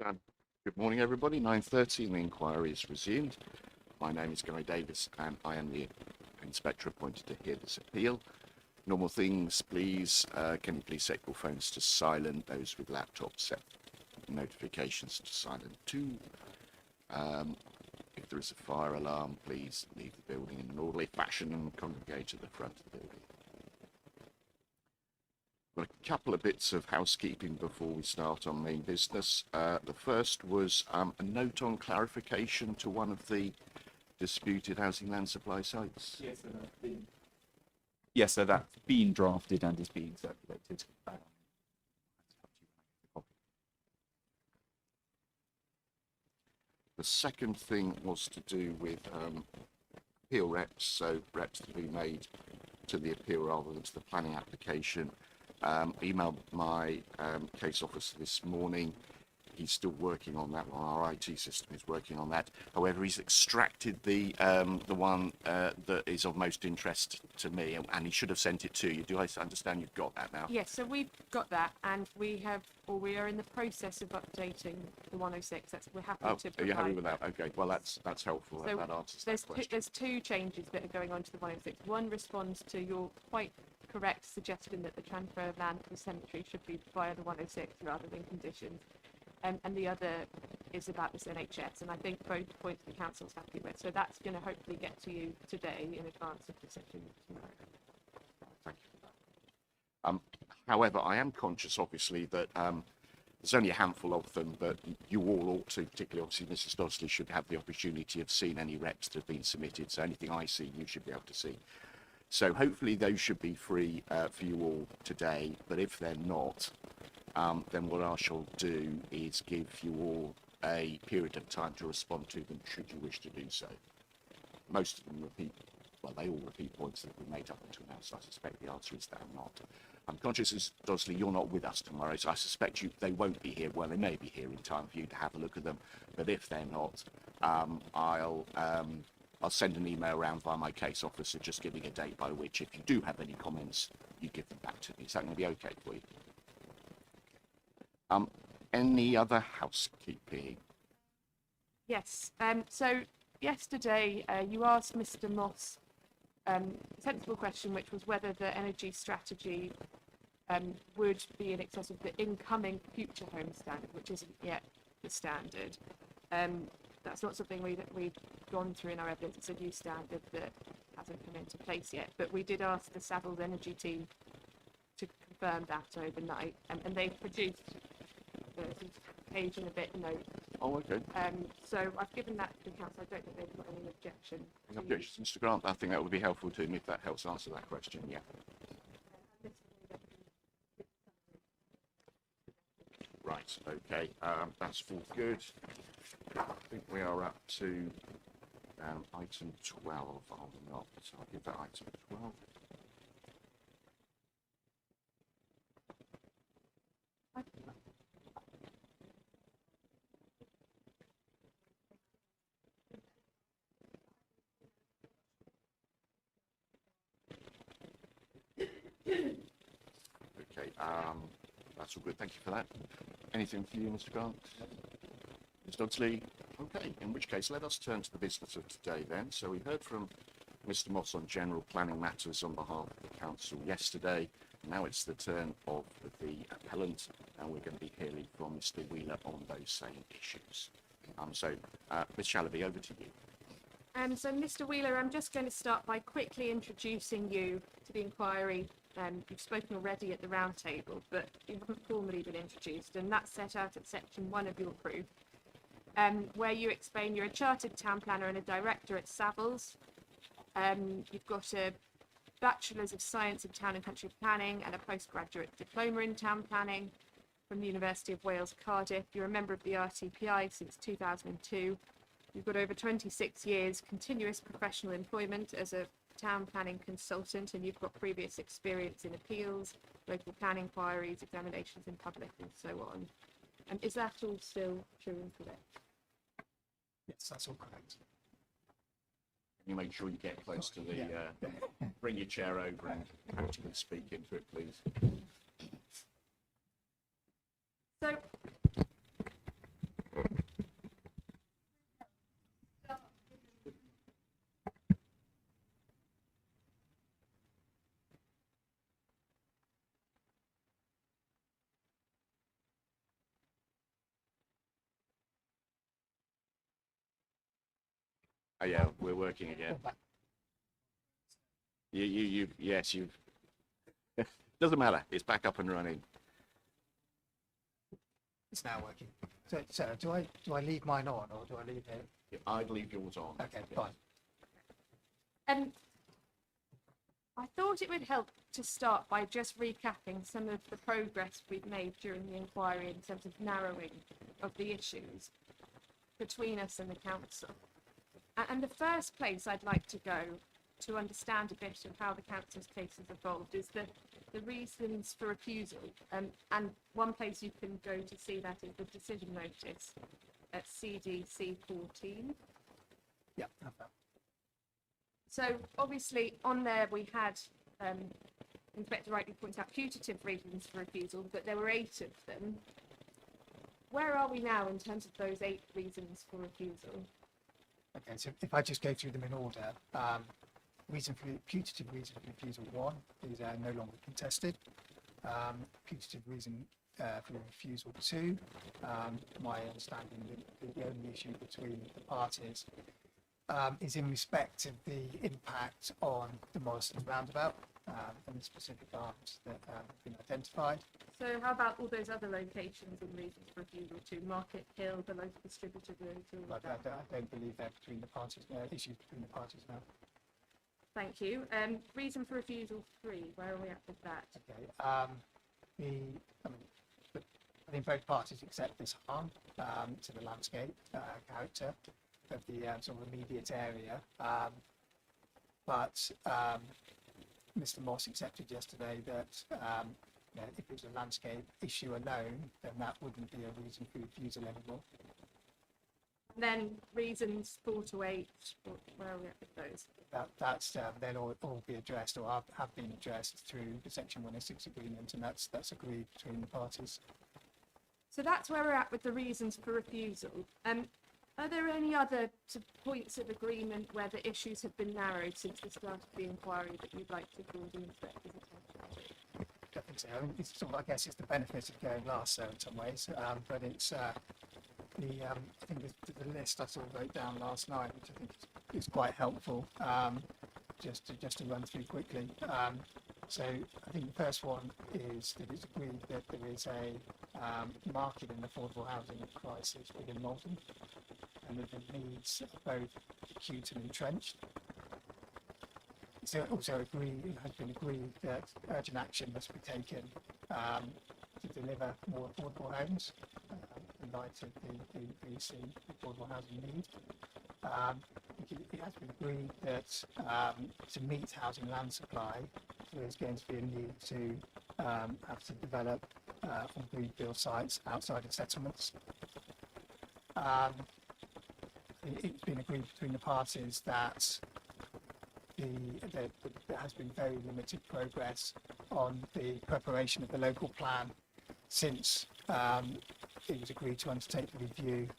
Good morning, everybody. 9:30 and the inquiry is resumed. My name is Guy Davis and I am the inspector appointed to hear this appeal. Normal things, please. Can you please set your phones to silent? Those with laptops, set notifications to silent too. If there is a fire alarm, please leave the building in an orderly fashion and congregate at the front of the building. Got a couple of bits of housekeeping before we start on main business. The first was a note on clarification to one of the disputed housing land supply sites. Yes, so that's been drafted and is being circulated. The second thing was to do with appeal reps, so reps to be made to the appeal rather than to the planning application. Emailed my case officer this morning. He's still working on that one. Our IT system is working on that. However, he's extracted the one that is of most interest to me, and he should have sent it to you. Do I understand you've got that now? Yes, so we've got that, and we are in the process of updating the 106. We're happy to provide. Are you happy with that? Okay, well that's helpful. So that answers that question. There's two changes that are going on to the 106. One responds to your quite correct suggestion that the transfer of land to the cemetery should be via the 106 rather than conditions. And the other is about this NHS, and I think both points the council's happy with. So that's going to hopefully get to you today in advance of the session tomorrow. Thank you for that. However, I am conscious, obviously, that there's only a handful of them, but you all ought to, particularly obviously Mrs. Dodsley, should have the opportunity of seeing any reps that have been submitted. So anything I see, you should be able to see. So hopefully those should be free for you all today, but if they're not, then what I shall do is give you all a period of time to respond to them should you wish to do so. Most of them repeat, well, they all repeat points that we made up until now, so I suspect the answer is they're not. I'm conscious, as Dodsley, you're not with us tomorrow, so I suspect they won't be here. Well, they may be here in time for you to have a look at them, but if they're not, I'll send an email around via my case officer just giving a date by which, if you do have any comments, you give them back to me. Is that going to be okay for you? Any other housekeeping? Yes. So yesterday you asked Mr. Moss a sensible question, which was whether the energy strategy would be in excess of the incoming future home standard, which isn't yet the standard. That's not something we've gone through in our evidence. It's a new standard that hasn't come into place yet. But we did ask the Savills Energy team to confirm that overnight, and they've produced a page and a bit note. Oh, okay. So I've given that to the council. I don't think they've got any objection. Any objections, Mr. Grant? I think that would be helpful to me if that helps answer that question. Yeah. Right. Okay. That's all good. I think we are up to item 12, are we not? So I'll give that item 12. Okay, that's all good. Thank you for that. Anything for you, Mr. Grant? Ms. Dodsley? Okay, in which case, let us turn to the business of today then. So we heard from Mr. Moss on general planning matters on behalf of the council yesterday. Now it's the turn of the appellant, and we're going to be hearing from Mr. Wheeler on those same issues. Ms. Shalaby, over to you. So, Mr. Wheeler, I'm just going to start by quickly introducing you to the inquiry. You've spoken already at the round table, but you haven't formally been introduced, and that's set out at section 1 of your proof, where you explain you're a chartered town planner and a director at Savills. You've got a Bachelor's of Science in Town and Country Planning and a postgraduate diploma in town planning from the University of Wales, Cardiff. You're a member of the RTPI since 2002. You've got over 26 years continuous professional employment as a town planning consultant, and you've got previous experience in appeals, local plan inquiries, examinations in public, and so on. Is that all still true and correct? Yes, that's all correct. Can you make sure you get close to the, bring your chair over and actually speak into it, please? So Oh, yeah, we're working again. Or back? Yes, you've. Doesn't matter. It's back up and running. It's now working. So do I leave mine on or do I leave it? I'd leave yours on. Okay, fine. I thought it would help to start by just recapping some of the progress we've made during the inquiry in terms of narrowing of the issues between us and the council. And the first place I'd like to go to understand a bit of how the council's case has evolved is the reasons for refusal. And one place you can go to see that is the decision notice at CDC 14. Yeah, have that. So obviously on there we had, Inspector rightly points out, putative reasons for refusal, but there were 8 of them. Where are we now in terms of those 8 reasons for refusal? Okay, so if I just go through them in order, putative reason for refusal 1 is no longer contested. Putative reason for refusal 2, my understanding that the only issue between the parties is in respect of the impact on the Morrison roundabout and the specific arms that have been identified. So how about all those other locations and reasons for refusal to Market Hill, the local distributor route, all of But that? I don't believe they're between the parties, issues between the parties now. Thank you. Reason for refusal 3, where are we at with that? Okay. I think both parties accept this harm to the landscape character of the sort of immediate area, but Mr. Moss accepted yesterday that if it was a landscape issue alone, then that wouldn't be a reason for refusal anymore. And then reasons 4 to 8, where are we at with those? That's they'll all be addressed or have been addressed through the Section 106 agreement, and that's agreed between the parties. So that's where we're at with the reasons for refusal. Are there any other points of agreement where the issues have been narrowed since the start of the inquiry that you'd like to draw the inspector's attention to? I think so. It's sort of, I guess it's the benefit of going last, so in some ways, but it's I think the list I sort of wrote down last night, which I think is quite helpful, just to run through quickly. So I think the first one is that it's agreed that there is a market in affordable housing crisis within Malton, and that the needs are both acute and entrenched. It's also has been agreed that urgent action must be taken to deliver more affordable homes in light of the increasing affordable housing need. It has been agreed that to meet housing land supply, there's going to be a need to have to develop on greenfield sites outside of settlements. It's been agreed between the parties that there has been very limited progress on the preparation of the local plan since it was agreed to undertake the review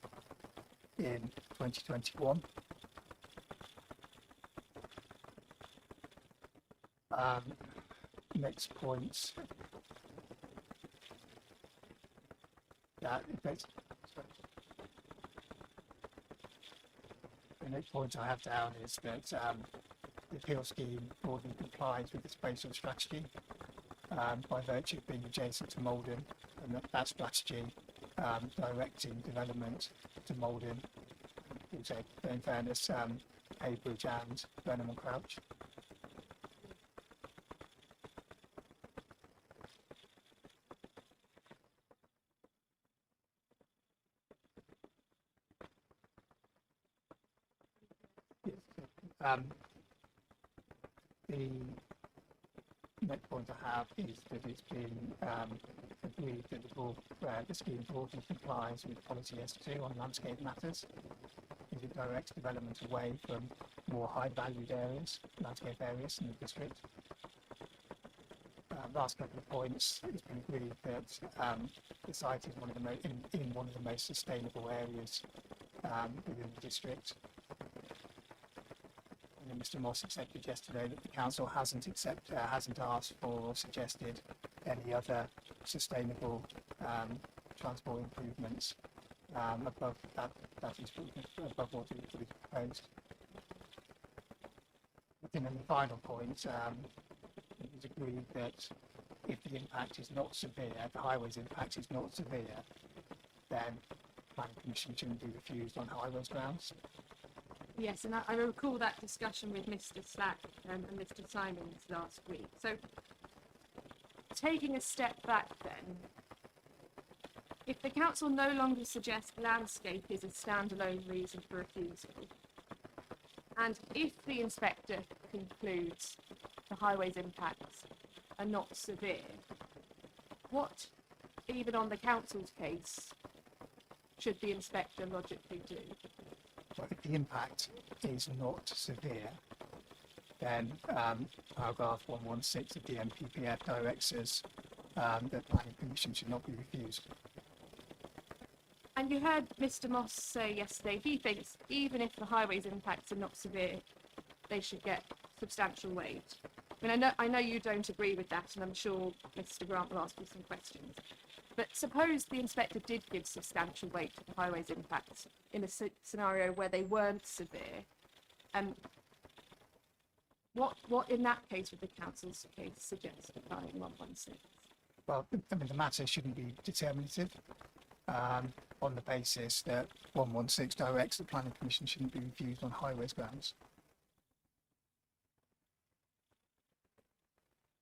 in 2021. Next point. The next point I have down is that the appeal scheme broadly complies with the spatial strategy by virtue of being adjacent to Malden, and that strategy directing development to Malden, also in fairness, Haybridge and Burnham and Crouch. The next point I have is that it's been agreed that the scheme broadly complies with policy S2 on landscape matters, as it directs development away from more high-valued areas, landscape areas in the district. Last couple of points, it's been agreed that the site is in one of the most sustainable areas within the district. And Mr. Moss accepted yesterday that the council hasn't asked for or suggested any other sustainable transport improvements above that is above what is proposed. think on the final point, it was agreed that if the impact is not severe, the highways impact is not severe, then planning permission shouldn't be refused on highways grounds. Yes, and I recall that discussion with Mr. Slack and Mr. Simons last week. So, taking a step back then, if the council no longer suggests landscape is a standalone reason for refusal, and if the inspector concludes the highways impacts are not severe, what, even on the council's case, should the inspector logically do? But if the impact is not severe, then paragraph 116 of the MPPF directs us that planning permission should not be refused. And you heard Mr. Moss say yesterday he thinks even if the highways impacts are not severe, they should get substantial weight. I mean, I know you don't agree with that, and I'm sure Mr. Grant will ask you some questions. But suppose the inspector did give substantial weight to the highways impacts in a scenario where they weren't severe. What in that case would the council's case suggest applying 116? Well, I mean, the matter shouldn't be determinative on the basis that 116 directs the planning permission shouldn't be refused on highways grounds.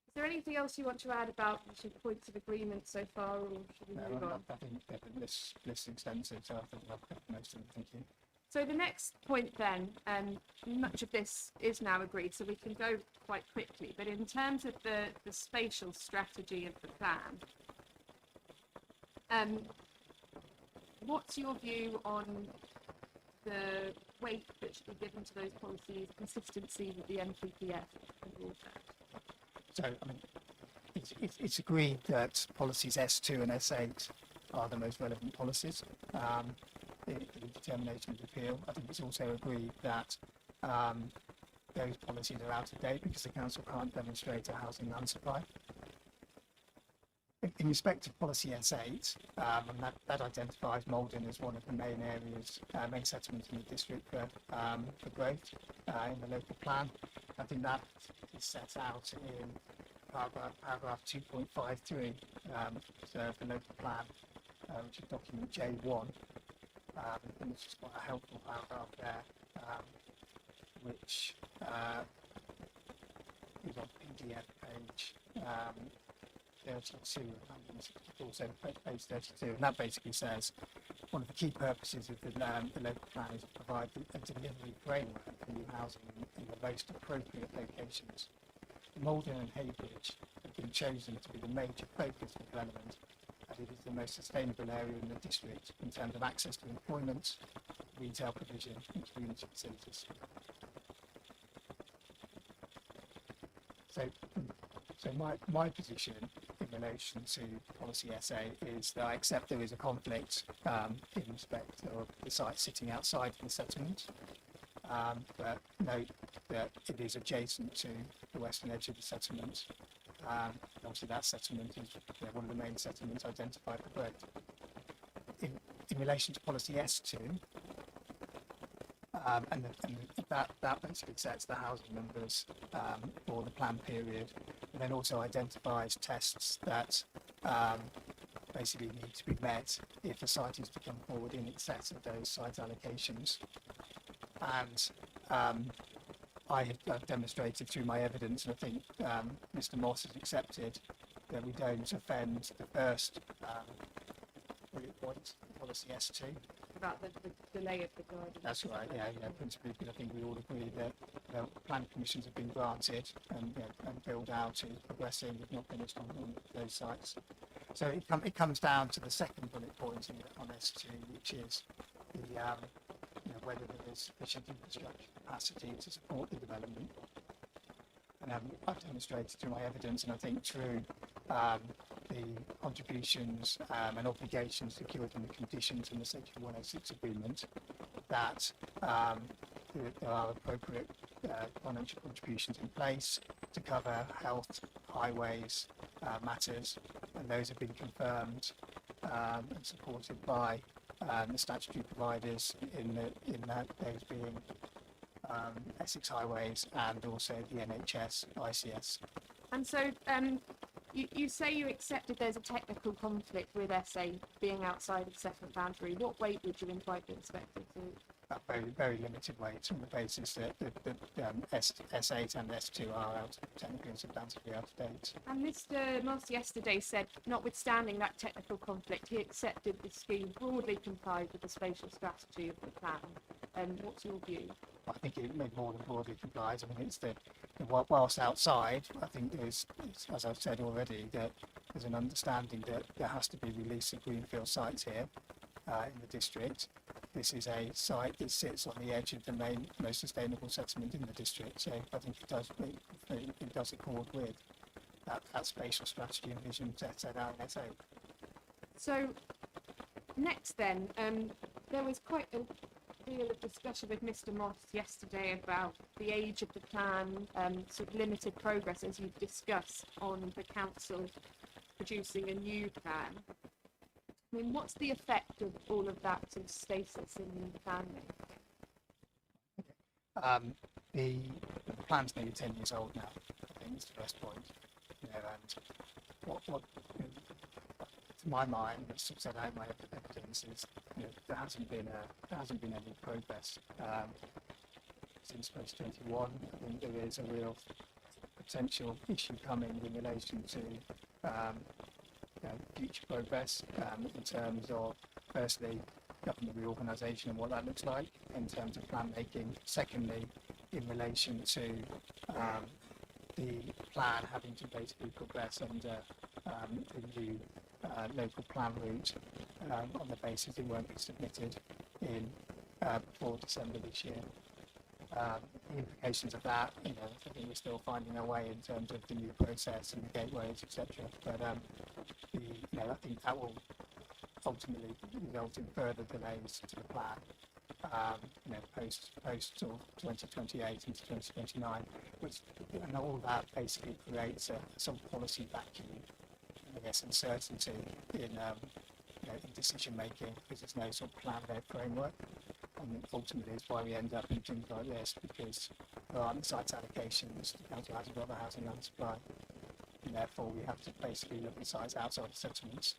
Is there anything else you want to add about the points of agreement so far, or should we move on? I think the list is extensive, so I think I've covered most of it. Thank you. So the next point then, much of this is now agreed, so we can go quite quickly. But in terms of the spatial strategy of the plan, what's your view on the weight that should be given to those policies, consistency with the MPPF and all that? So, I mean, it's agreed that policies S2 and S8 are the most relevant policies for the determination of appeal. I think it's also agreed that those policies are out of date because the council can't demonstrate a housing land supply. In respect of policy S8, and that identifies Malden as one of the main areas, main settlements in the district for growth in the local plan. I think that is set out in paragraph 2.53 of the local plan, which is document J1. And it's just quite a helpful paragraph there, which is on PDF page 32, also page 32, and that basically says one of the key purposes of the local plan is to provide a delivery framework for new housing in the most appropriate locations. Malden and Heybridge have been chosen to be the major focus of development, as it is the most sustainable area in the district in terms of access to employment, retail provision and community facilities. So my position in relation to policy SA is that I accept there is a conflict in respect of the site sitting outside of the settlement, but note that it is adjacent to the western edge of the settlement. Obviously that settlement is one of the main settlements identified for growth. In relation to policy S2, and that basically sets the housing numbers for the plan period, and then also identifies tests that basically need to be met if the site is to come forward in excess of those site allocations. And I have demonstrated through my evidence, and I think Mr. Moss has accepted, that we don't offend the first bullet point, policy S2. About the delay of the garden. That's right, yeah, principally because I think we all agree that plan permissions have been granted and build out is progressing, we've not finished on those sites. So it comes down to the second bullet point on S2, which is the whether there is sufficient infrastructure capacity to support the development. And I've demonstrated through my evidence, and I think through the contributions and obligations secured in the conditions in the Section 106 agreement, that there are appropriate financial contributions in place to cover health, highways matters, and those have been confirmed and supported by the statutory providers in that those being Essex Highways and also the NHS ICS. And so you say you accepted there's a technical conflict with SA being outside of settlement boundary. What weight would you invite the inspector to? Very, very limited weight on the basis that the S8 and S2 are out, technically and substantively out of date. And Mr. Moss yesterday said, notwithstanding that technical conflict, he accepted the scheme broadly complied with the spatial strategy of the plan. And what's your view? I think it made more than broadly complies. I mean, it's whilst outside, I think there's, as I've said already, that there's an understanding that there has to be release of greenfield sites here in the district. This is a site that sits on the edge of the most sustainable settlement in the district, so I think it does accord with that spatial strategy and vision set out in SA. So next then, there was quite a deal of discussion with Mr. Moss yesterday about the age of the plan, sort of limited progress as you've discussed on the council producing a new plan. I mean, what's the effect of all of that sort of stasis in the planning? The plan's nearly 10 years old now, I think is the first point. You know, and what to my mind, as I've said out my evidence, is there hasn't been any progress since 2021. I think there is a real potential issue coming in relation to future progress in terms of, firstly, government reorganisation and what that looks like in terms of plan making. Secondly, in relation to the plan having to basically progress under the new local plan route on the basis it won't be submitted in before December this year. The implications of that, I think we're still finding our way in terms of the new process and the gateways, etc. But I think that will ultimately result in further delays to the plan. Post sort of 2028 into 2029, and all that basically creates a sort of policy vacuum, I guess, uncertainty in decision making because there's no sort of plan-led framework. And ultimately is why we end up in things like this, because there aren't site allocations, the council hasn't got the housing land supply, and therefore we have to basically look at sites outside the settlements.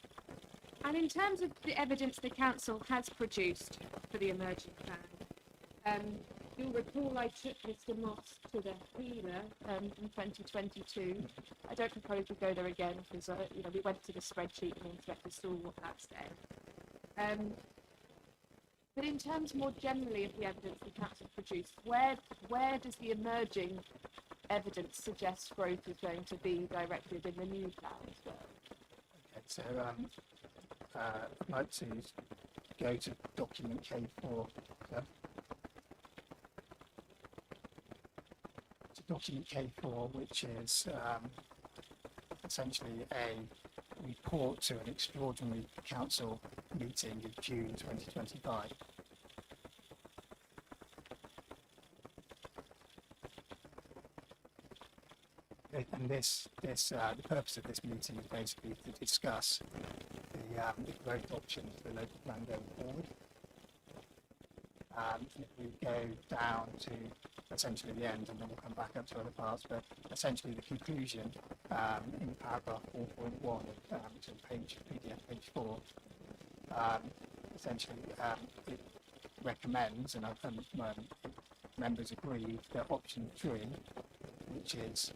And in terms of the evidence the council has produced for the emerging plan, you'll recall I took Mr. Moss to the Healer in 2022. I don't propose we go there again because we went to the spreadsheet and the inspector saw what that said. But in terms more generally of the evidence the council produced, where does the emerging evidence suggest growth is going to be directed in the new plan as well? Okay, so I'd like to go to document K4. To document K4, which is essentially a report to an extraordinary council meeting in June 2025. And the purpose of this meeting is basically to discuss the growth options for the local plan going forward. If we go down to essentially the end, and then we'll come back up to other parts, but essentially the conclusion in paragraph 4.1, which is PDF page 4, essentially it recommends, and members agree, that option 3, which is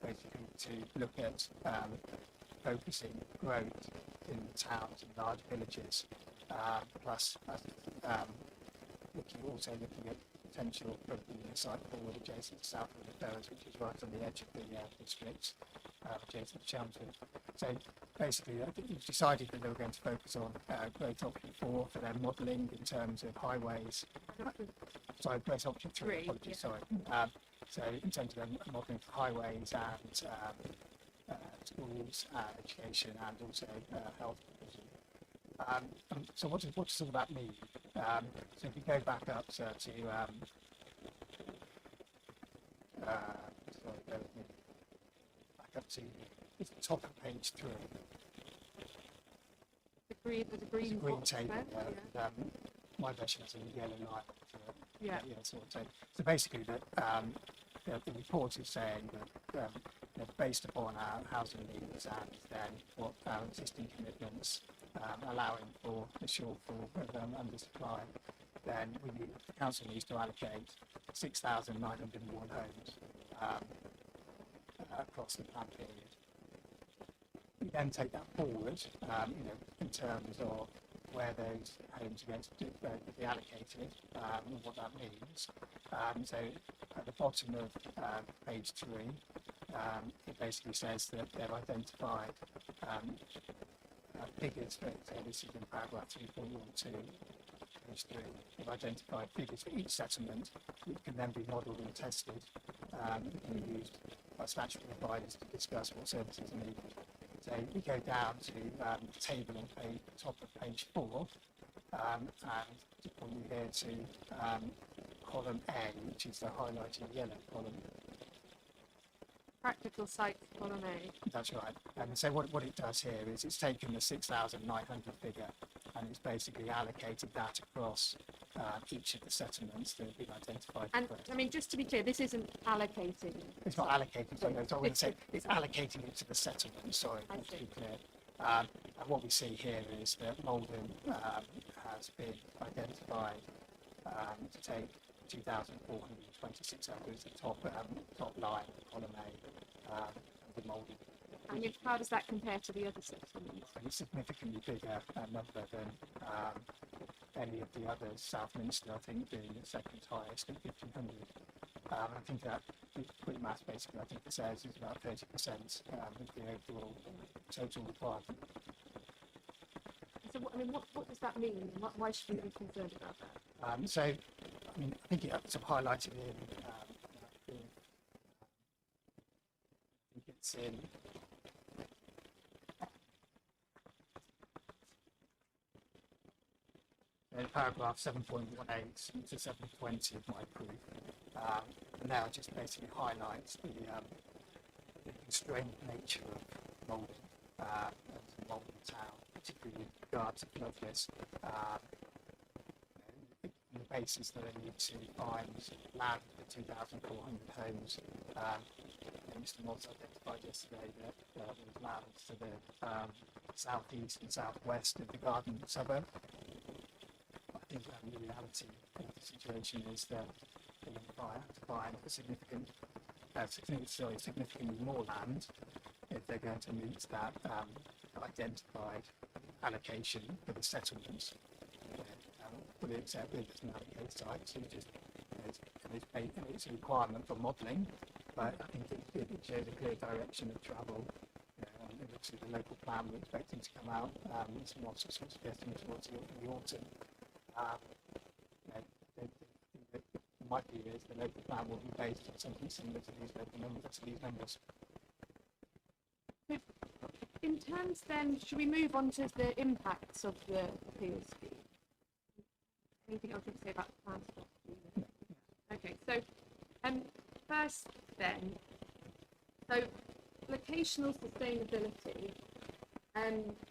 basically to look at focusing growth in towns and large villages, plus looking at potential for the site forward adjacent to South of the Ferrers, which is right on the edge of the district, adjacent to Chelmsford. So basically, I think we've decided that they were going to focus on growth option 4 for their modelling in terms of highways. Sorry, growth option 3. Apologies, sorry. So in terms of their modelling for highways and schools, education, and also health provision. So what does all that mean? So if we go back up to the top of page 3. The green Green table. My version has a yellow line to it. Yeah. So basically, the report is saying that based upon our housing needs and then what our existing commitments allowing for the shortfall of undersupply, then the council needs to allocate 6,901 homes across the plan period. We then take that forward, in terms of where those homes are going to be allocated and what that means. So at the bottom of page 3, it basically says that they've identified figures for, so this is in paragraph 3.12, page 3, they've identified figures for each settlement which can then be modelled and tested and used by statutory providers to discuss what services are needed. So we go down to the table on top of page 4, and to point you here to column A, which is the highlighted yellow column. Practical sites, column A. That's right. And so what it does here is it's taken the 6,900 figure and it's basically allocated that across each of the settlements that have been identified. And I mean, just to be clear, this isn't allocating. It's not allocating, so I'm going to say it's allocating it to the settlement, sorry, to be clear. And what we see here is that Malden has been identified to take 2,426 acres, the top line, column A, the Malden. And how does that compare to the other settlements? And it's significantly bigger number than any of the others. Southminster, I think, being the second highest at 1,500. I think that quick maths basically, I think it says is about 30% of the overall total requirement. So, I mean, what does that mean? Why should we be concerned about that? So, I mean, I think it's sort of highlighted in, I think it's in paragraph 7.18 to 720 of my proof. And now it just basically highlights the constrained nature of Malden and Malden town, particularly with regard to floodless. On the basis that I need to find land for 2,400 homes. Mr. Moss identified yesterday that there was land to the southeast and southwest of the Garden suburb. I think the reality of the situation is that they have to find a significantly more land if they're going to meet that identified allocation for the settlements. Fully accept it as an allocated site, so it's a requirement for modelling, but I think it shows a clear direction of travel. It looks like the local plan we're expecting to come out. It's not sort of suggesting towards the autumn. The might be is the local plan will be based on something similar to these local numbers. In terms then, should we move on to the impacts of the appeal scheme? Anything else you can say about the plan stuff? Okay, so first then, so locational sustainability,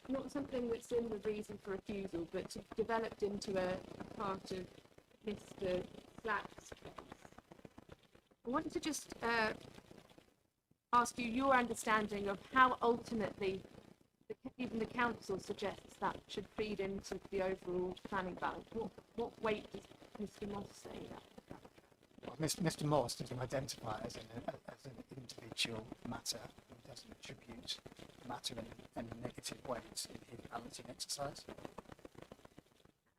not something that's in the reason for refusal, but developed into a part of Mr. Slack's case. I wanted to just ask you your understanding of how ultimately even the council suggests that should feed into the overall planning balance. What weight does Mr. Moss say that? Well, Mr. Moss doesn't identify it as an individual matter. He doesn't attribute the matter in any negative ways in his balancing exercise.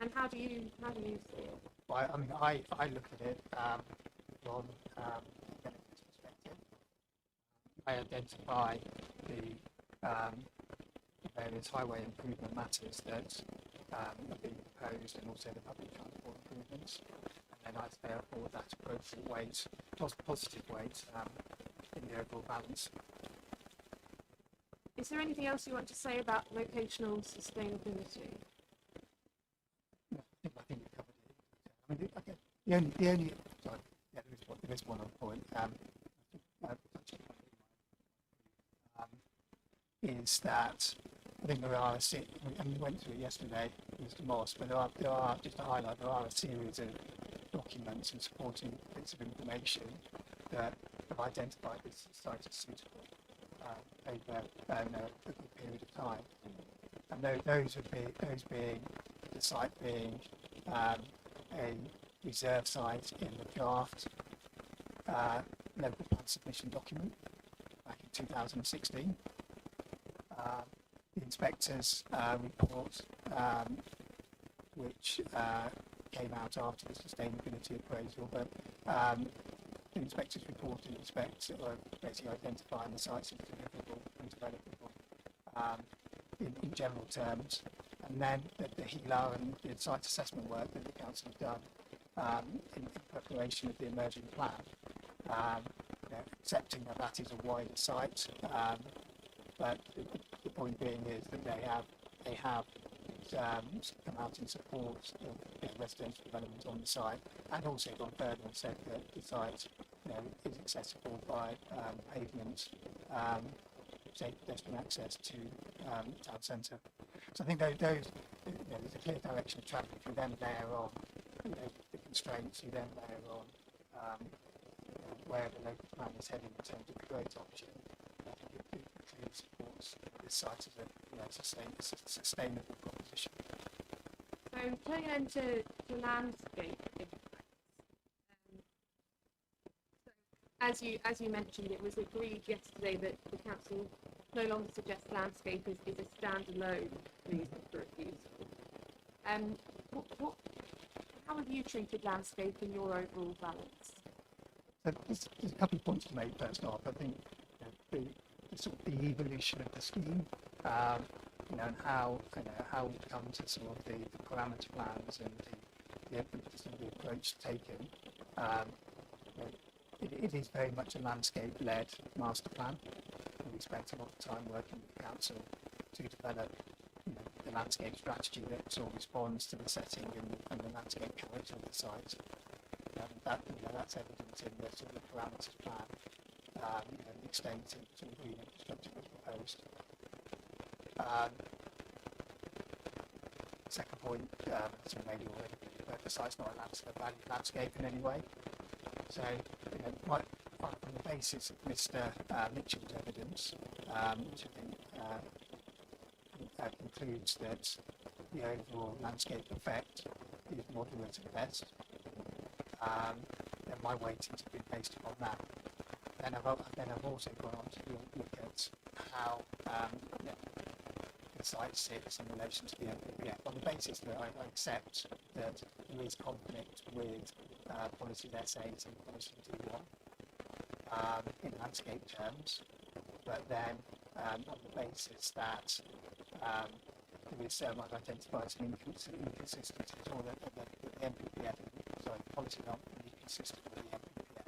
And how do you see it? Well, I mean, I look at it from a benefits perspective. I identify the various highway improvement matters that are being proposed and also the public transport improvements. And then I therefore that appropriate weight, positive weight in the overall balance. Is there anything else you want to say about locational sustainability? I think you covered it. I mean, the only sorry, yeah, there is one other point. Is that I think there are and we went through it yesterday, Mr. Moss, but there are just to highlight there are a series of documents and supporting bits of information that have identified this site as suitable over a good period of time. And those being the site being a reserve site in the draft local plan submission document back in 2016. The inspector's report, which came out after the sustainability appraisal, but the inspector's report in respect of basically identifying the sites as deliverable and developable in general terms, and then the HELA and the site assessment work that the council have done in preparation of the emerging plan, accepting that that is a wider site, but the point being is that they have come out in support of residential development on the site, and also gone further and said that the site is accessible by pavement, safe pedestrian access to town centre. So I think those there's a clear direction of travel. If you then layer on the constraints, you then layer on where the local plan is heading in terms of the growth option, I think it clearly supports this site as a sustainable proposition. So turning then to landscape impacts. So as you mentioned, it was agreed yesterday that the council no longer suggests landscape is a standalone reason for refusal. How have you treated landscape in your overall balance? So there's a couple of points to make first off. I think the sort of the evolution of the scheme, and how we come to sort of the parameter plans and the approach taken. It is very much a landscape-led master plan. We spent a lot of time working with the council to develop the landscape strategy that sort of responds to the setting and the landscape character of the site. That's evident in the sort of parameters plan, the extent to the green infrastructure was proposed. Second point, as you maybe already, the site's not a value landscape in any way. So, on the basis of Mr. Mitchell's evidence, which I think concludes that the overall landscape effect is moderate at best, then my weightings have been based upon that. Then I've also gone on to look at how the site sits in relation to the NPPF on the basis that I accept that there is conflict with policy S8 and policy D1 in landscape terms, but then on the basis that there is I've identified some inconsistencies, or that the NPPF, policy not really consistent with the NPPF,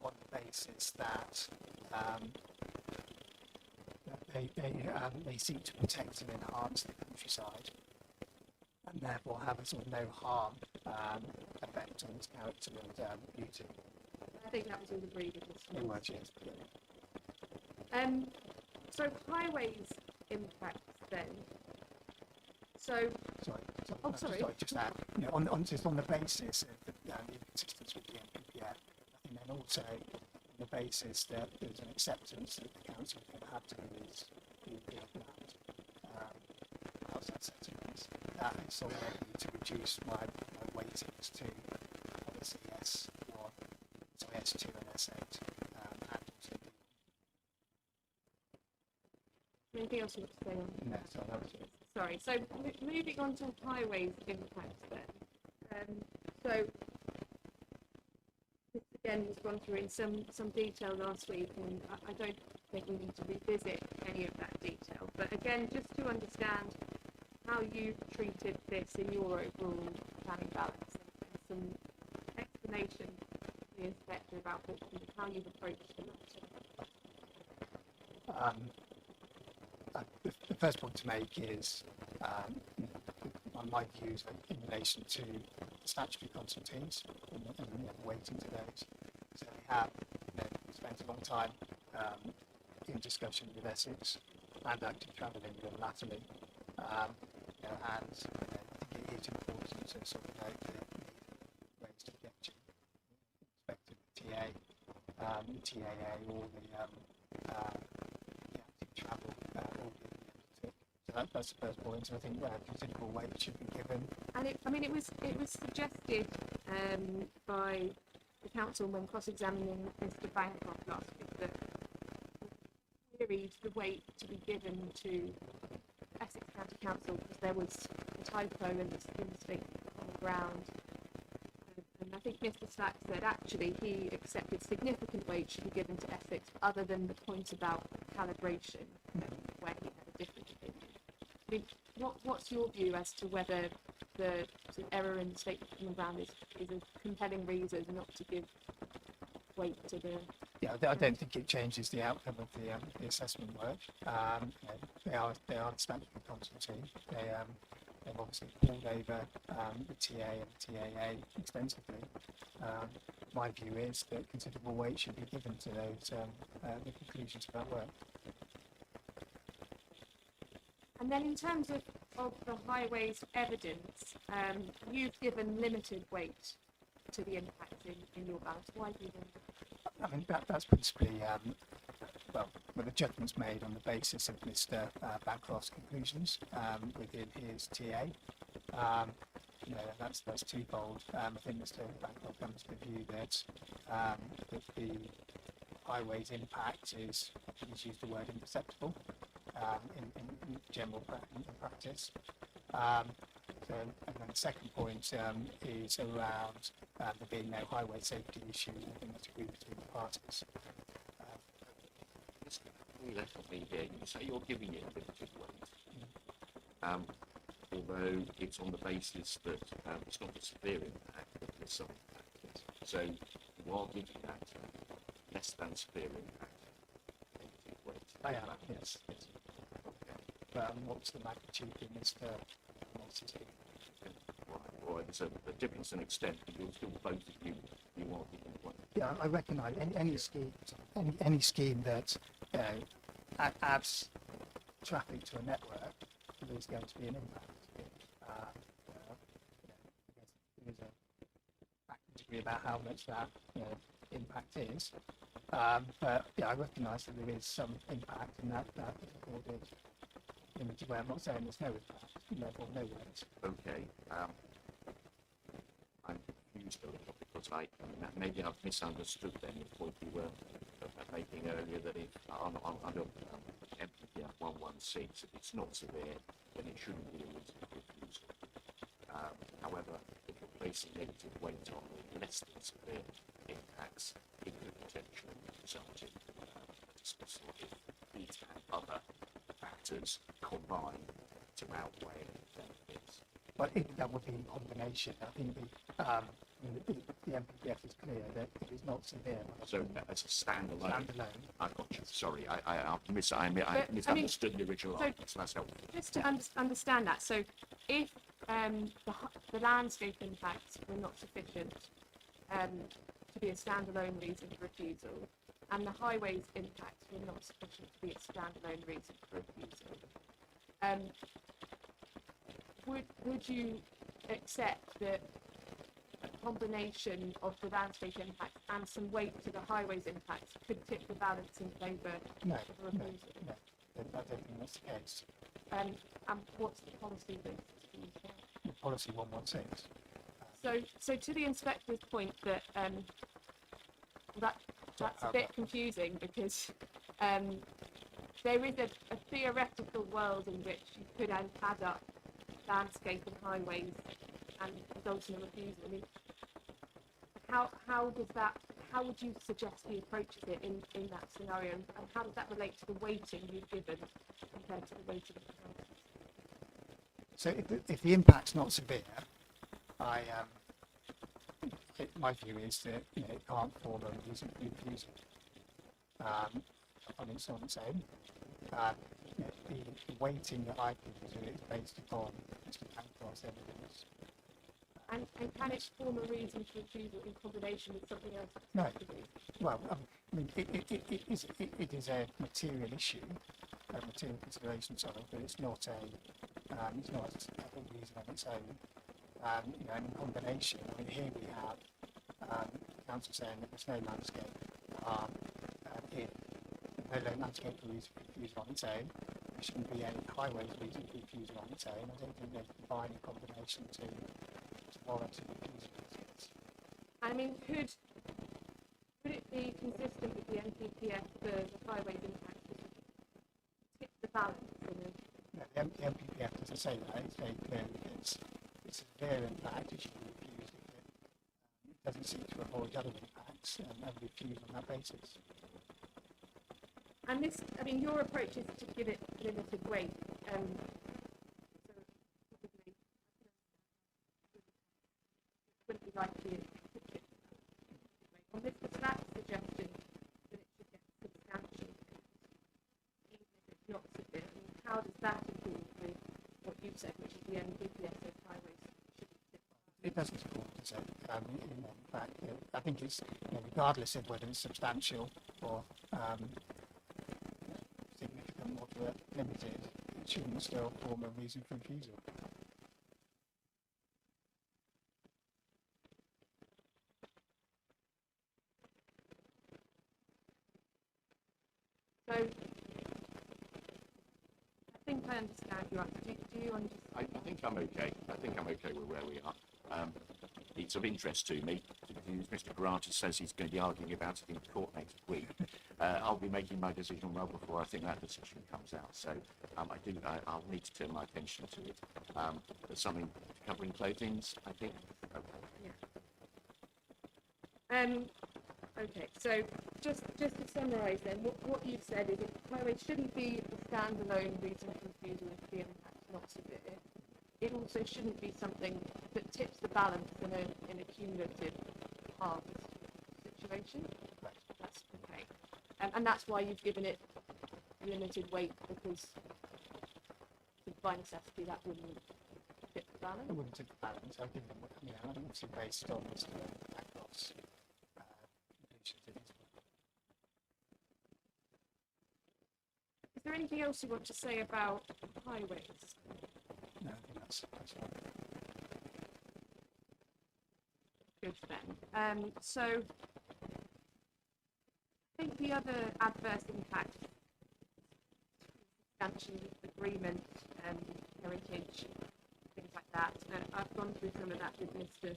on the basis that they seek to protect and enhance the countryside, and therefore have a sort of no harm effect on its character and beauty. I think that was all agreed with this. In words, yes. So highways impacts then. Sorry. Just that. Just on the basis of the inconsistency with the NPPF, and then also on the basis that there's an acceptance that the council can have to release the land outside settlements. That is sort of to reduce my weightings to policy S1, so S2 and S8, and also Anything else you want to say on no, so that was it. Sorry, so moving on to highways impacts then. So this again was gone through in some detail last week, and I don't think we need to revisit any of that detail. But again, just to understand how you've treated this in your overall planning balance, and some explanation to the inspector about how you've approached the matter. The first point to make is my views in relation to the statutory consultees and the weighting to those. So we have spent a long time in discussion with Essex and actually travelling with them latterly. And I think it is important to sort of note that we raised to get the TAA or the active travel auditing. So that's the first point. So I think considerable weight should be given. And it was suggested by the council when cross-examining Mr. Bancroft last week that queried the weight to be given to Essex County Council because there was a typo in the statement on the ground. And I think Mr. Slack said actually he accepted significant weight should be given to Essex, other than the point about calibration, where he had a different opinion. I mean, what's your view as to whether the sort of error in the statement on the ground is a compelling reason not to give weight to the... Yeah, I don't think it changes the outcome of the assessment work. They are the statutory consulting. They've obviously pulled over the TA and the TAA extensively. My view is that considerable weight should be given to those the conclusions of that work. And then in terms of the highways evidence, you've given limited weight to the impact in your balance. Why do you think? I mean, that's principally, the judgments made on the basis of Mr. Bancroft's conclusions within his TA. That's twofold. I think Mr. Bancroft comes to the view that the highways impact is, he's used the word imperceptible in general practice. And then the second point is around there being no highway safety issue. I think that's agreed between the parties. We left on me here. You say you're giving it limited weight, although it's on the basis that it's not a severe impact, but there's some impact. So you are giving that less than severe impact limited weight. I am, yes. Okay. But what's the magnitude in Mr. Right, there's a difference in extent, but you're still both of you are giving weight. Yeah, I recognise any scheme that adds traffic to a network, there is going to be an impact. There is a factor degree about how much that impact is, but yeah, I recognise that there is some impact, and that is recorded limited way. I'm not saying there's no impact, therefore no weight. Okay. I'm confused a little because maybe I've misunderstood then the point you were making earlier, that if under MPPF 116, if it's not severe, then it shouldn't be a reason for refusal. However, if you're placing negative weight on less than severe impacts, it could potentially result in a dismissal if these and other factors combine to outweigh any benefits. But I think that would be in combination. I think the MPPF is clear that it is not severe. So as a standalone. I got you. Sorry, I misunderstood the original argument, so that's helpful. Just to understand that, so if the landscape impacts were not sufficient to be a standalone reason for refusal, and the highways impacts were not sufficient to be a standalone reason for refusal, would you accept that a combination of the landscape impact and some weight to the highways impacts could tip the balance in favour of a refusal? No, I don't think that's the case. And what's the policy that Policy 116. So to the inspector's point that that's a bit confusing, because there is a theoretical world in which you could add up landscape and highways and result in a refusal. I mean, how would you suggest he approaches it in that scenario, and how does that relate to the weighting you've given compared to the weighting of the highways? So if the impact's not severe, my view is that it can't form a reason for refusal on its own. The weighting that I give to it is based upon Mr. Bancroft's evidence. And can it form a reason for refusal in combination with something else? No. Well, I mean, it is a material issue, a material consideration, but it's not a reason on its own. And in combination, I mean, here we have council saying that there's no landscape are in. No low landscape refusal on its own. There shouldn't be any highways refusal on its own. I don't think they combine in combination to warrant a refusal. I mean, could it be consistent with the NPPF, the highways impact, to tip the balance in a No, the MPPF doesn't say that. It's very clear that it's severe impact. It should be refused if it doesn't seek to avoid other impacts and refused on that basis. And this, I mean, your approach is to give it limited weight. So probably wouldn't be likely to tip on this, but that suggestion that it should get substantial, even if it's not severe. I mean, how does that agree with what you said, which is the NPPF says highways should be tipped? It doesn't support it. So, in fact, I think it's regardless of whether it's substantial or significant, moderate, limited, it shouldn't still form a reason for refusal. So, I think I understand you. Do you understand? I think I'm okay. I think I'm okay with where we are. It's of interest to me. Mr. Grant says he's going to be arguing about it in court next week. I'll be making my decision well before I think that decision comes out. So I'll need to turn my attention to it. There's something covering clothing, I think. Okay. Yeah. Okay, so just to summarise then, what you've said is that highways shouldn't be a standalone reason for refusal if the impact's not severe. It also shouldn't be something that tips the balance in a cumulative harvest situation. Right. That's okay. And that's why you've given it limited weight, because by necessity that wouldn't tip the balance. I wouldn't tip the balance. I'll give them, I think it's based on Mr. Blacklock's completions in his work. Is there anything else you want to say about highways? No, I think that's fine. Good then. So I think the other adverse impact, substantial agreement, heritage, things like that. I've gone through some of that with Mr.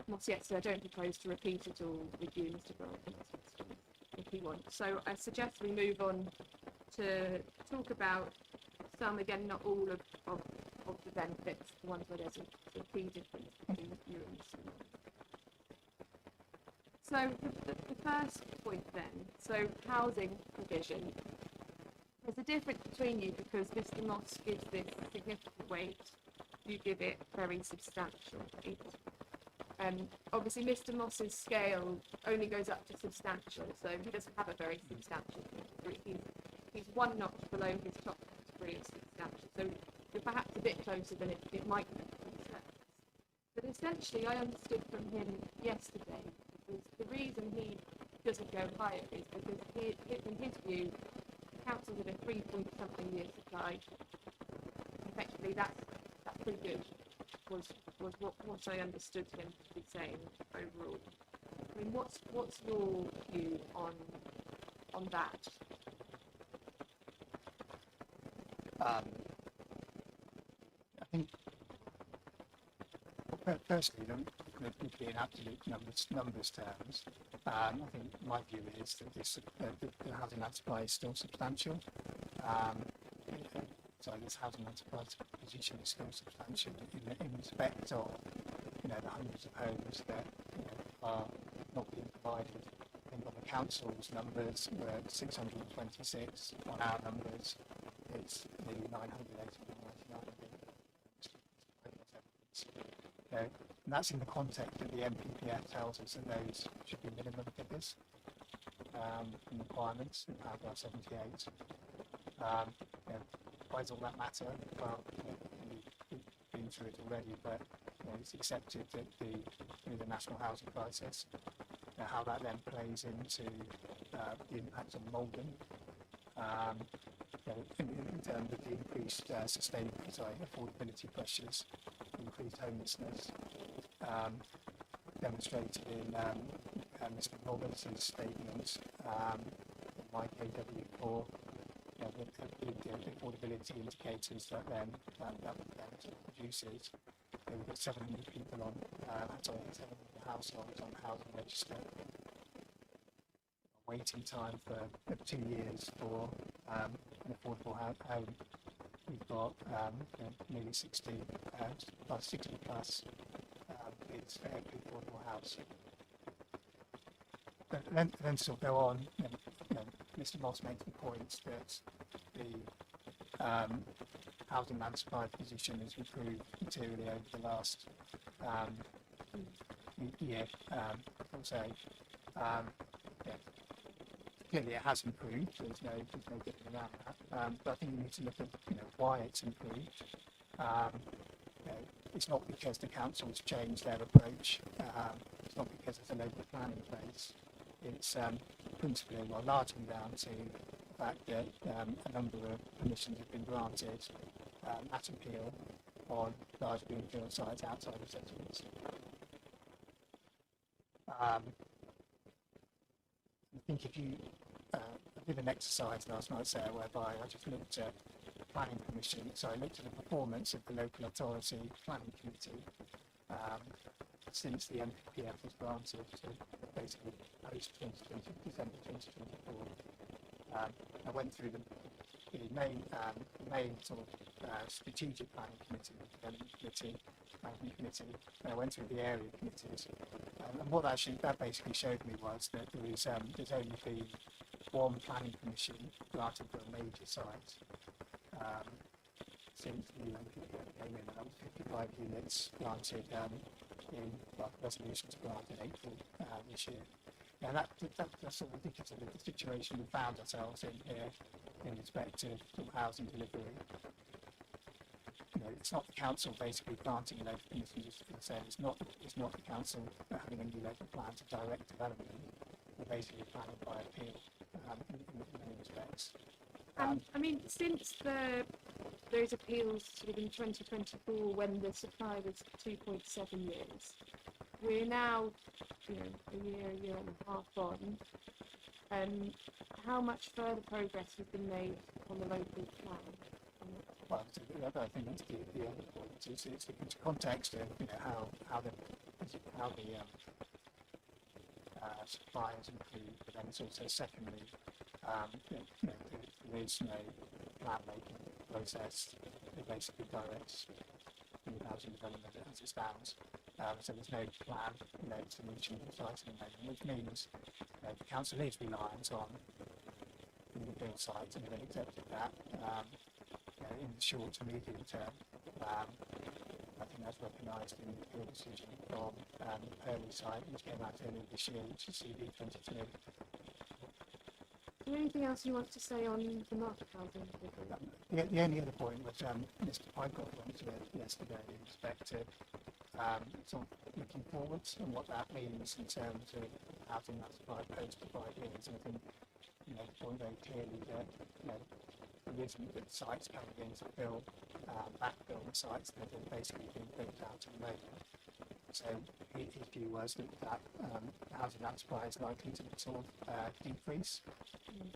Moss yesterday. I don't propose to repeat it all with you, Mr. Grant, if you want. So I suggest we move on to talk about some, again, not all of the benefits, the ones where there's a key difference between you and Mr. Moss. So the first point then, so housing provision. There's a difference between you because Mr. Moss gives this significant weight, you give it very substantial weight. Obviously Mr. Moss's scale only goes up to substantial, so he doesn't have a very substantial category. He's one notch below his top category of substantial, so you're perhaps a bit closer than it might be. But essentially I understood from him yesterday the reason he doesn't go higher is because in his view, council with a 3-point-something year supply, effectively that's pretty good, was what I understood him to be saying overall. I mean, what's your view on that? I think personally, it would be in absolute numbers terms. I think my view is that the housing land supply is still substantial. So this housing land supply position is still substantial in respect of the hundreds of homes that are not being provided. I think on the council's numbers we're at 626. On our numbers, it's nearly 999. And that's in the context that the NPPF tells us that those should be minimum figures and requirements in paragraph 78. Why does all that matter? Well, we've been through it already, but it's accepted that the national housing crisis, how that then plays into the impact on Malden, in terms of the increased affordability pressures, increased homelessness, demonstrated in Mr. Roberts' statement in my KW4, the affordability indicators that produces. We've got 700 people on, 700 households on the housing register. Waiting time for 2 years for an affordable home. We've got nearly 60 plus bids for every affordable house. But then sort of go on. Mr. Moss makes the point that the housing land supply position has improved materially over the last year or so. Clearly, it has improved. There's no getting around that. But I think we need to look at why it's improved. It's not because the council's changed their approach. It's not because there's a local plan in place. It's principally, well, largely down to the fact that a number of permissions have been granted at appeal on large greenfield sites outside of settlements. I think if you I did an exercise last night, Sarah, whereby I just looked at planning permission, so I looked at the performance of the local authority planning committee since the MPPF was granted to basically post 2020, December 2024. I went through the main sort of strategic planning committee, development committee, management committee, and I went through the area committees. And what that basically showed me was that there's only been one planning permission granted for a major site since the MPPF came in, and that was 55 units granted resolutions granted in April this year. And that's sort of indicative of the situation we found ourselves in here in respect to housing delivery. It's not the council basically granting a local permission, just for the sake. It's not the council having a new local plan to direct development. We're basically planning by appeal in many respects. I mean, since those appeals sort of in 2024, when the supply was 2.7 years, we're now, a year and a half on. How much further progress has been made on the local plan? Well, I think that's the other point. It's the context of how the supply has improved, but then it's also secondly, there is no plan making process that basically directs the housing development as it stands. So there's no plan, solution to the site at the moment, which means the council is reliant on the build sites, and they've accepted that. In the short to medium term, I think that's recognised in the appeal decision from the Purley site, which came out earlier this year, which is CV22. Is there anything else you want to say on the market housing? The only other point was Mr. Pycroft went to it yesterday in respect to sort of looking forwards and what that means in terms of housing that's supply post 5 years. And I think the point very clearly that there isn't good sites coming in to backfill the sites that are basically being built out at the moment. So his view was that housing land supply is likely to sort of decrease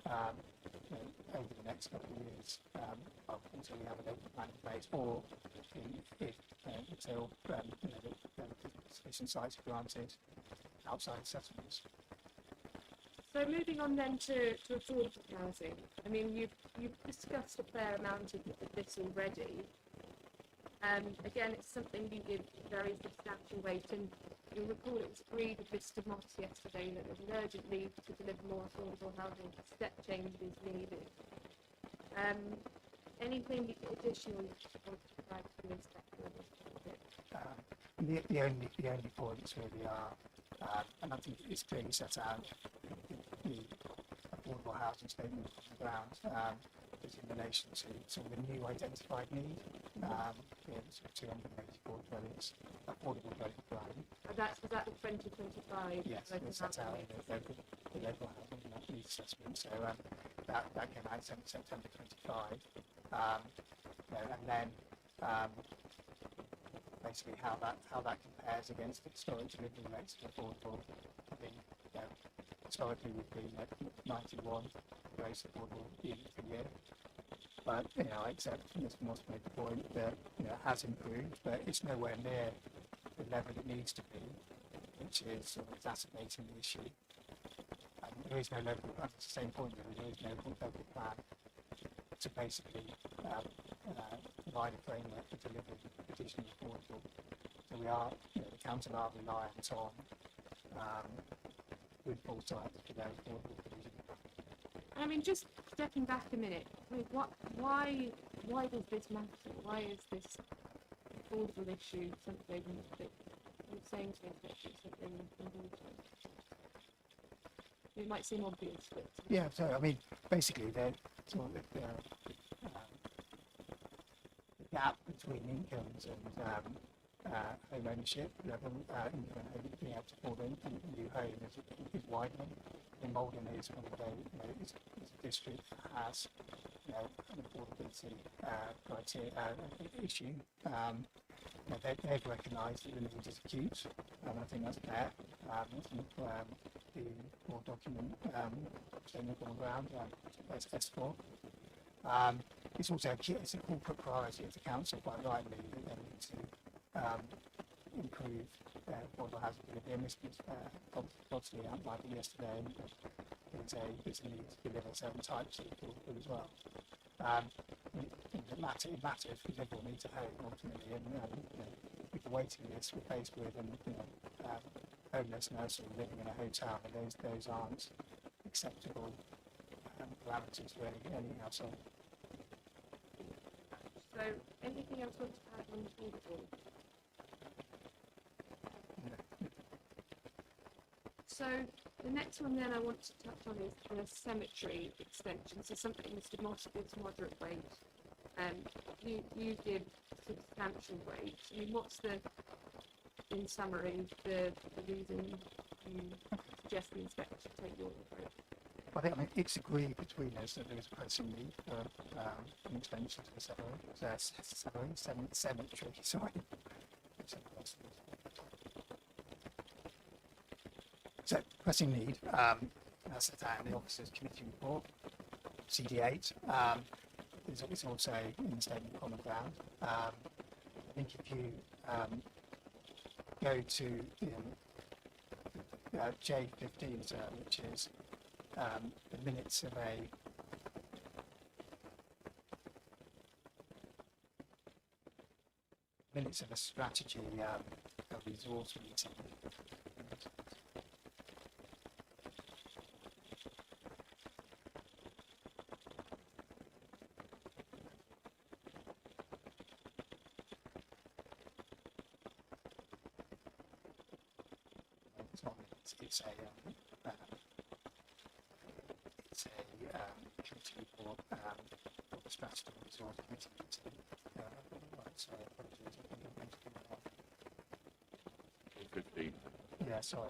over the next couple of years until we have a local plan in place, or until sufficient sites are granted outside settlements. So moving on then to affordable housing. I mean, you've discussed a fair amount of this already. Again, it's something you give very substantial weight, and you'll recall it was agreed with Mr. Moss yesterday that there's an urgent need to deliver more affordable housing. Step change is needed. Anything additional you want to provide from this sector? The only points really are, and I think it's clearly set out the affordable housing statement on the ground, is in relation to sort of a new identified need, sort of 284 dwellings, affordable dwelling plan. Was that the 2025? Yes, it's set out in the local housing needs assessment. So that came out in September 25, and then basically how that compares against the historic delivery rates of affordable. I think you know, historically would be like 91 gross affordable units a year. But, you know, I accept Mr. Moss made the point that, you know, it has improved, but it's nowhere near the level it needs to be, which is sort of exacerbating the issue. There is no local, at the same point, there is no local plan to basically provide a framework for delivering additional affordable. So we are, you know, the council are reliant on windfall sites for their affordable provision. I mean, just stepping back a minute, I mean, why does this matter? Why is this affordable issue something that you're saying to me that it's something important? It might seem obvious, but Yeah, so I mean, basically, the gap between incomes and home ownership level, being able to afford a new home is widening. In Malden is one of the, you know, is a district that has, you know, an affordability criteria issue. You know, they've recognised that the need is acute, and I think that's fair. I think the board document statement on the ground as S4. It's also it's a corporate priority of the council, quite rightly, that they need to improve affordable housing delivery. And this was obviously outlined yesterday. It's a need to deliver certain types of affordable as well. It matters because everyone needs a home ultimately, and you know, with the waiting list we're faced with, and you know, homelessness or living in a hotel, and those aren't acceptable parameters for any household. so anything else you want to add on affordable? So the next one then I want to touch on is the cemetery extension. So something Mr. Moss gives moderate weight. You give substantial weight. I mean, what's in summary, the reason you suggest the inspector should take your approach? I mean, it's agreed between us that there is a pressing need for an extension to the cemetery. Sorry. So, pressing need, that's set out in the officers' committee report, CD8. It's also in the statement of common ground. I think if you go to J15, which is the minutes of a strategy a resource meeting. It's a committee report for the strategy resource committee meeting. So apologies, I think I'm going to do that. 15. Yeah, sorry.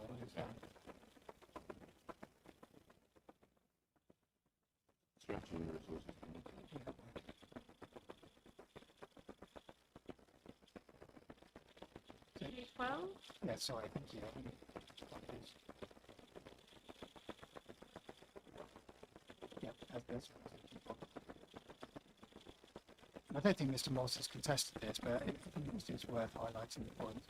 Strategy and resources. Yeah. 12? Yeah, sorry, thank you. Yeah, that's I don't think Mr. Moss has contested this, but I think it's worth highlighting the point.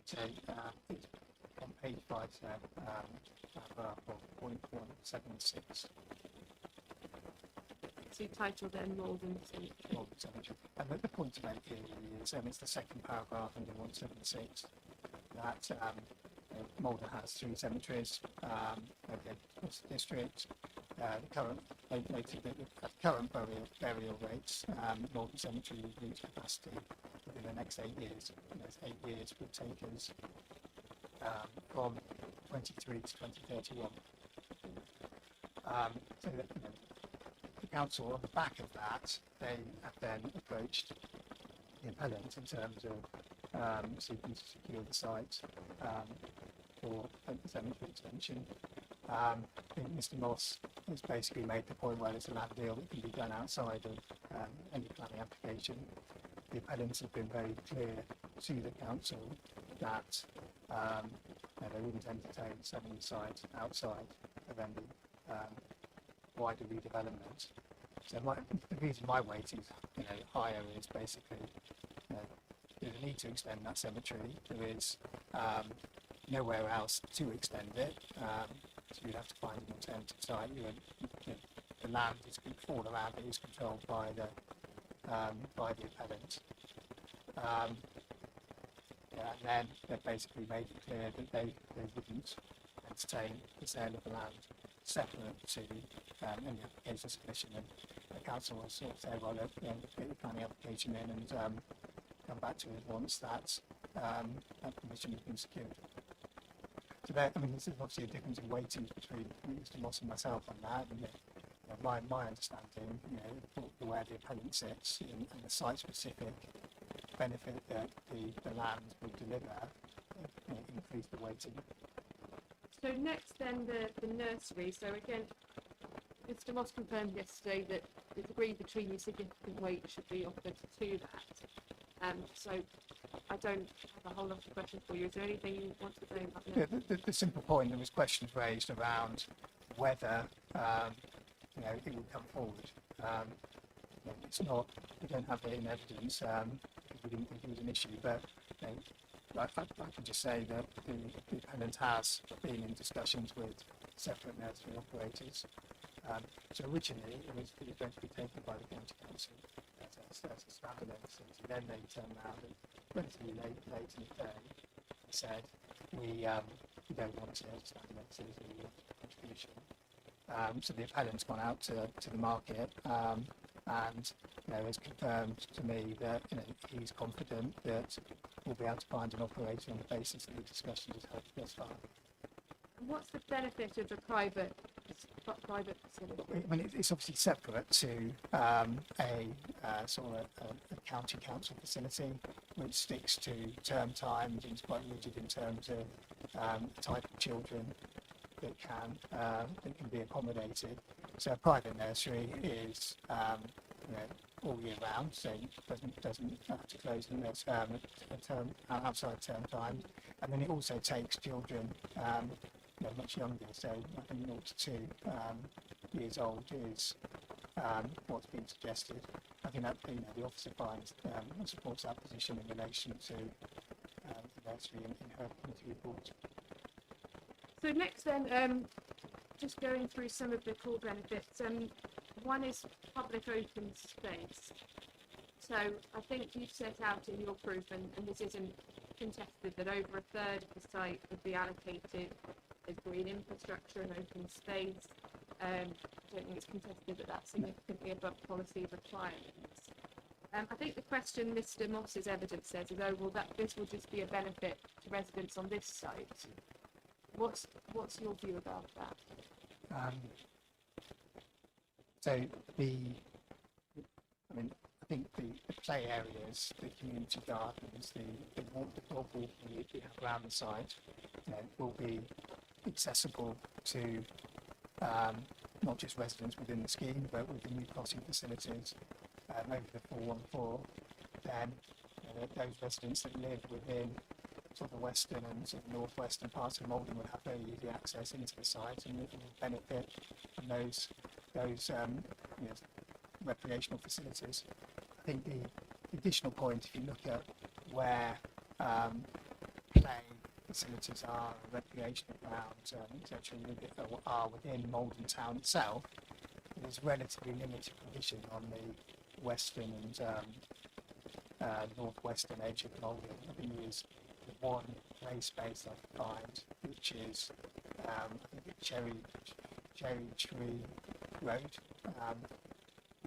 So it's on page 5 there, paragraph 0.176. So title then Malden Cemetery. And the point to make here really is, it's the second paragraph under 176, that Malden has 3 cemeteries across the district. The current burial rates, Malden Cemetery will reach capacity within the next 8 years. And those 8 years will take us from 23 to 2031. So that, the council, on the back of that, they have then approached the appellant in terms of seeking to secure the site for the cemetery extension. I think Mr. Moss has basically made the point where it's a land deal that can be done outside of any planning application. The appellants have been very clear to the council that they wouldn't entertain selling the site outside of any wider redevelopment. So the reason my weight is higher is basically there's a need to extend that cemetery. There is nowhere else to extend it, so you'd have to find an alternative site. The land is all around it is controlled by the appellant. And then they've basically made it clear that they wouldn't entertain the sale of the land separate to any application submission. And the council will sort of say, well, look, get the planning application in and come back to us once that permission has been secured. So this is obviously a difference in weighting between Mr. Moss and myself on that. And my understanding, where the appellant sits and the site-specific benefit that the land will deliver, increase the weighting. So next then the nursery. So again, Mr. Moss confirmed yesterday that it's agreed between you significant weight should be offered to that. So I don't have a whole lot of questions for you. Is there anything you want to say about that? The simple point, there was questions raised around whether it would come forward. It's not, we don't have it in evidence because we didn't think it was an issue, but I can just say that the appellant has been in discussions with separate nursery operators. So originally it was going to be taken by the county council as a standalone facility. Then they turned around and relatively late in the day said we don't want to as a standalone facility, we want a contribution. So the appellant's gone out to the market and has confirmed to me that he's confident that we'll be able to find an operator on the basis that the discussion has had thus far. And what's the benefit of a private facility? It's obviously separate to a county council facility, which sticks to term times and is quite rigid in terms of the type of children that can be accommodated. So a private nursery is all year round, so it doesn't have to close unless outside term time, and then it also takes children much younger. So I think 0 to 2 years old is what's been suggested. I think that the officer finds supports that position in relation to the nursery in her committee report. So next then, just going through some of the core benefits. One is public open space. So I think you've set out in your proof, and this isn't contested, that over a third of the site would be allocated as green infrastructure and open space. I don't think it's contested that that's significantly above policy requirements. I think the question Mr. Moss's evidence says is, this will just be a benefit to residents on this site. What's your view about that? I think the play areas, the community gardens, the dog walking we have around the site, will be accessible to not just residents within the scheme, but with the new crossing facilities over the 414. Then those residents that live within sort of the western and sort of northwestern parts of Malden would have very easy access into the site and will benefit from those recreational facilities. I think the additional point, if you look at where play facilities are, recreational grounds, etc., are within Malden town itself, there's relatively limited provision on the western and northwestern edge of Malden. I think there's one play space I can find, which is I think Cherry Tree Road,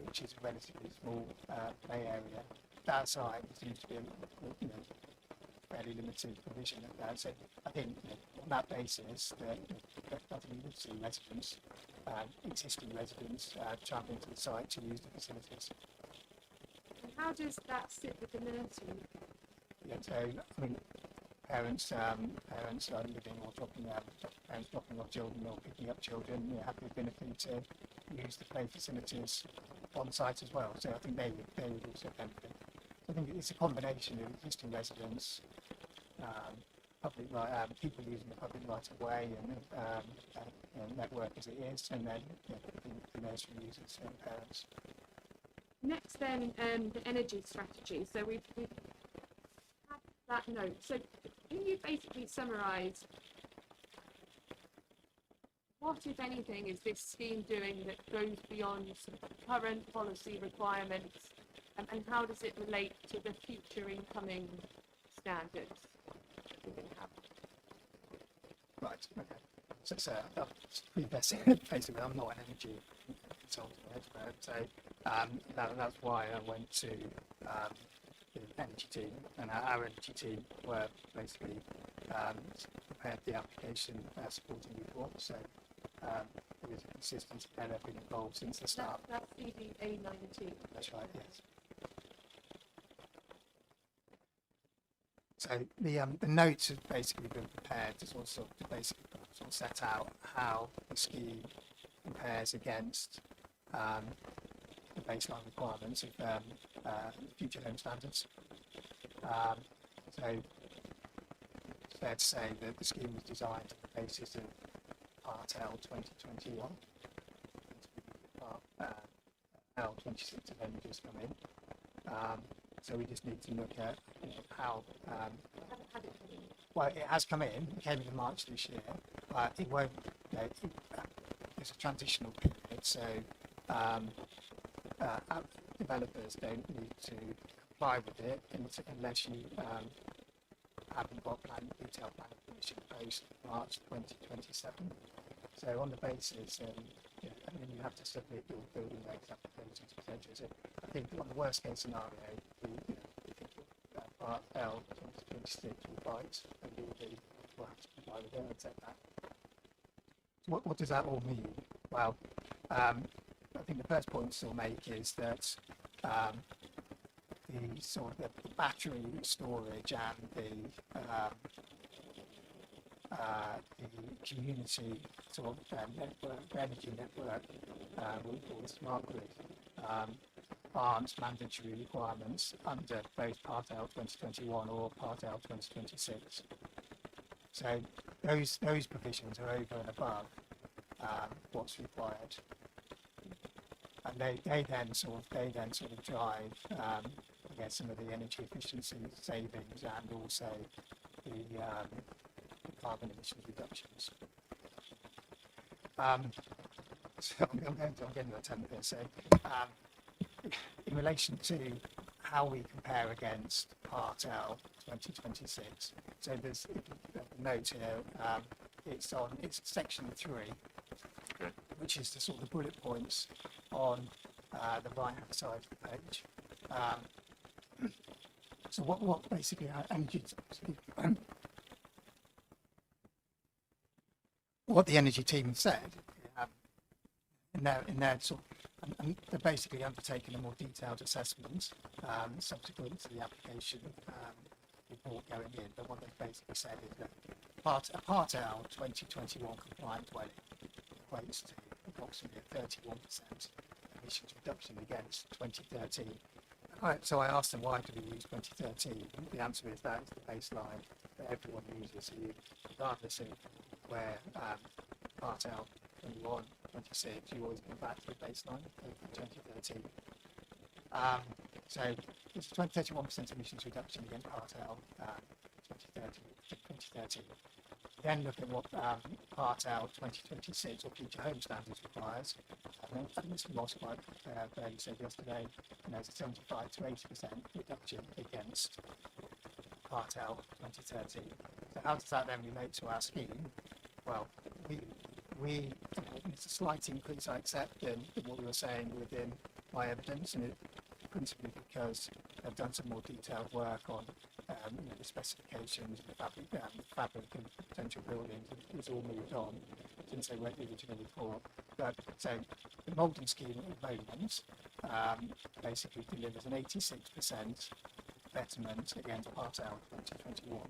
which is a relatively small play area. That side seems to be fairly limited provision of that. So I think on that basis, I think we would see residents, existing residents, travelling to the site to use the facilities. And how does that sit with the nursery? Yeah, so parents are living or parents dropping off children or picking up children, have the ability to use the play facilities on site as well. So I think they would also benefit. I think it's a combination of existing residents, people using the public right of way and network as it is, and then the nursery users and parents. Next then, the energy strategy. So we've had that note. So can you basically summarise what, if anything, is this scheme doing that goes beyond sort of current policy requirements, and how does it relate to the future incoming standards that we're going to have? Right, okay. So basically, I'm not an energy consultant or expert, so that's why I went to the energy team, and our energy team were basically prepared the application supporting report. So there is a consistency there. They've been involved since the start. That's CDA 19. That's right, yes. So the notes have basically been prepared to sort of set out how the scheme compares against the baseline requirements of future home standards. So it's fair to say that the scheme was designed on the basis of Part L 2021. Part L 26 have only just come in. So we just need to look at how. Well, it has come in. It came in March this year, but it won't. It's a transitional period, so developers don't need to comply with it unless you haven't got detailed planning permission post March 2027. So on the basis, and then you have to submit your building regs applications, etc. So I think on the worst case scenario, we think Part L 2026 will bite, and we'll have to comply with it and accept that. What does that all mean? Well, I think the first point to make is that the sort of the battery storage and the community sort of network, energy network, we call the smart grid, aren't mandatory requirements under both Part L 2021 or Part L 2026. So those provisions are over and above what's required, and they then sort of drive some of the energy efficiency savings and also the carbon emissions reductions. So I'm getting to attempt here. So in relation to how we compare against Part L 2026, so there's a note here. It's section 3, Okay. which is the sort of bullet points on the right-hand side of the page. So what basically our energy, what the energy team said in their sort of, and they're basically undertaking a more detailed assessment subsequent to the application report going in. But what they've basically said is that a Part L 2021 compliant dwelling equates to approximately a 31% emissions reduction against 2013. So I asked them, why do we use 2013? The answer is that is the baseline that everyone uses. So regardless of where Part L 21, 26, you always come back to the baseline of 2013. So it's a 31% emissions reduction against Part L 2013. Then look at what Part L 2026 or future home standards requires. I think Mr. Moss quite fairly said yesterday, it's a 75 to 80% reduction against Part L 2013. So how does that then relate to our scheme? Well, it's a slight increase, I accept, than what we were saying within my evidence, and principally because I've done some more detailed work on the specifications, the fabric and potential buildings. It's all moved on since they wrote the original report. But so the Malden scheme at the moment basically delivers an 86% betterment against Part L 2021.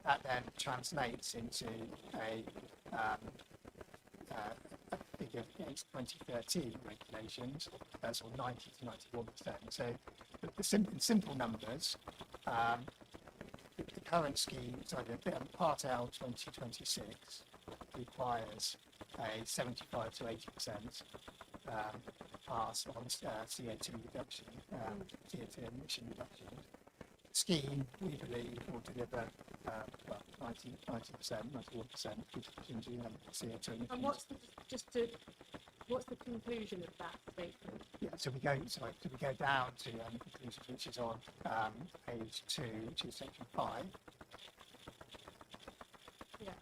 that then translates into a figure against 2013 regulations, that's all 90 to 91%. So in simple numbers, the current scheme, Part L 2026 requires a 75 to 80% pass on CO2 reduction, CO2 emission reduction. Scheme, we believe, will deliver 90%, 91% reduction in CO2 emissions. And what's the conclusion of that statement? Yeah, so we go down to the conclusion, which is on page 2, which is section 5. Yeah.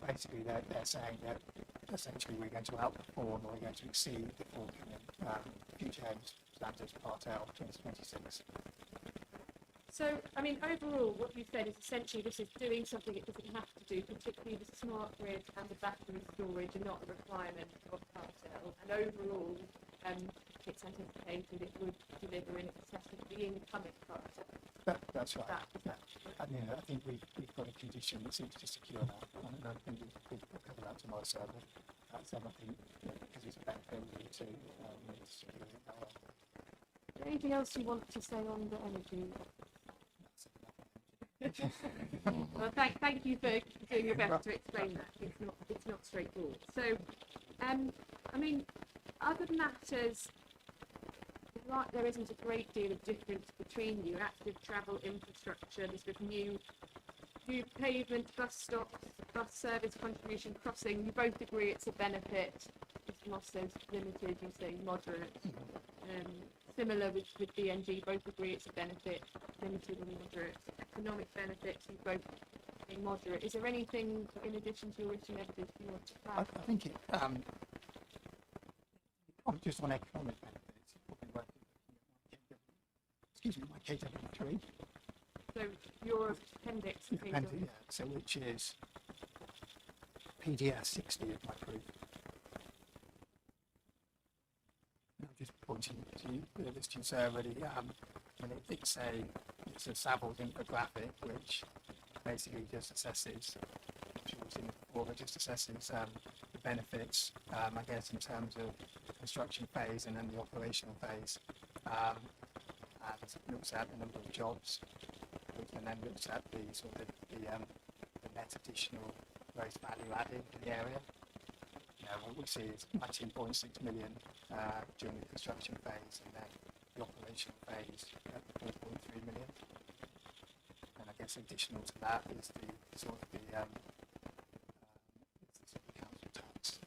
Basically, they're saying that essentially we're going to outperform or we're going to exceed the forthcoming future aims standards Part L 2026. So, I mean, overall, what you've said is essentially this is doing something it doesn't have to do, particularly the smart grid and the battery storage are not a requirement of Part L. And overall, it's anticipated it would deliver in excess of the incoming Part L. That's right. I mean, I think we've got a condition that seems to secure that. And I think we'll cover that tomorrow, so I think, because it's a benefit, we need to secure it that way. Is there anything else you want to say on the energy? Well, thank you for doing your best to explain that. It's not straightforward. So, I mean, other matters, right, there isn't a great deal of difference between you. Active travel infrastructure, the sort of new pavement, bus stops, bus service contribution crossing. You both agree it's a benefit. Mr. Moss says limited. You say moderate. Similar with BNG, both agree it's a benefit, limited and moderate. Economic benefits, you both say moderate. Is there anything in addition to your written evidence you want to add? I think it, just on economic benefits, probably worth my KW3. So your appendix, Yeah, so which is PDF 60 of my proof. I'm just pointing to this to you, so already, and it's a Savills infographic which basically just assesses, just assesses the benefits, I guess, in terms of the construction phase and then the operational phase, and looks at the number of jobs, and then looks at the sort of the net additional gross value added in the area. What we see is 19.6 million during the construction phase, and then the operational phase at 4.3 million. And I guess additional to that is the sort of the council tax.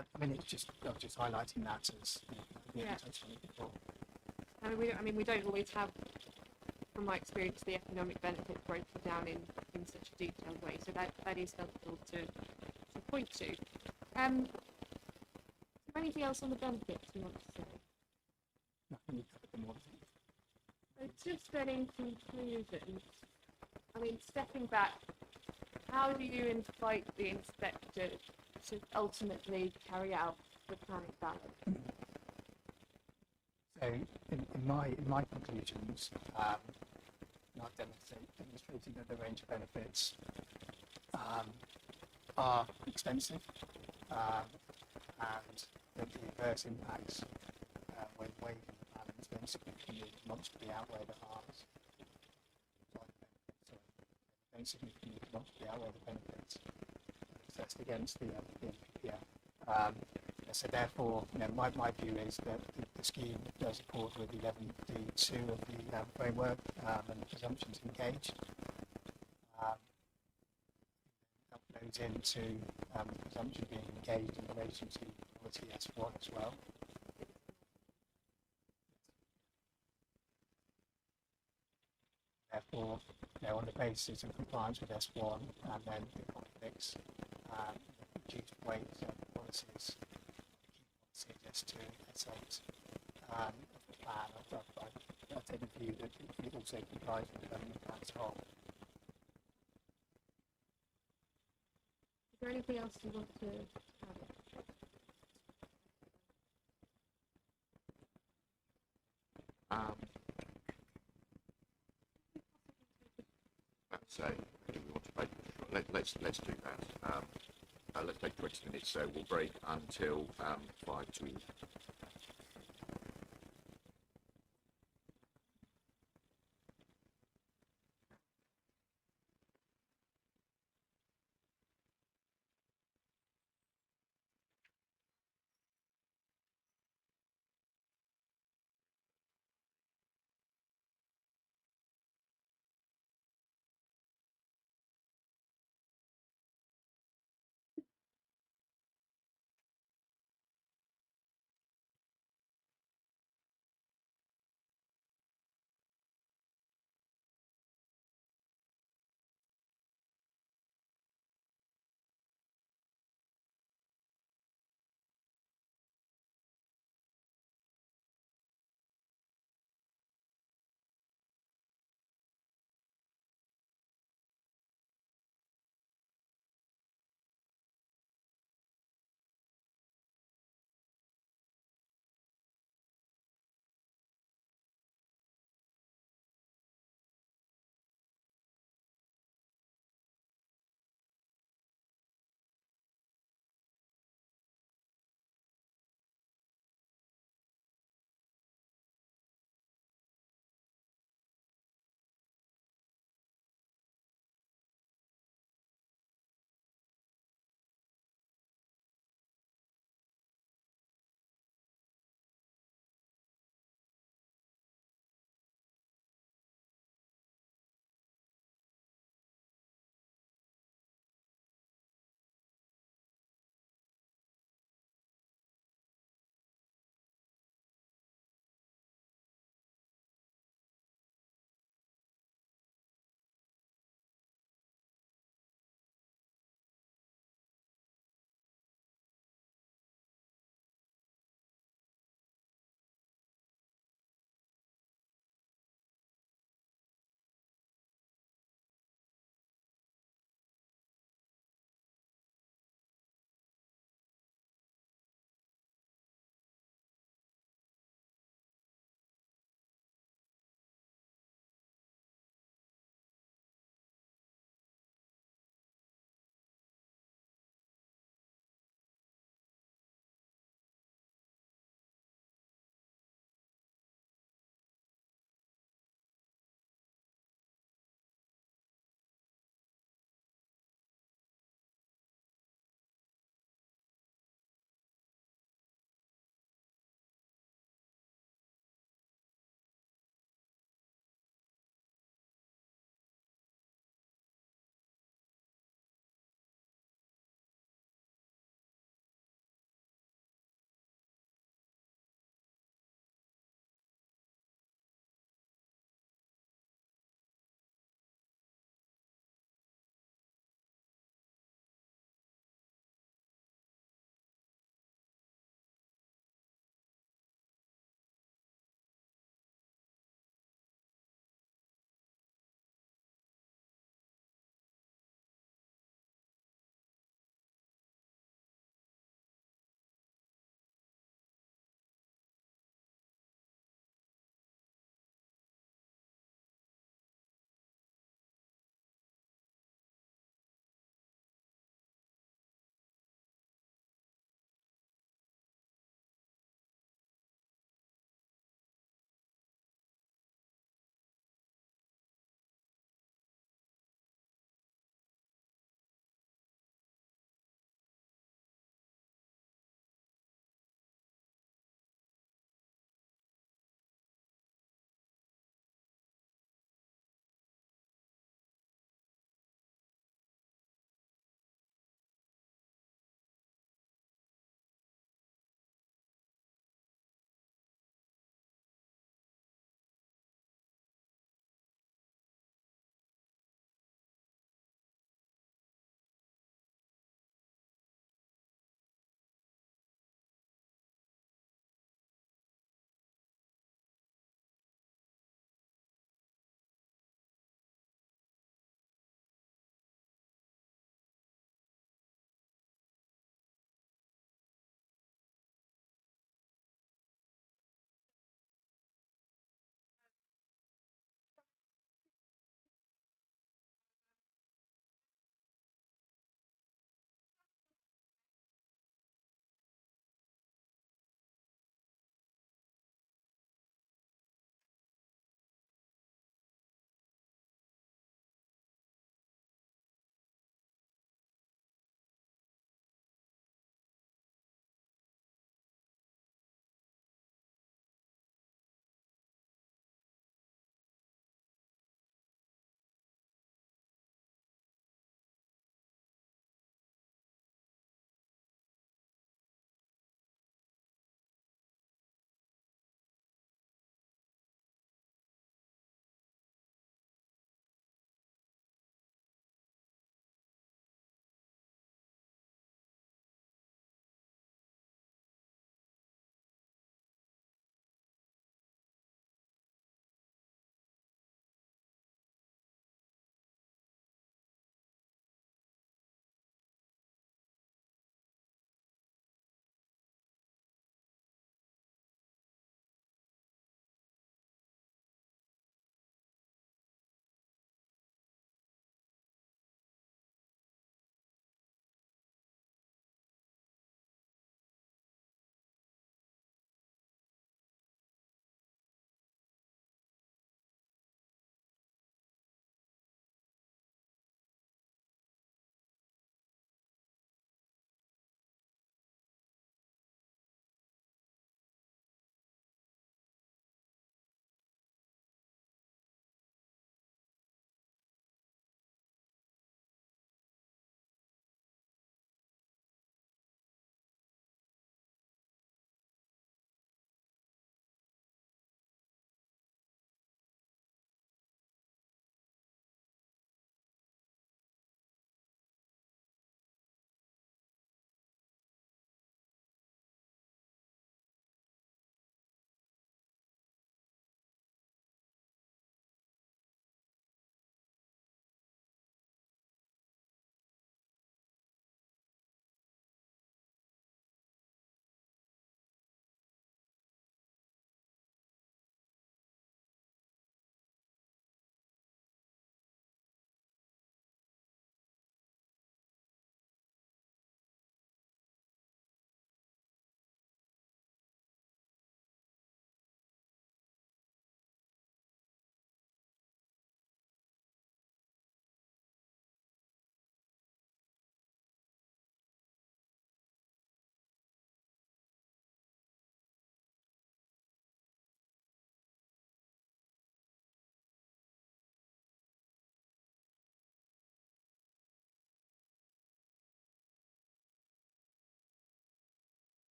I mean, it's just highlighting that as we haven't touched on it before. I mean, we don't always have, from my experience, the economic benefit broken down in such a detailed way, so that is helpful to point to. Is there anything else on the benefits you want to say? Nothing, we covered them all. So just then in conclusion, I mean, stepping back, how do you invite the inspector to ultimately carry out the planning ballot? So in my conclusions, I've demonstrated that the range of benefits are extensive, and that the adverse impacts when weighed in the balance then significantly demonstrably outweigh the harms. Then significantly demonstrably outweigh the benefits assessed against the NPPF. So therefore, my view is that the scheme does accord with 11D2 of the framework and the presumptions engaged. That flows into the presumption being engaged in relation to quality S1 as well. Therefore, on the basis of compliance with S1 and then the conflicts, reduced weight policies, S2, S8 of the plan, I take the view that it also complies with the development plan as a whole. Is there anything else you want to add? So do we want to break? Let's do that. Let's take 20 minutes. So we'll break until 5 to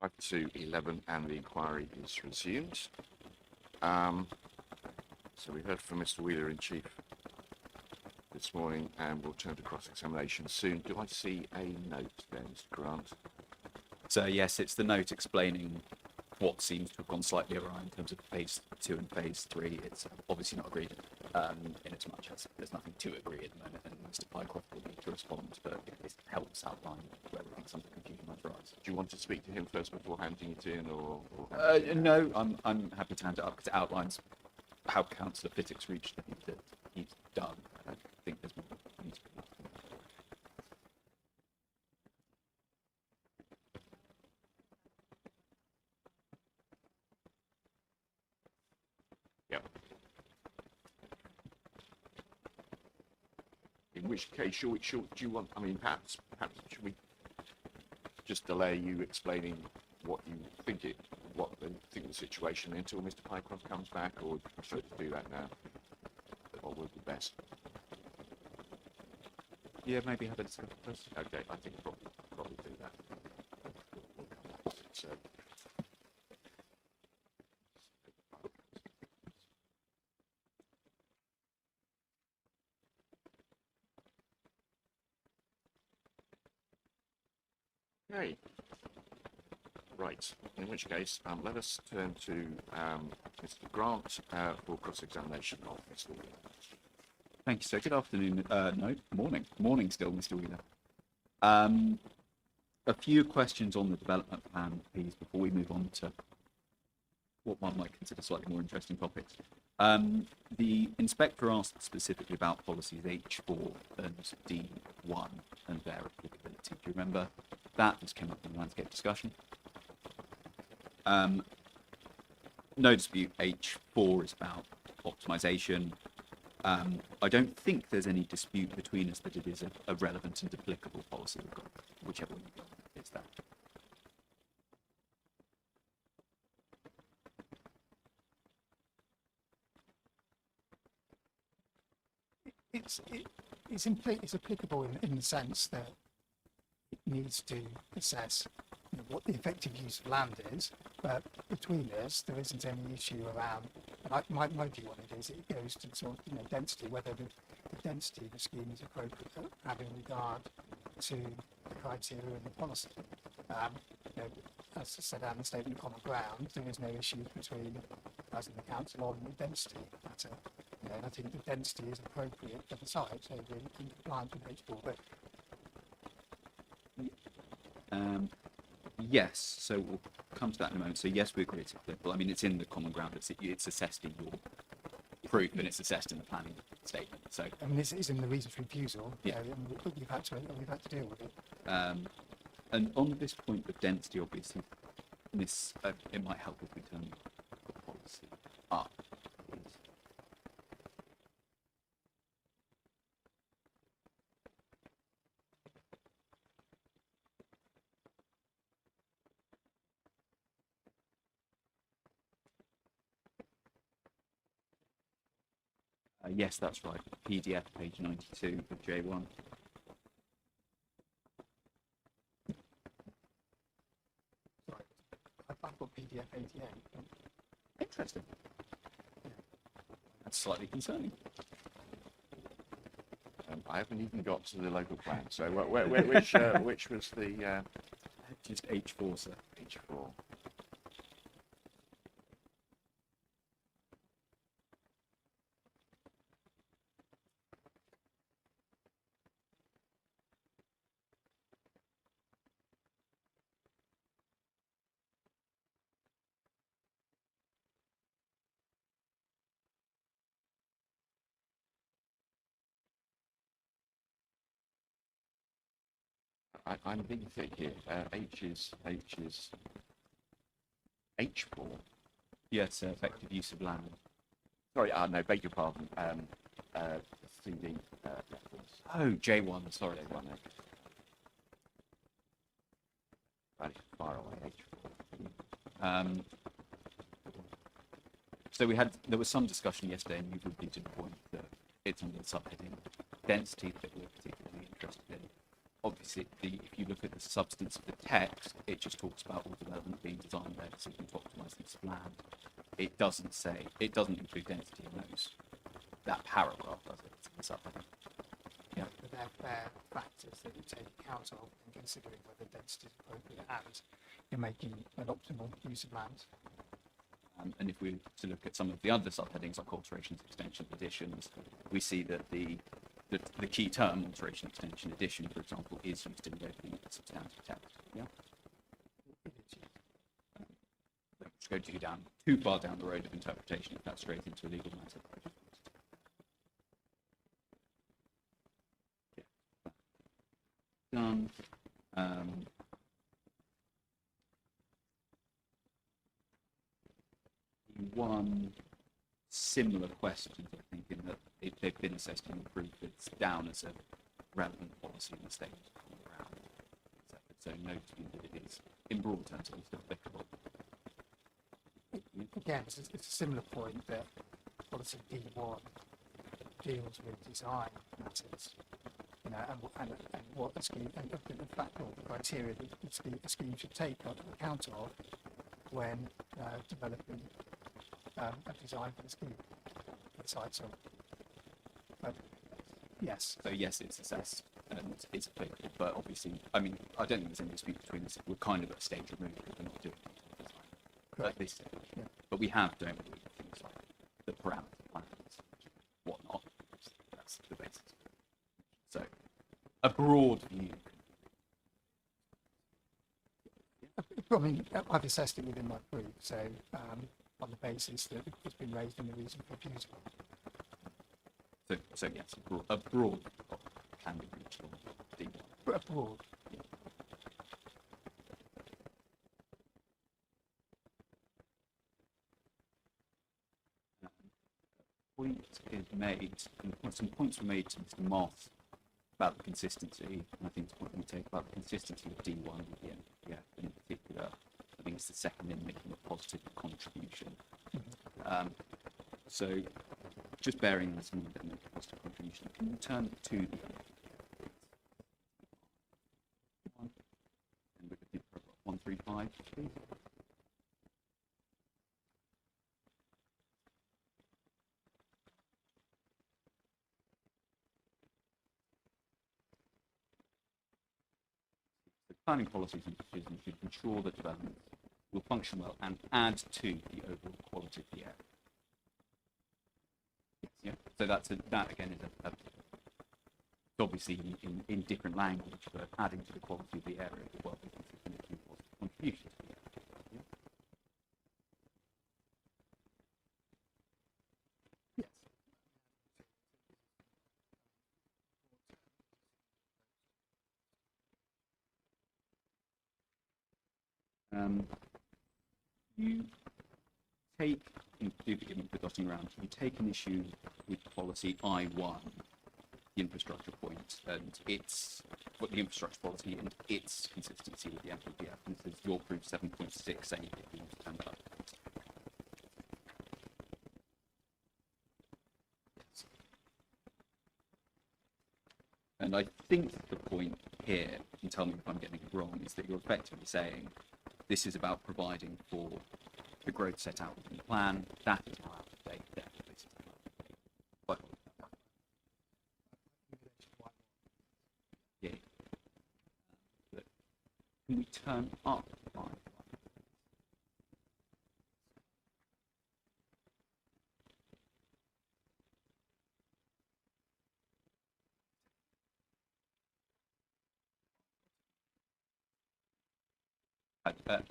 5 to 11, and the inquiry is resumed. So we heard from Mr. Wheeler in chief this morning, and we'll turn to cross-examination soon. Do I see a note there, Mr. Grant? So yes, it's the note explaining what seems to have gone slightly awry in terms of phase 2 and phase 3. It's obviously not agreed in as much as there's nothing to agree at the moment, and Mr. Pycroft will need to respond, but it helps outline where we think some of the confusion might arise. Do you want to speak to him first before handing it in, or No, I'm happy to hand it up because it outlines how Councillor Fittick's reached the thing that he's done. I don't think there's more that needs to be done. Yeah. In which case, do you want? I mean, perhaps should we just delay you explaining what you think the situation until Mr. Pycroft comes back, or should we do that now? What would be best? Yeah, maybe have a discussion first. Okay, I think probably do that. We'll come back to it. So. Okay. Right. In which case, let us turn to Mr. Grant for cross-examination of Mr. Wheeler. Thank you, sir. Good afternoon. No, morning. Morning still, Mr. Wheeler. A few questions on the development plan, please, before we move on to what one might consider slightly more interesting topics. The inspector asked specifically about policies H4 and D1 and their applicability. Do you remember that? This came up in the landscape discussion. No dispute, H4 is about optimization. I don't think there's any dispute between us that it is a relevant and applicable policy, whichever one you go, is that. It's applicable in the sense that it needs to assess what the effective use of land is, but between us there isn't any issue around, and my view on it is it goes to sort of density, whether the density of the scheme is appropriate having regard to the criteria and the policy. As I said out in the statement of common ground, there is no issue between us and the council on the density matter. And I think the density is appropriate for the site, so we're in compliance with H4. But Yes, so we'll come to that in a moment. So yes, we agree it's applicable. I mean, it's in the common ground. It's assessed in your proof, and it's assessed in the planning statement. So I mean, this is in the reasons for refusal. Yeah. And we've had to deal with it. and on this point of density, obviously, this it might help if we turn the policy up. Please. Yes, that's right. PDF, page 92 of J1. Sorry, I've got PDF 88. Interesting. That's slightly concerning. I haven't even got to the local plan. So which was the Just H4, sir. H4? I'm being thick here. H is H4. Yes, effective use of land. Sorry, no, beg your pardon. CD reference. Oh, J1, sorry. J1, right, far away. H4. So there was some discussion yesterday, and you repeated the point that it's under the subheading density that we're particularly interested in. obviously, if you look at the substance of the text, it just talks about all development being designed led so you can optimize use of land. It doesn't include density in that paragraph, does it? It's in the subheading. Yeah. But they're factors that you take account of in considering whether density is appropriate and you're making an optimal use of land. And if we were to look at some of the other subheadings like alterations, extension, additions, we see that the key term alteration, extension, addition, for example, is used in the opening of the substantive text. Yeah. Let's go too far down the road of interpretation if that's straight into a legal matter. Done. One similar question, I think, in that if they've been assessed and improved, it's down as a relevant policy in the state around. So noting that it is, in broad terms, at least applicable. Again, it's a similar point that policy D1 deals with design matters, you know, and what a scheme, and in fact, all the criteria that a scheme should take account of when developing a design for the scheme. Besides, but yes. So yes, it's assessed and it's applicable, but obviously, I mean, I don't think there's any dispute between us. We're kind of at a stage removed because we're not doing it at this stage. Yeah. But we have, don't we, things like the parameter plans, whatnot. That's the basis. So, a broad view. I mean, I've assessed it within my group, so on the basis that it's been raised in the reason for refusal. So yes, a broad can be reached on D1. But a broad. Point is made, and some points were made to Mr. Moss about the consistency, and I think it's a point we take about the consistency of D1 with the NPF in particular. I think it's the second in making a positive contribution. So, just bearing in mind that make a positive contribution, can you turn to the one, and look at the paragraph 135, please? Planning policies and decisions should ensure that development will function well and add to the overall quality of the area. Yeah. So that again is obviously in different language, but adding to the quality of the area as well as making a positive contribution to the area. Yeah. Yes. You take, given the dotting around, you take an issue with policy I1, the infrastructure point, and its, what the infrastructure policy and its consistency with the MPPF, and this is your proof 7.6 saying if you want to turn that up. And I think the point here, and tell me if I'm getting it wrong, is that you're effectively saying this is about providing for the growth set out in the plan. That is now out of date. Therefore, this is now out of date. But, yeah. But can we turn up line?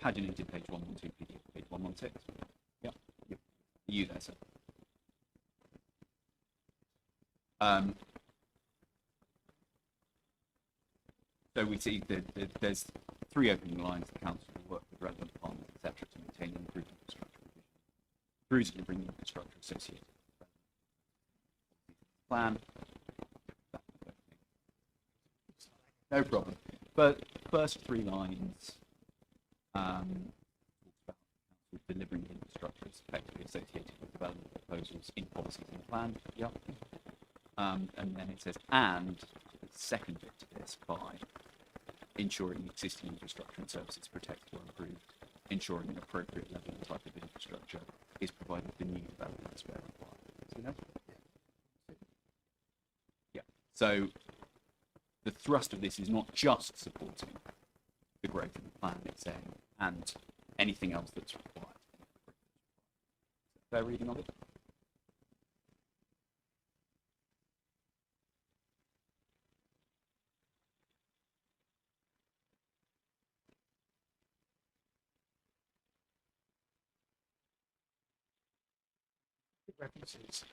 Paginated page 112, PDF page 116. Yeah. Yep. You there, sir. So we see that there's three opening lines. The council will work with relevant partners, etc., to maintain and improve infrastructure through delivering the infrastructure associated with the plan. No problem. But first three lines. About delivering the infrastructure is effectively associated with development proposals in policies and plan. Yep. And then it says, and the second bit to this by ensuring existing infrastructure and services protected or improved, ensuring an appropriate level and type of infrastructure is provided for new developments where required. See that? Yeah. So the thrust of this is not just supporting the growth of the plan, it's saying, and anything else that's required. Fair reading of it? References.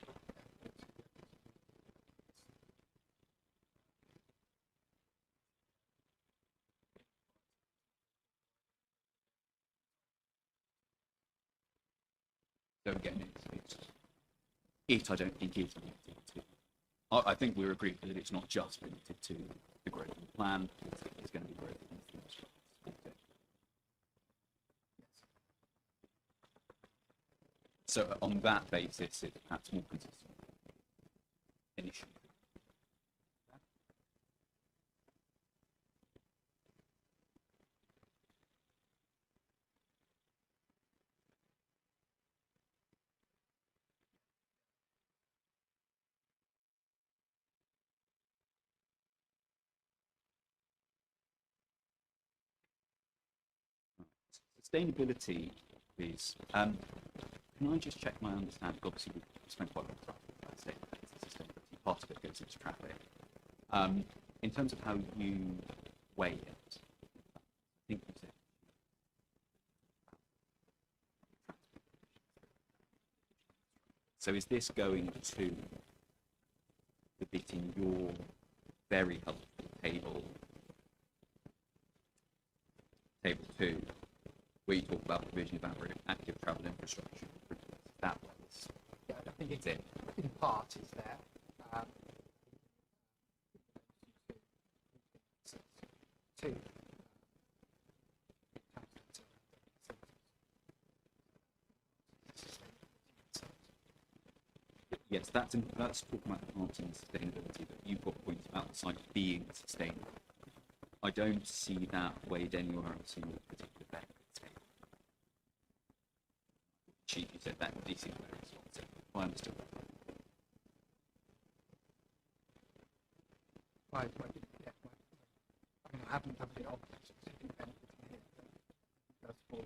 So again, I don't think is limited to. I think we're agreed that it's not just limited to the growth of the plan. It's going to be growth in the infrastructure. So on that basis, it's perhaps more consistent initially. Sustainability is, can I just check my understanding? Obviously, we've spent quite a lot of time about sustainability. Part of it goes into traffic. In terms of how you weigh it, I think you said. So is this going to the bit in your very helpful table 2, where you talk about provision of active travel infrastructure? That was, Yeah, I think it's in. in part is there. Two. Yes, that's talking about enhancing sustainability, but you've got points about the site being sustainable. I don't see that weighed anywhere else in your particular benefit table. Chief, you said that this is where it's not, so I understood that. I mean, I haven't covered it off specific benefits in here, but that's for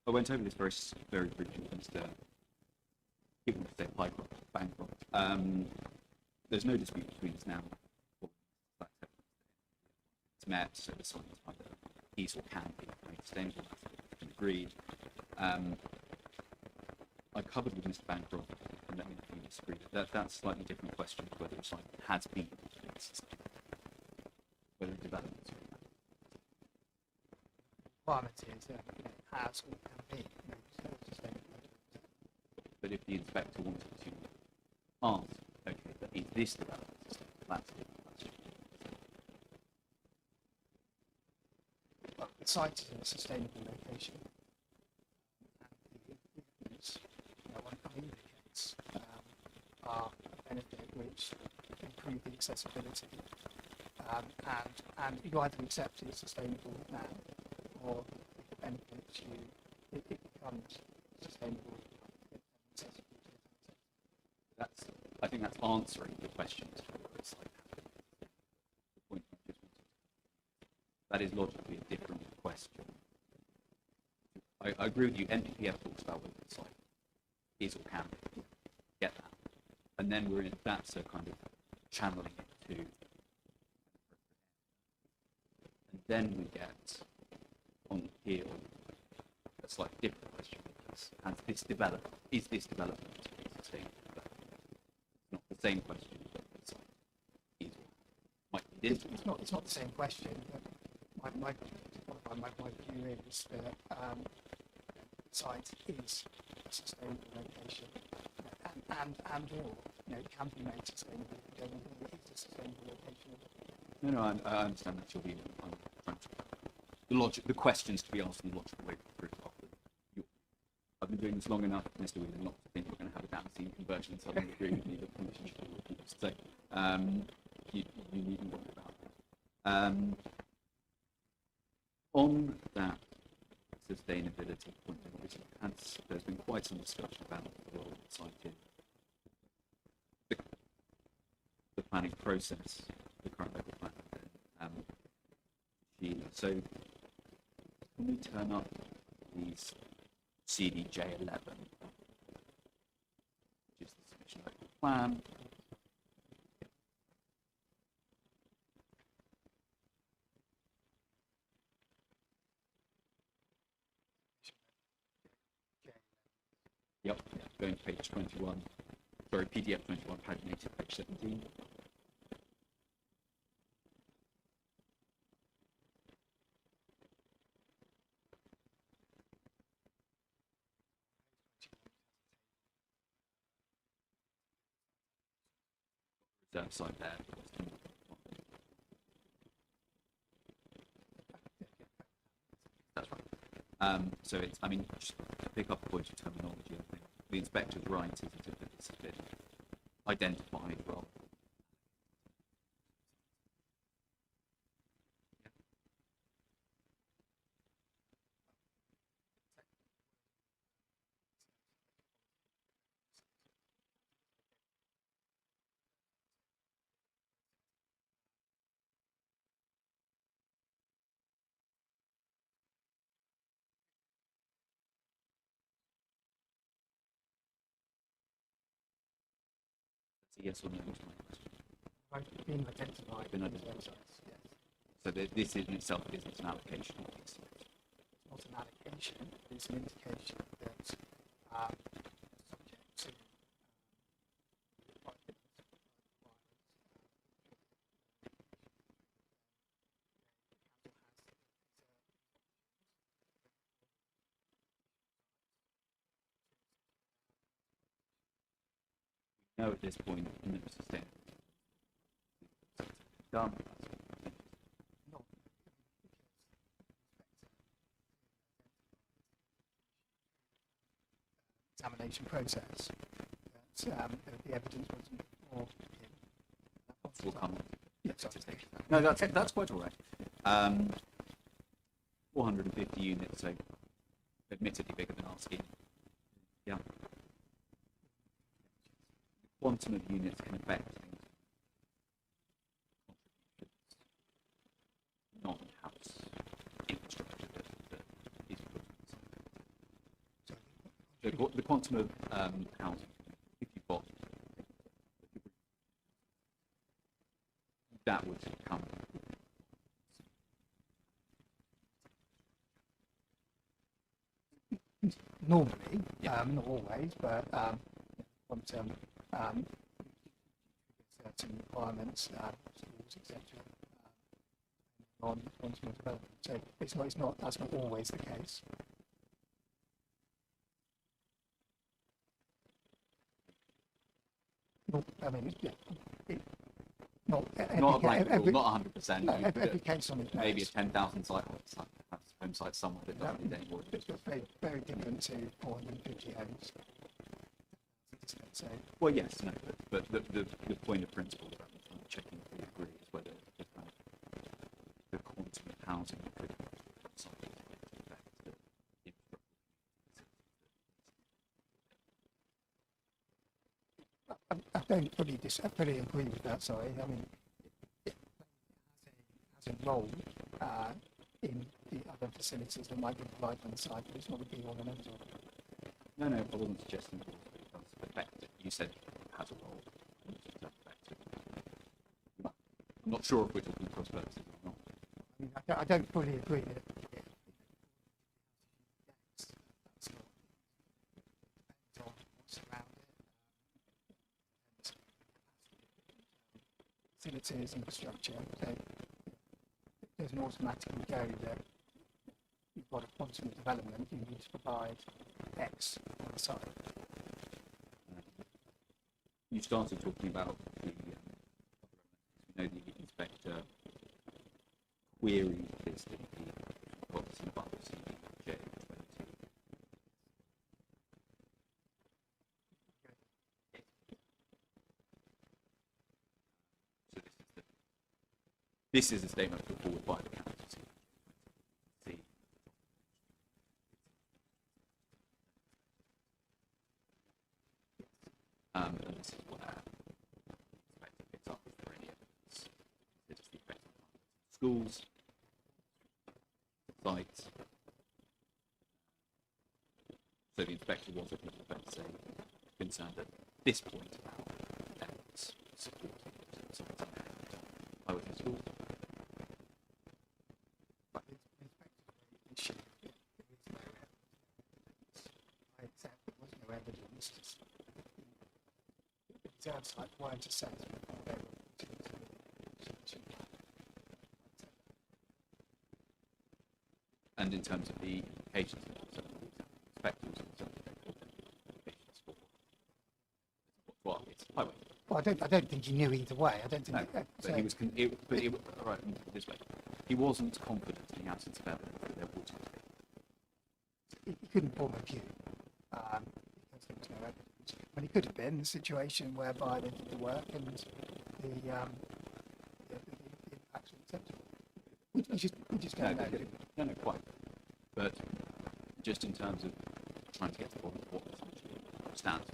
I went over this very briefly with Mr. Given to say Bancroft. There's no dispute between us now. It's met, so the site is either is or can be made sustainable. That's been agreed. I covered with Mr. Bancroft, and let me know if you disagree. That's a slightly different question to whether a site has been sustainable, whether developments. requirement is it has or can be sustainable. But if the inspector wanted to ask, okay, but is this development sustainable? That's the question. Well, the site is in a sustainable location. And the improvements, on indicates are a benefit which improve the accessibility. And you either accept it as sustainable now, or if it benefits you, it becomes sustainable. I think that's answering the question as to whether it's like that. The point you just wanted. That is logically a different question. I agree with you. NPPF talks about whether it's like is or can be. Get that. And then that's a kind of channeling it to. And then we get on here a slightly different question. Is this development sustainable? Not the same question, but it's like is or might be this. It's not the same question, but my view is that the site is a sustainable location, or, you know, it can be made sustainable. You don't want it is a sustainable location. No, I understand that you'll be trying to, the logic, the questions to be asked in the logical way through. I've been doing this long enough, Mr. Wheeler, not to think we're going to have a Damascene conversion and suddenly agree with me that commission should be reduced. So you needn't worry about it. On that sustainability point, there's been quite some discussion about the role of the site in the planning process, the current local plan. So when we turn up these CDJ11, which is the submission local plan, yep, going to page 21, sorry, PDF 21, paginated page 17. Reserve site there. That's right. So it's, I mean, just to pick up the point of terminology, I think the inspector's right is that it's a bit identified rather. Yes or no to my question. Right, been identified. Been identified. Yes. So this in itself isn't an allocation. It's not an allocation, it's an indication that subject to No, at this point, in the sustainability. Done. not examination process. That the evidence wasn't more. Will come. Yeah, sorry. No, that's quite all right. 450 units, so admittedly bigger than our scheme. Yeah. The quantum of units can affect things. Non-house infrastructure that is put. The quantum of housing, if you've got that would come. Normally, not always, but quantum certain requirements, schools, etc. On quantum development. So it's not. That's not always the case. Not, I mean, not Not a blanket rule, not 100%. No, every case on its Maybe a merits. 10,000 site home site somewhere that doesn't need any more. It's very, very different to 450 homes. So, Well, yes, no, but the point of principle that I'm checking if we agree is whether the quantum of housing that could I don't I fully agree with that. Sorry, I mean, it has a role in the other facilities that might be provided on the site, but it's not a be all and end all. No, I wasn't suggesting that it does affect it. You said it has a role. It does affect it. I'm not sure if we're talking cross purposes or not. I mean, I don't fully agree that. That's not depends on what's around it. Facilities, infrastructure. So it doesn't automatically go that you've got a quantum of development, you need to provide X on the site. you started talking about the, you know, the inspector queried this that the policy above CBJ 20. So this is a statement put forward by the council. See. And this is where the inspector picks up if there any evidence that is the effect on schools, sites. So the inspector was, I think, let's say, concerned at this point about evidence supporting I was in school. But the inspector's issue, there is no evidence. I accept there was no evidence. The exam site weren't assessed. They were And in terms of the implications of the inspectors and some implications for well, it's highway. Well, I don't think he knew either way. I don't think. No, but he was. Right, this way. He wasn't confident in the absence of evidence that there would be. He couldn't form a view because there was no evidence. But he could have been in a situation whereby they did the work and the impacts were acceptable. We just don't know. No, quite. But just in terms of trying to get to the bottom of what this actually stands for,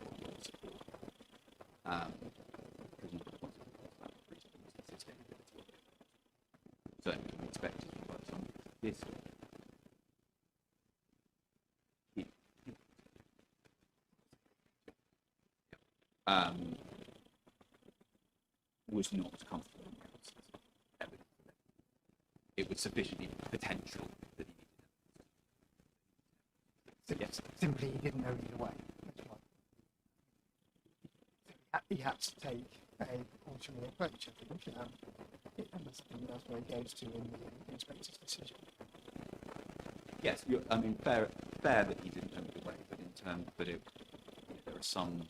because you've got the consequences about the sustainability of it. So we expect to work on this. Was not comfortable in evidence. It was sufficiently potential that he needed. Yes. Simply, he didn't know either way. He had to take a precautionary approach, I think, and that's where he goes to in the inspector's decision. Yes, I mean, fair that he didn't know either way, but in terms, there are some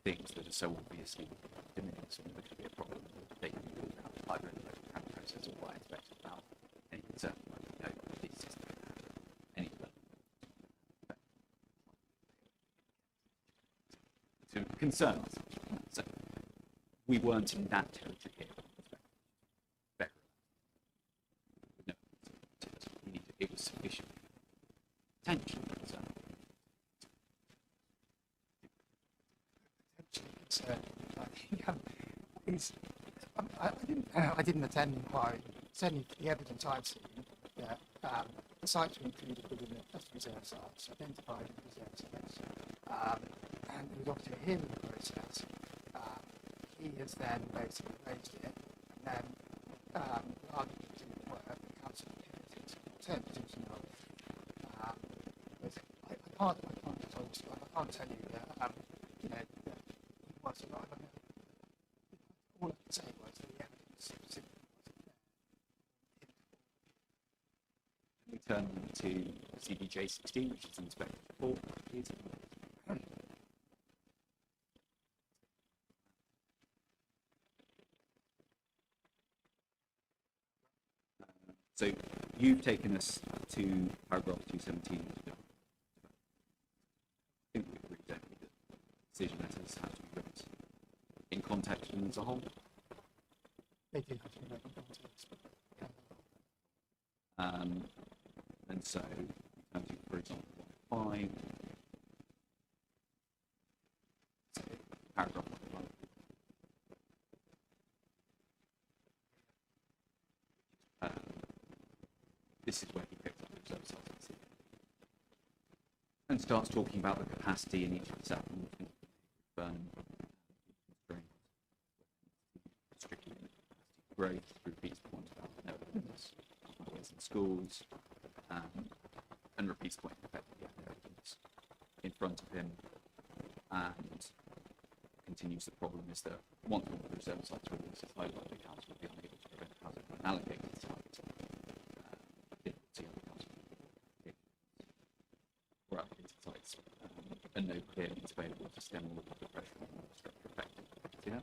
things that are so obviously diminishing that there could be a problem that they can be ruled out either in the local planning process or by inspectors about any concern. No, this isn't going to have any to concern us. So we weren't in that territory here. Very. No, it was sufficient. Potentially concerned. Concerned. I think I didn't attend the inquiry. Certainly, the evidence I've seen that the sites were included within the as reserve sites, identified as reserve sites, and there was obviously a hearing process. He has then basically raised it, and then rather than doing the work, the council appears to alternatives and I can't tell you that you know that he was alive. I mean, all I can say was that the evidence simply wasn't there. We turn to CBJ 16, which is inspector report, please. So you've taken us to paragraph 217. I think we agreed, don't we, that decision letters have to be read in context and as a whole. They did have to be read in context. And so, for example, 5, so paragraph 1. This is where he picks up his results and starts talking about the capacity in each of the settlements, Burnham, strictly growth through Pete's point about no evidence, highways and schools, and repeats the point effectively no evidence in front of him, and continues the problem is that once one of the reserve sites releases, high likely the council will be unable to prevent hazard when allocating the site. and no clear means available to stem all of the pressure on the structure affected. See that?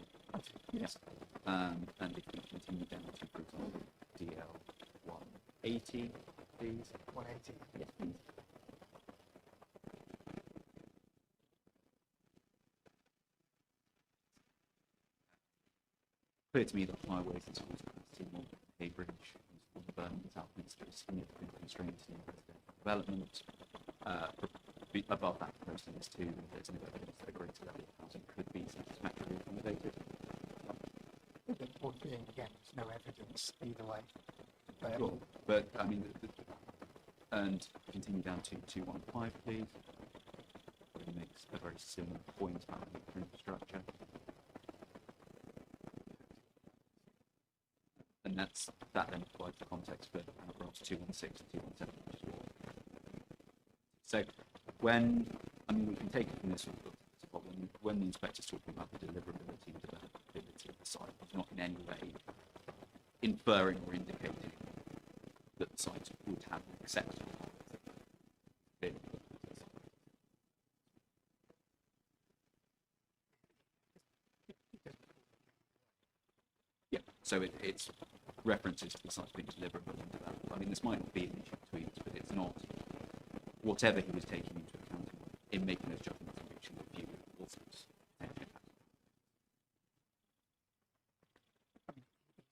Yes. And if we continue down to, for example, DL 180, please. 180. Yes, please. Clear to me that highways and schools capacity more a bridge on the Birmingham Southminster is significant constraint to residential development. Above that proposed in this too, there's no evidence that a greater level of housing could be satisfactorily accommodated. The point being, again, there's no evidence either way. But, Sure, but I mean, and continue down to 215, please. It makes a very similar point about the infrastructure. And that then provides the context for paragraphs 216 and 217. So when, I mean, we can take it from this sort of problem, when the inspector's talking about the deliverability and developability of the site, it's not in any way inferring or indicating that the site would have an acceptable. Yeah, so it's references to the site being deliverable and developable. I mean, this might not be an issue between us, but it's not whatever he was taking into account in making those judgments and reaching the view of authors.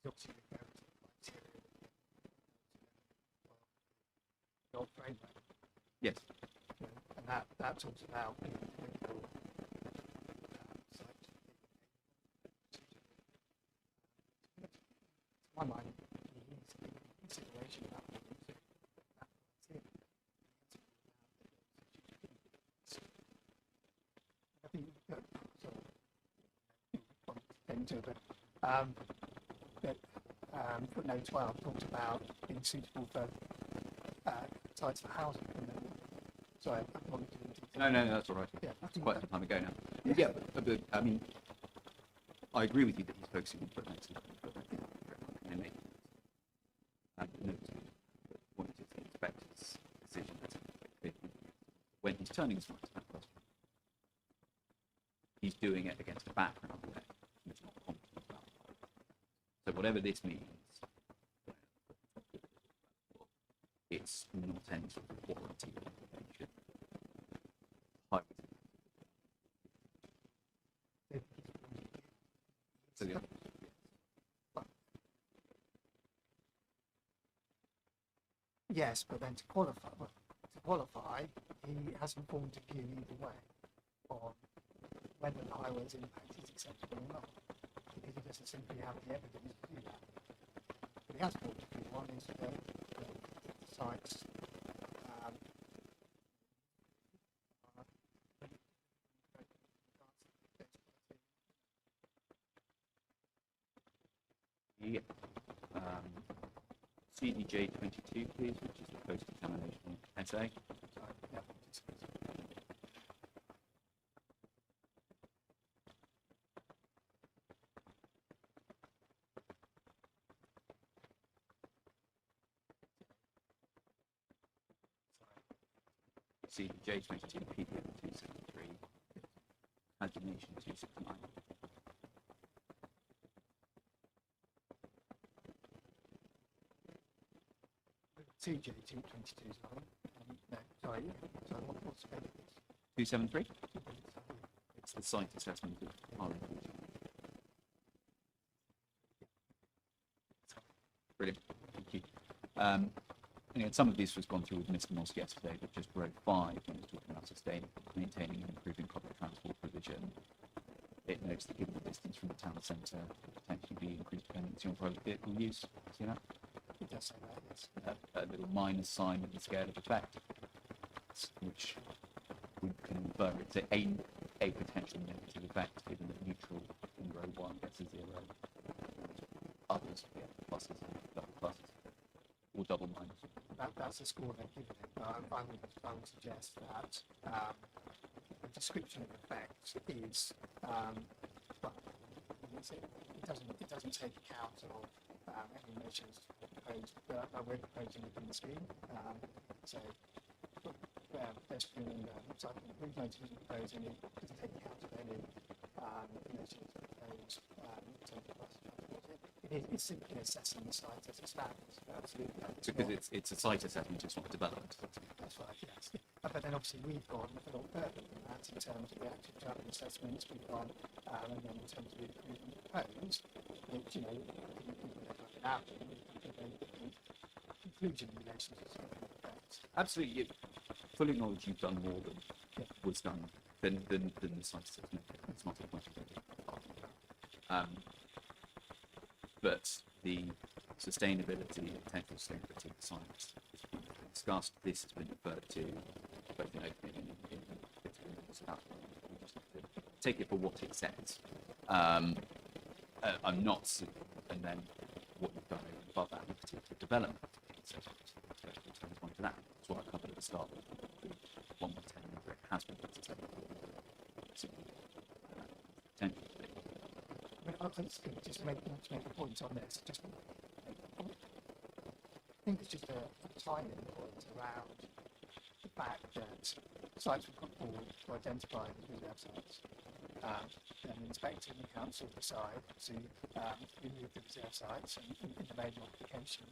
obviously referring to the criteria the old framework, Yes. and that talks about sites. To my mind, he's given consideration about what he's doing. I think that sort of into it, but footnote 12 talks about being suitable for sites for housing. Sorry, I'm not into the detail. No, that's all right. Yeah, I It's think quite some time ago now. Yeah, but I mean, I agree with you that he's focusing on footnotes and making notes. But the point is the inspector's decision when he's turning his mind to that question. He's doing it against a background where he's not confident about it. So whatever this means, it's not any sort of warranty or obligation. So the other, Yes, but then to qualify, he has informed a view either way on whether the highway's impact is acceptable or not, because he doesn't simply have the evidence to do that. But he has formed a view. One is that the sites yeah. CDJ 22, please, which is the post-examination essay. yeah, CDJ 22, PDM 273, pagination 269. TJ 222 is not. No, sorry, what's the benefit? 273? It's the site assessment of RM. Brilliant, thank you. Anyway, some of this was gone through with Mr. Moss yesterday, but just row 5, when it's talking about sustaining, maintaining and improving public transport provision, it notes that given the distance from the town centre, potentially be increased dependency on private vehicle use. See that? It does say that, yes. A little minus sign with the scale of effect, which we can infer it's a potential negative effect, given that neutral in row 1 gets a 0. Others get pluses and double pluses, or double minus. That's the score they've given it. But I would suggest that the description of effect is well, it doesn't take account of any measures proposed that we're proposing within the scheme. So pedestrian and cycling improvement, doesn't propose any, doesn't take account of any measures proposed in terms of bus transport. It's simply assessing the site as it stands. Absolutely. Because it's a site assessment, it's not development. That's right, yes. But then obviously we've gone a lot further than that in terms of the actual travel assessments we've gone, and then in terms of the improvement proposed, which, you know, out conclusion in relation to some of the effects. Absolutely. Fully acknowledge you've done more than was done than the site assessment. It's not a point of but the sustainability, potential sustainability of the site has been discussed. This has been referred to both in opening and in we just have to take it for what it says. I'm not, and then what you've done above that in particular development. So to that. That's what I covered at the start. 1 by 10 whether it has been sustainable. Potential to be. I mean, just to make a point on this, I think it's just a timing point around the fact that sites were put forward to identify as reserve sites. And the inspector and the council decide to remove the reserve sites in the main modification.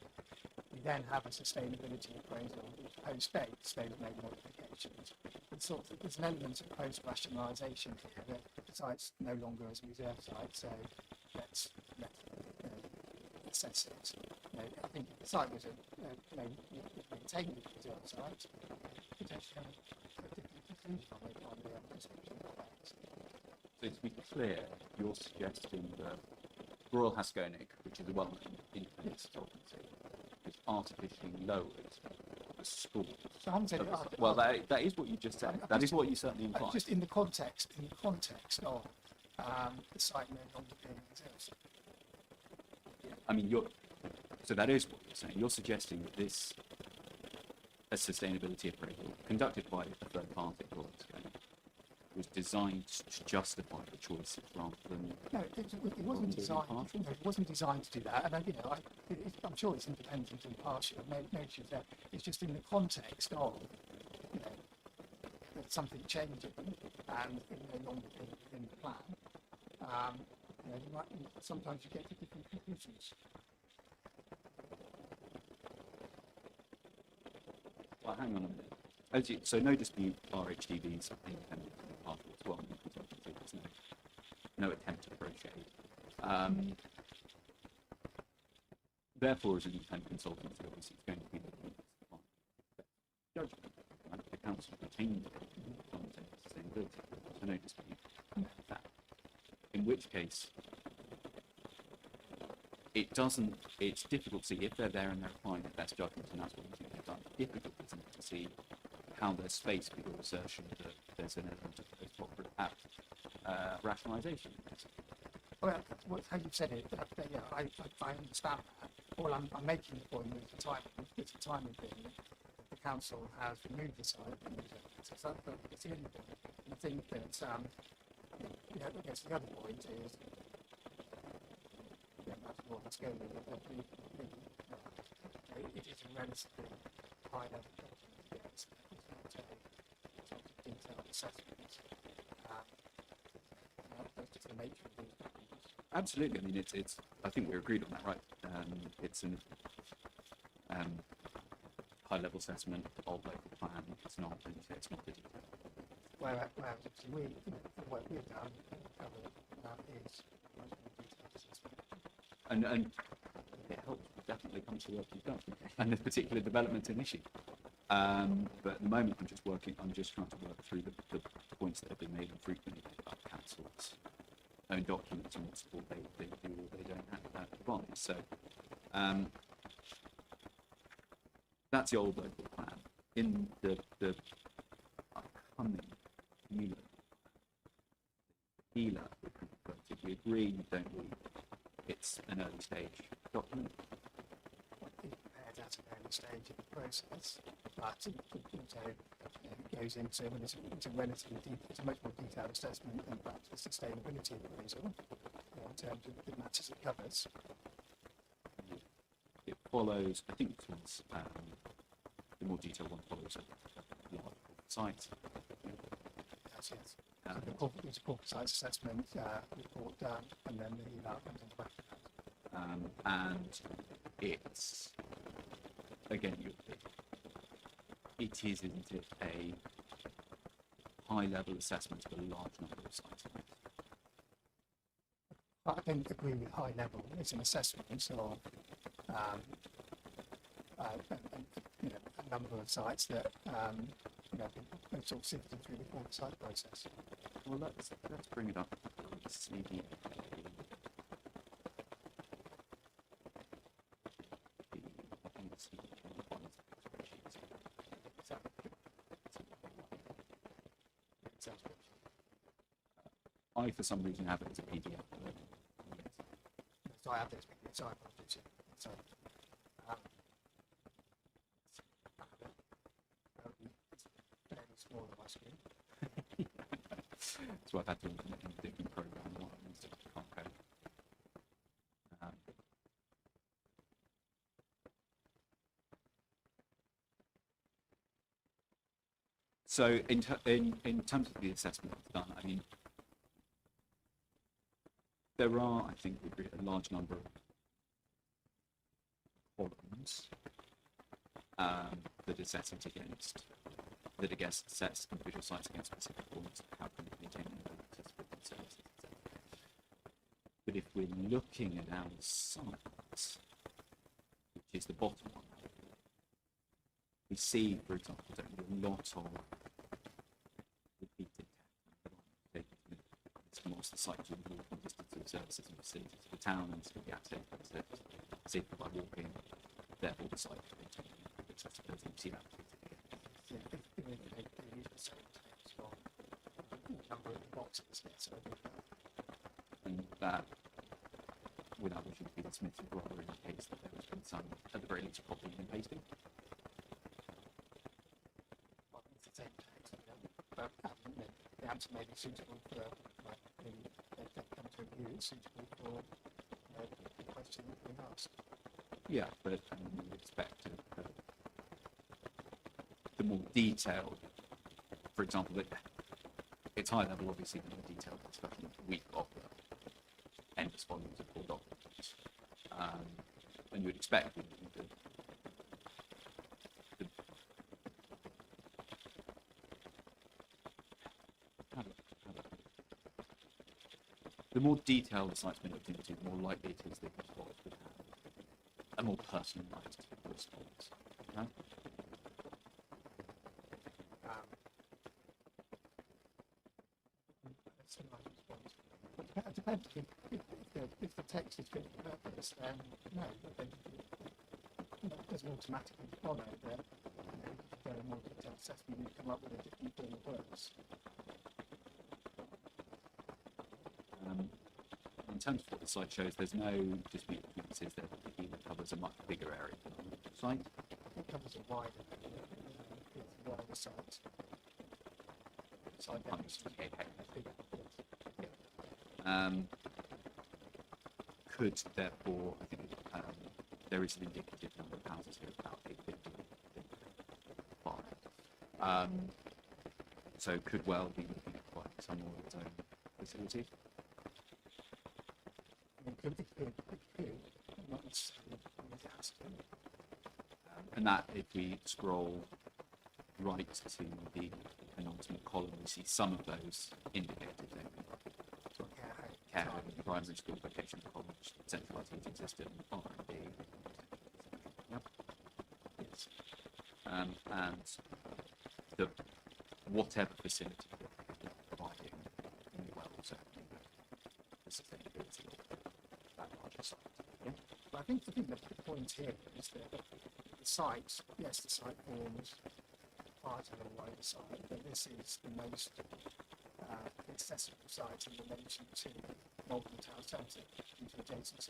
We then have a sustainability appraisal post-state made modifications. There's an element of post-rationalisation here that the site's no longer as a reserve site, so let's assess it. You know, I think if the site was maintained as a reserve site, potentially have a different conclusion on the inspection effects. So to be clear, you're suggesting that Royal Haskonic, which is a well-known independent consultancy, has artificially lowered the score. So I haven't said well, that is what you just said. That is what you certainly implied. Just in the context of the site no longer being reserved. I mean, so that is what you're saying. You're suggesting that this, a sustainability appraisal conducted by a third party, Royal Haskonic, was designed to justify the choices rather than. No, it wasn't designed. No, it wasn't designed to do that. And I'm sure it's independent and impartial. No issues there. It's just in the context of, that something changing and it no longer being within the plan. Sometimes you get to different conclusions. Well, hang on a minute. So no dispute, RHDB's independent and impartial as well. There's no attempt to negotiate. Therefore, as an independent consultancy, obviously it's going to be the judgment. And the council retained it on sustainability. So no dispute with that. In which case, it's difficult to see if they're there and they're applying their best judgment, and that's what we think they've done. Difficult, isn't it, to see how there's space for your assertion that there's an element of rationalisation. Well, how you've said it, I understand that. All I'm making the point with the timing being the council has removed the site. It's the only point. I think that, I guess the other point is, that's more let's go with it. It is a relatively high level document. It's not a detailed assessment. That's just the nature of these documents. Absolutely. I mean, it's. I think we're agreed on that, right? It's an high-level assessment of local plan. It's not a detail. Whereas what we've done is much more detailed assessment. And it helps definitely come to the work you've done and the particular development and issue. But at the moment, I'm just trying to work through the points that have been made and frequently made about councils' own documents and what support they do or they don't have provide. So that's the old local plan. In the upcoming HELA, we agree, don't we? It's an early stage document. It's prepared at an early stage of the process, but it goes into it's a much more detailed assessment than perhaps the sustainability appraisal in terms of the matters it covers. It follows, I think it was the more detailed one follows a large site. Yes, yes. Um, There's a corporate sites assessment report done, and then the comes on the back of that. and it's again, it is, isn't it, a high-level assessment of a large number of sites. I don't agree with high level. It's an assessment of you know, a number of sites that you know, been sort of sifted through the corporate site process. Well, let's bring it up. Let's see the I think it's the I, for some reason, have it as a PDF. So I have this. So I apologize. So it's fairly small on my screen. So I've had to implement a different program instead of can't code. So in terms of the assessment that's done, I mean, there are, I think, a large number of columns that assess it against, that I guess assess individual sites against specific points. How can we maintain accessibility services, etc. But if we're looking at our sites, which is the bottom one, we see, for example, that a lot of repeated it's more the site to the walking distance of services and facilities of the town and the access safely by walking, therefore the site to maintain accessibility. You see that Number of boxes. So and that without wishing to be dismissive, rather in the case that there has been some, at the very least, copying and pasting. it's the same text, but the answer may be suitable for they come to a view it's suitable for the question that's been asked. Yeah, but we would expect the more detailed, for example, it's high level, obviously, than the detailed discussion we've got endless volumes of core documents. And you would expect the more detailed the site's been looked into, the more likely it is that the response would have a more personalised response. No? That's a nice response. But it depends if the text is fit for purpose, then no, but then it doesn't automatically follow that if you go a more detailed assessment, you come up with a different form of words. In terms of what the site shows, there's no dispute between us is that it covers a much bigger area than the site. It covers a wider site. Site Could therefore, I think there is an indicative number of houses here, about 855. So could well be looking at quite some more of its own facilities. it could, not necessarily it has to. And that, if we scroll right to the penultimate column, we see some of those indicated. Care home, primary school, vocational college, centralised heating system, R&D. Yep. Yes. And the whatever facility they're providing may well also the sustainability of that larger site. Yeah. But I think the point here is that the site, yes, the site forms part of a wider site, but this is the most accessible site in relation to Malvern Town Centre into adjacency.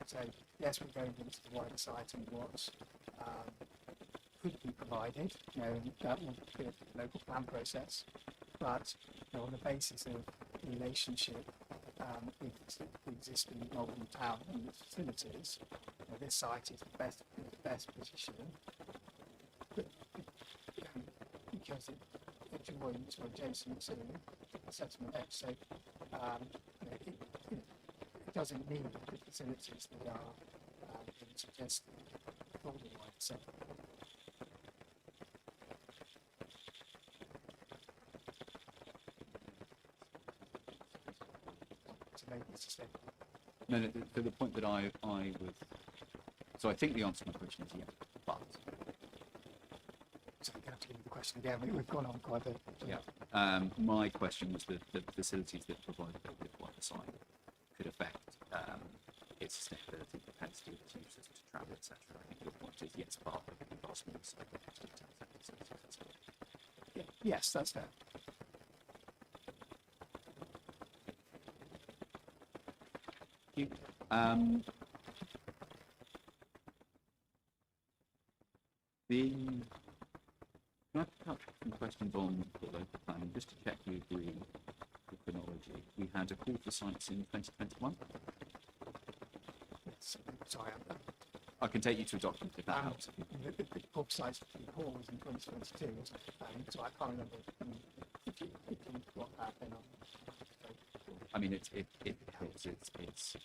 So yes, we're going into the wider site and what could be provided, that will be a local plan process, but on the basis of relationship with the existing Malvern Town and its facilities, this site is the best position. But, because it joins or adjacent to the settlement edge. So it doesn't need the facilities that are being suggested for the wider settlement. To make it sustainable. No, to the point that I was. So I think the answer to my question is yes, but So you have to give me the question again. We've gone on quite a bit. yeah. My question was the facilities that provide with wider site could affect its sustainability, propensity of its users to travel, etc. I think your point is yes, but you've asked me so Yeah. Yes, that's fair. Thank you. Can I touch some questions on the local planning, just to check you agree with chronology? We had a call for sites in 2021. Yes. Sorry, I can take you to a document if that helps. the pub sites before was in 2022, wasn't it? So I can't remember if you got that then. I mean, it helps. It's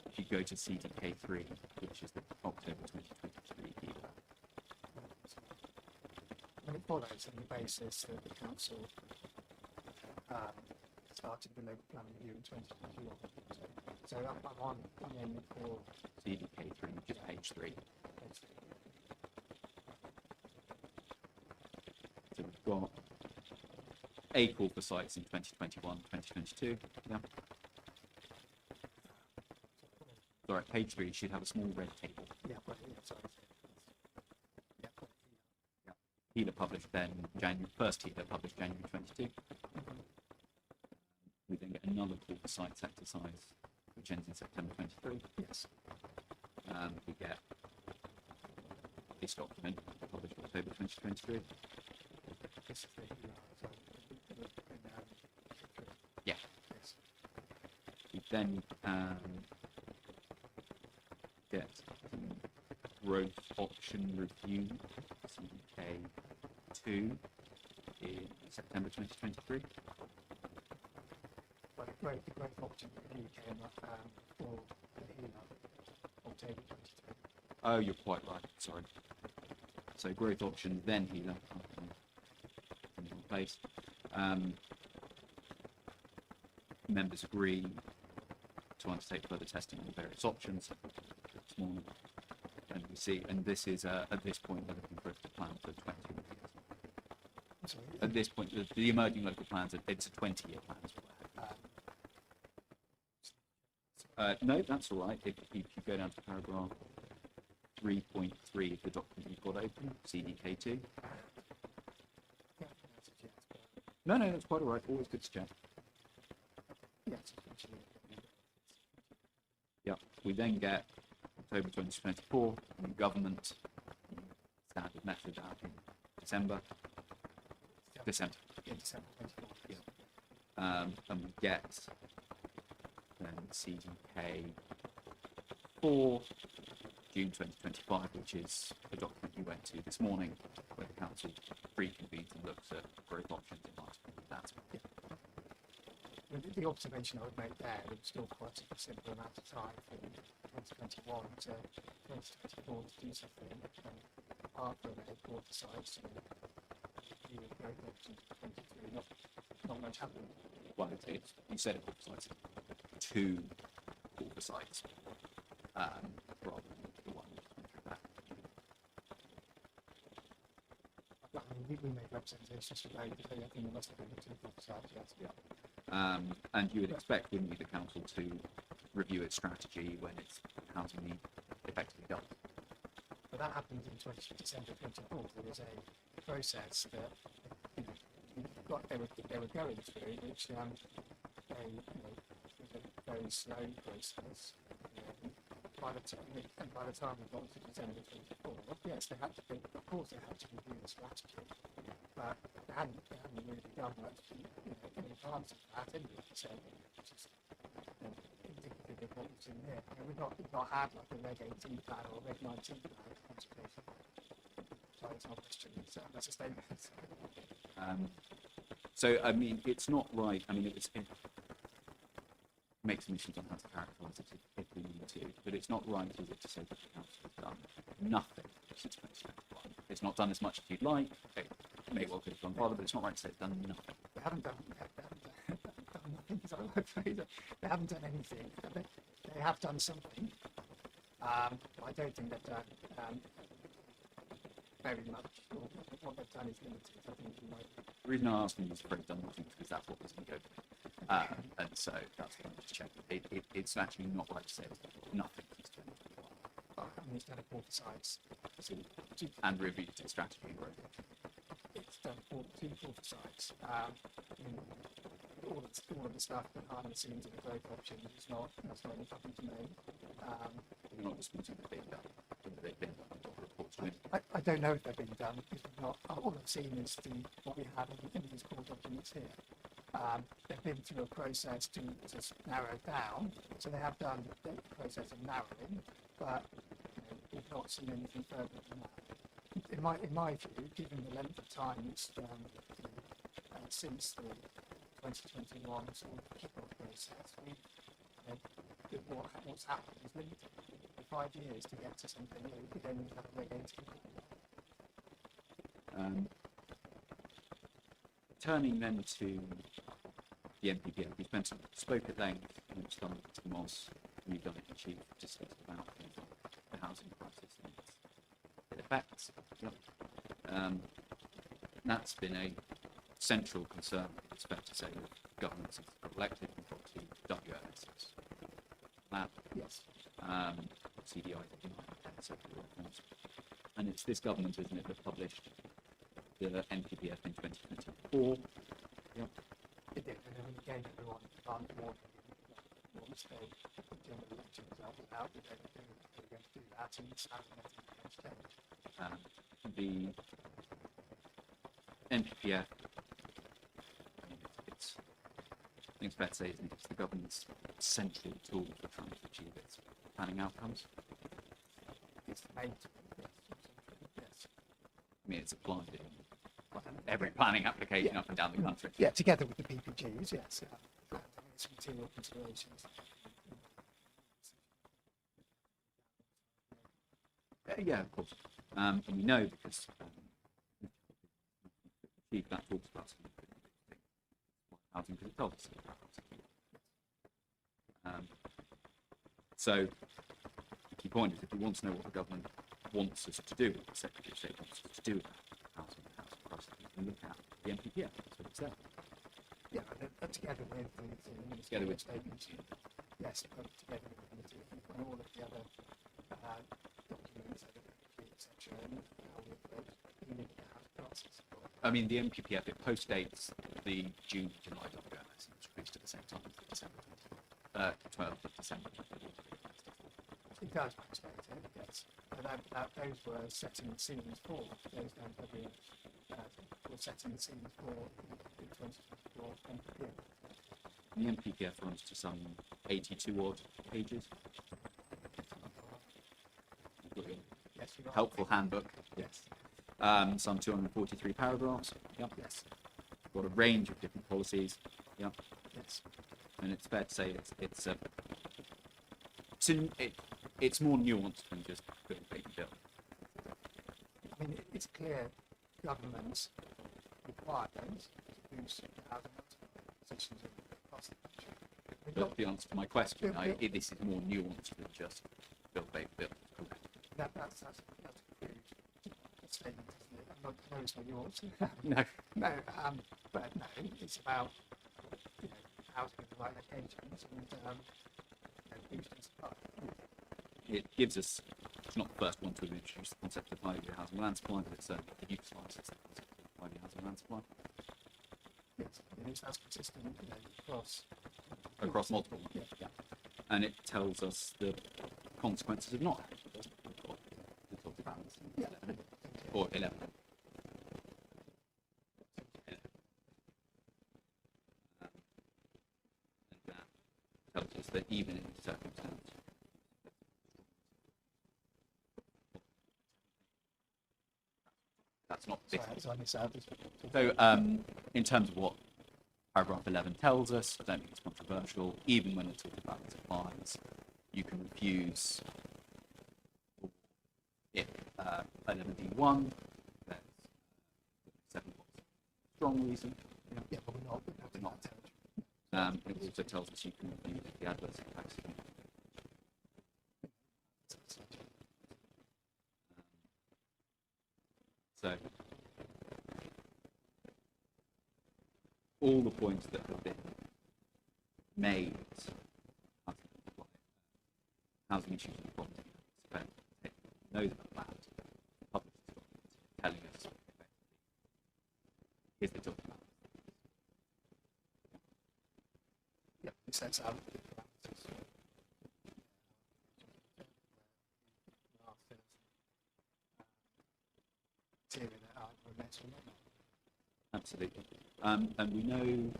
if you go to CDK3, which is the October 2023 year. And it follows on the basis that the council started the local planning review in 2021. So I'm in for CDK3, which is page 3. So we've got a call for sites in 2021, 2022. Yeah. Sorry, page 3 should have a small red table. yeah, but yeah, sorry. Yeah, but, Healer published then first Healer published January 22. We then get another call for sites exercise, which ends in September 23. yes. We get this document published October 2023. This is the Yeah. yes. We then get growth option review, CDK2, in September 2023. But the growth option review came up for the healer October 23. Oh, you're quite right. Sorry. So growth option, then healer. In one place. Members agree to undertake further testing on various options. This morning, and we see, and this is at this point we're looking for a plan for 20 years. Sorry, At this point, the emerging local plans, it's a 20-year plan as well. No, that's all right. If you go down to paragraph 3.3 of the document you've got open, CDK2. yeah, that's a yes, but No, that's quite all right. Always good to check. yes, essentially. Yeah. We then get October 2024, new government, standard method out in December. December. Yeah, December 24. Yeah. And we get then CDK4, June 2025, which is the document you went to this morning, where the council reconvenes and looks at growth options in light of that. The observation I would make there, it was still quite a considerable amount of time from 2021 to 2024 to do something. And after they bought the sites, you growth options for 23, not much happened. Well, you said it was two oversights rather than the one that. I mean, we made representations for both, but I think there must have been two sites, yes. Yeah. And you would expect, wouldn't you, the council to review its strategy when it's housing need effectively done? But that happened in December 24. There was a process that they were going through, which was a very slow process. By the time we got to December 24, yes, they had to. Of course, they had to review the strategy, but they hadn't really done much in advance of that anyway. So, which is indicative of what was in there. We've not had like a Reg 18 plan or a Reg 19 plan for conservation. So it's not a question. That's a statement. So, I mean, it's not right. I mean, it makes me sometimes have to characterise it if we need to, but it's not right, is it, to say that the council has done nothing since 2021. It's not done as much as you'd like. Okay, it may well could have done farther, but it's not right to say it's done nothing. They haven't done nothing. Is that the right phrase? They haven't done anything. They have done something. I don't think they've done very much. What they've done is limited. I think you might. The reason I asked you is very done nothing because that's what was in go. And so that's what I'm just checking. It's actually not right to say it's nothing. I mean, it's done a quarter size. And reviewed its strategy and growth. It's done two quarter sides. I mean, all of the stuff behind the scenes of the growth option is that's not anything to me. We're not disputing that they've done. They've been done. Reports. I don't know if they've been done because we've not. All I've seen is what we have in these core documents here. They've been through a process to narrow down, so they have done the process of narrowing, but we've not seen anything further than that. In my view, given the length of time it's since the 2021 sort of kick-off process, what's happened is limited. For 5 years to get to something new, we don't even have a Reg 18. Turning then to the NPPF, we spoke at length when it started to Moss, we've done it in chief, discussed about things like the housing crisis and its effects. Yep. That's been a central concern, it's fair to say, of governments that are elected. We've got to WMS, LAB, Yes. CDI, and it's this government, isn't it, that published the NPPF in 2024. Yep. It did, and then we gave everyone more once the general election results out, we were going to do that, and it's how The NPPF, I think it's fair to say, isn't it, it's the government's central tool for trying to achieve its planning outcomes. it's the main tool, yes. I mean, it's applied in every planning application up and down the country. Yeah, together with the PPGs, yes. Some material considerations. Yeah, of course. And we know because Chief that talks about housing because it tells us about housing. So the key point is if you want to know what the government wants us to do, what the Secretary of State wants us to do about housing and housing crisis, you can look at the NPPF. That's what it's there. Yeah, and together with the Together with statements, yes, but together with and all of the other documents, etc., and how we approach the housing crisis. I mean, the NPPF, it postdates the June-July WMS and was released at the same time as the December 12th of December. It does postdate it, yes. But those were setting the scenes for those were setting the scenes for the 2024 NPPF. The NPPF runs to some 82 odd pages. Yes, you're right. Helpful handbook. Yes. Some 243 paragraphs. Yep. Yes, Got a range of different policies. Yep. yes. And it's fair to say it's more nuanced than just build, baby, build. I mean, it's clear governments require those to boost housing positions across the country. We've But got the answer to my question, Build- this is more nuanced than just build, baby, build. that's a huge statement, isn't it? I know it's not yours. No. No, but no, it's about housing in the right locations and boosting supply. It gives us, it's not the first one to introduce the concept of highly housing land supply, but it certainly utilises the concept of highly housing land supply Yes, that's consistent across multiple ones. Yeah. And it tells us the consequences of not having it, doesn't it? We've talked about this in 11, or 11. And that tells us that even in this circumstance, that's not Sorry, it's on this side. So, in terms of what paragraph 11 tells us, I don't think it's controversial. Even when it's talking about suppliers, you can refuse if 11D1, there's 7 strong reason. Yeah, but we're not in Not. that territory. It also tells us you can refuse if the adverse impacts. So, all the points that have been made, housing issues and property, knows about that, publishes documents telling us is the document. Yeah, it sets out the parameters. Theory that are met or not. Absolutely. And we know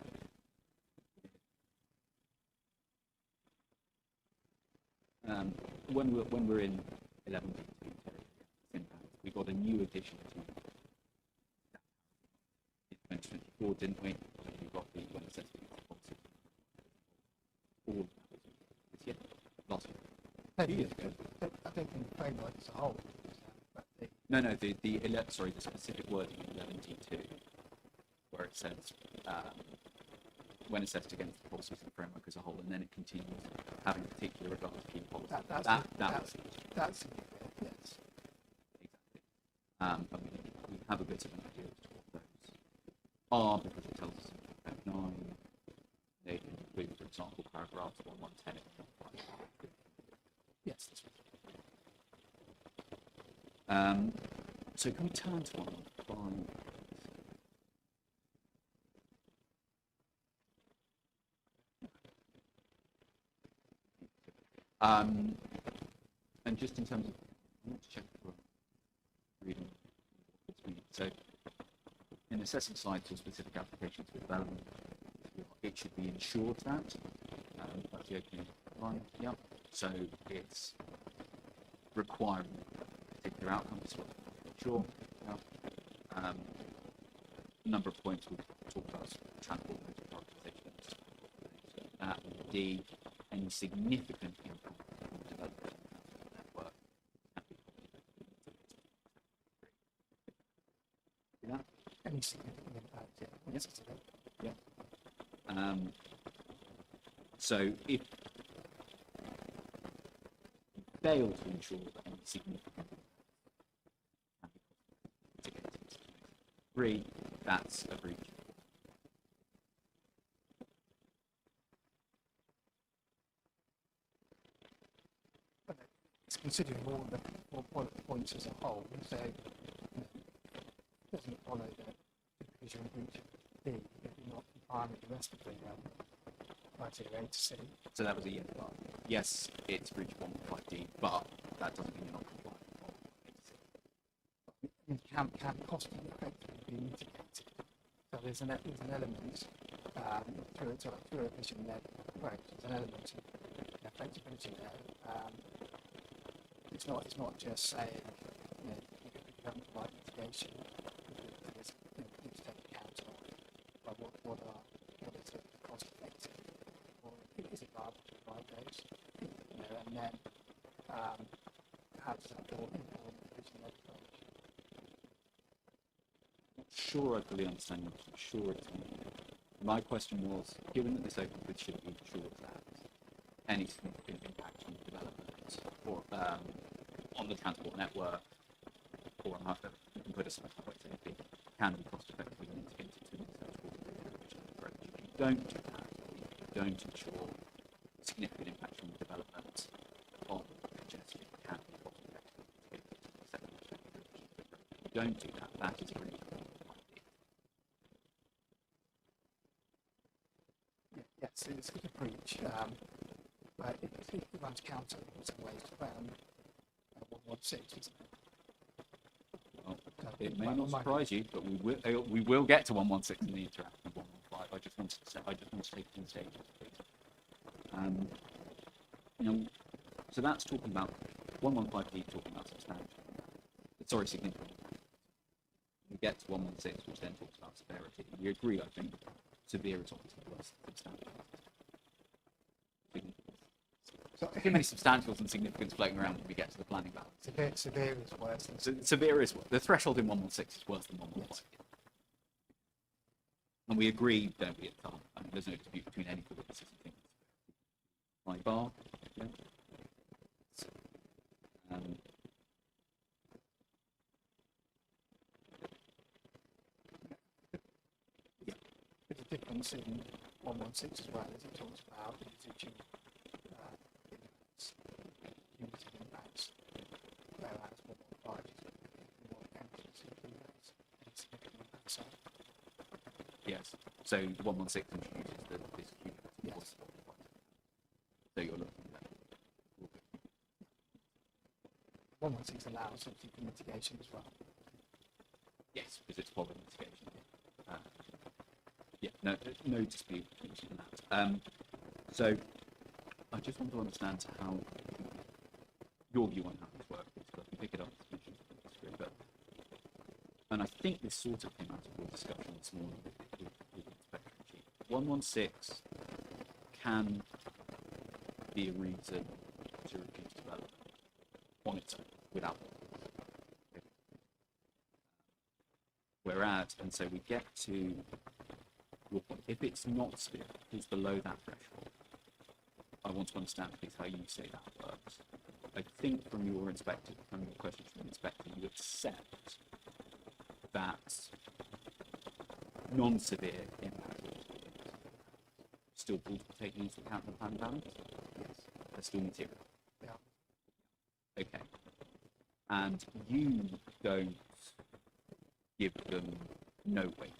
when we're in 11, we got a new addition to 2024, didn't we? We got the necessity policy. All this year, last year. 2 years ago. I don't think the framework as a whole, but the specific wording in 11D2, where it says when assessed against the policies and framework as a whole, and then it continues having particular regard to key policies. that's yes. Exactly. But we have a bit of an idea as to what those are because it tells us in paragraph 9 they include, for example, paragraphs 1, 110 and 115. Yes, that's right. So can we turn to 115? And just in terms of, I want to check if we're reading what's meaning. So, in assessing sites or specific applications for development, it should be ensured that, that's the opening line, yeah. So, it's requiring particular outcomes, sure. Yeah. Number of points we've talked about transport prioritization. D, any significant impact on development of the network. Yeah. Any significant impact? Yes. Yeah. So if you fail to ensure that any significant impact, 3, that's a breach. It's considering all the points as a whole, so it doesn't follow that because you're in breach of B, if you're not complying with the rest of the criteria A to C. So that was a yes. Yes, it's breach 115D, but that doesn't mean you're not complying with It can cost effectively be mitigated. So there's an element through a vision-led approach. There's an element of flexibility there. It's not just saying you haven't provided mitigation. There's things to take account of what is the cost effective or is it viable to provide those, and then how does that fall in the vision-led approach? Sure, I fully understand. I'm sure it's my question was, given that this open bid should be ensured that any significant impact on development or on the transport network or on you can put a site can be cost effectively mitigated to approach. If you don't do that, you don't ensure significant impact on development on congestion can be cost effectively mitigated to if you don't do that, that is really Yes, it's a breach, but it runs counter in some ways to 116, isn't it? well, it may not surprise you, but we will get to 116 in the interactive 115. I just want to take it in stages, please. So that's talking about 115D talking about substantial. Sorry, significant. get to 116, which then talks about severity. We agree, I think, severe is obviously worse than substantial. So, Too many substantials and significance floating around when we get to the planning balance. severe is worse than So severe is the threshold in 116 is worse than 115. And we agree, don't we, at the time? I mean, there's no dispute between any of the witnesses and things. High bar. Yeah. Um, there's a difference in 116 as well, as it talks about residual impacts, cumulative impacts, whereas 115 is more emphasis impacts and significant impacts. So, yes. So 116 introduces this cumulative. yes. So you're looking at 116 allows obviously for mitigation as well. yes, because it's following mitigation. Yeah, no dispute between that. So I just want to understand how your view on how this works, because I can pick it up as mentioned in the history, but and I think this sort of came out of your discussion this morning with the inspection chief. 116 can be a reason to reduce development on its own without whereas, and so we get to your point, if it's not severe, if it's below that threshold, I want to understand please how you say that works. I think from your question from the inspector, you accept that non-severe impact still will take into account the plan balance? Yes. They're still material. Yeah. Okay. And you don't give them no weight,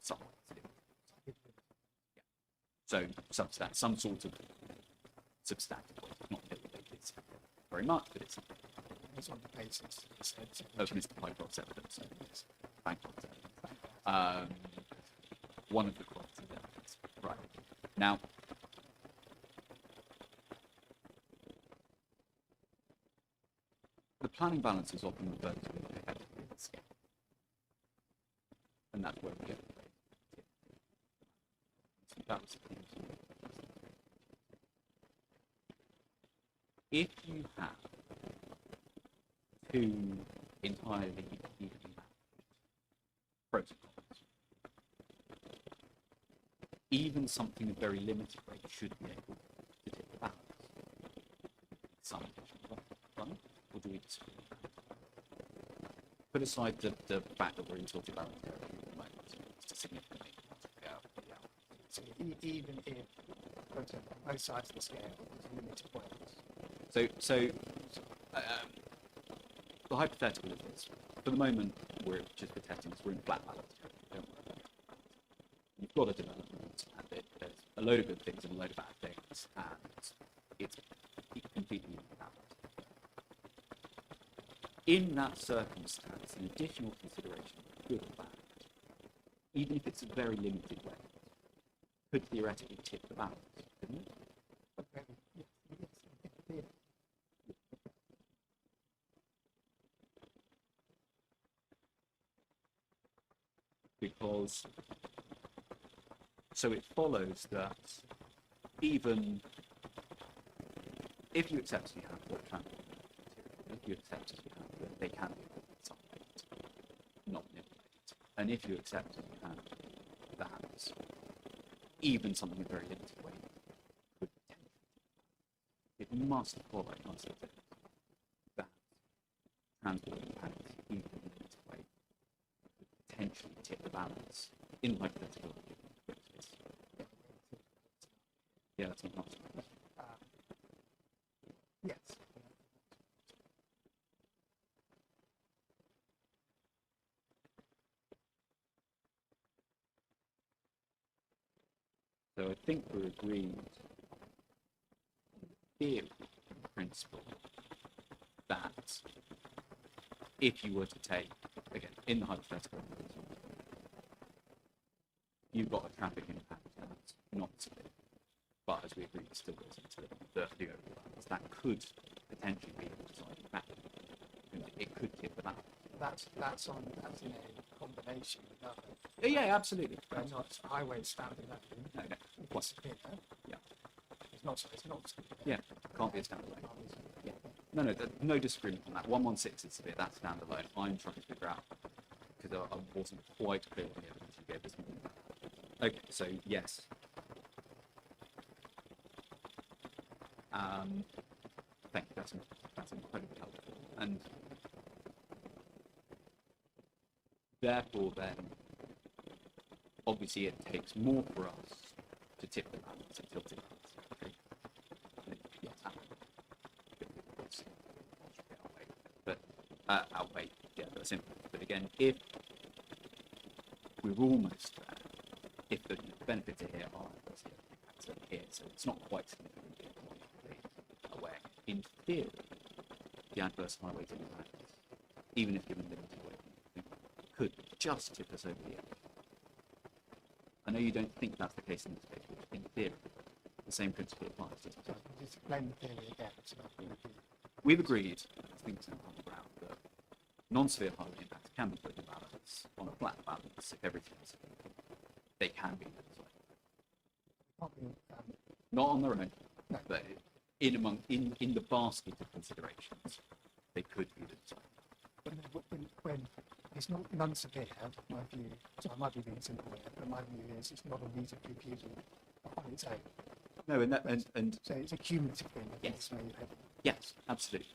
some weight. Yeah. So some sort of substantive weight, not that it's very much, but it's something. It's on the basis Of Mr. Pycroft's evidence. Yes. Pycroft's evidence. One of the qualitative evidence. Right. Now, the planning balance is often referred to effectively as scale. And that's where we get the balance. If you have two entirely evenly matched protocols, even something of very limited weight should be able to tip the balance. Some additional, right? Or do we disagree with that? Put aside the fact that we're in tilted balance territory at the moment, it's a significant yeah. So even if on both sides of the scale there's limited weight. So the hypothetical is this. For the moment, we're just for testing this, we're in flat balance territory, don't worry. You've got a development, and there's a load of good things and a load of bad things, and it's completely imbalanced. In that circumstance, an additional consideration, good or bad, even if it's a very limited way, could theoretically tip the balance, couldn't it? Because so it follows that even if you accept you have the transport material, if you accept you have that they can be some weight, not manipulated, and if you accept you have that even something with very limited weight could potentially, it must follow, must it, that transport impact even with limited weight potentially tip the balance in hypothetical. Yeah, that's not much. Yes. So I think we're agreed in principle that if you were to take, again, in the hypothetical, you've got a traffic impact that's not severe, but as we agreed, it still goes into the overall balance. That could potentially be a deciding factor. it could tip the balance. That's in a combination with other. Yeah, absolutely. But not highway standing up in No, no, it's severe. yeah, It's not severe. yeah, can't be a standalone. Yeah. No, no disagreement on that. 116 is severe, that's standalone. I'm trying to figure out, because I wasn't quite clear on the evidence you gave this morning. Okay, so yes. Thank you, that's incredibly helpful. And therefore then, obviously it takes more for us to tip the balance and tilt the balance. Okay. Yes, but outweigh, yeah, that's simple. But again, if we're almost there, if the benefits are here are obviously impacts are here, so it's not quite significantly aware. In theory, the adverse highway impacts, even if given limited weight, could just tip us over the edge. I know you don't think that's the case in this case, but in theory, the same principle applies. So just explain the theory again. So We've agreed, I think it's on the ground, that non-severe highway impacts can be put in balance on a flat balance if everything is. They can be. can't be, Not on their own, No. but in the basket of considerations, they could be the when it's not non-severe, my view, so I might be being simple here, but my view is it's not a reason for refusal on its own. No, and So it's a cumulative thing. Yes. So you have, yes, absolutely.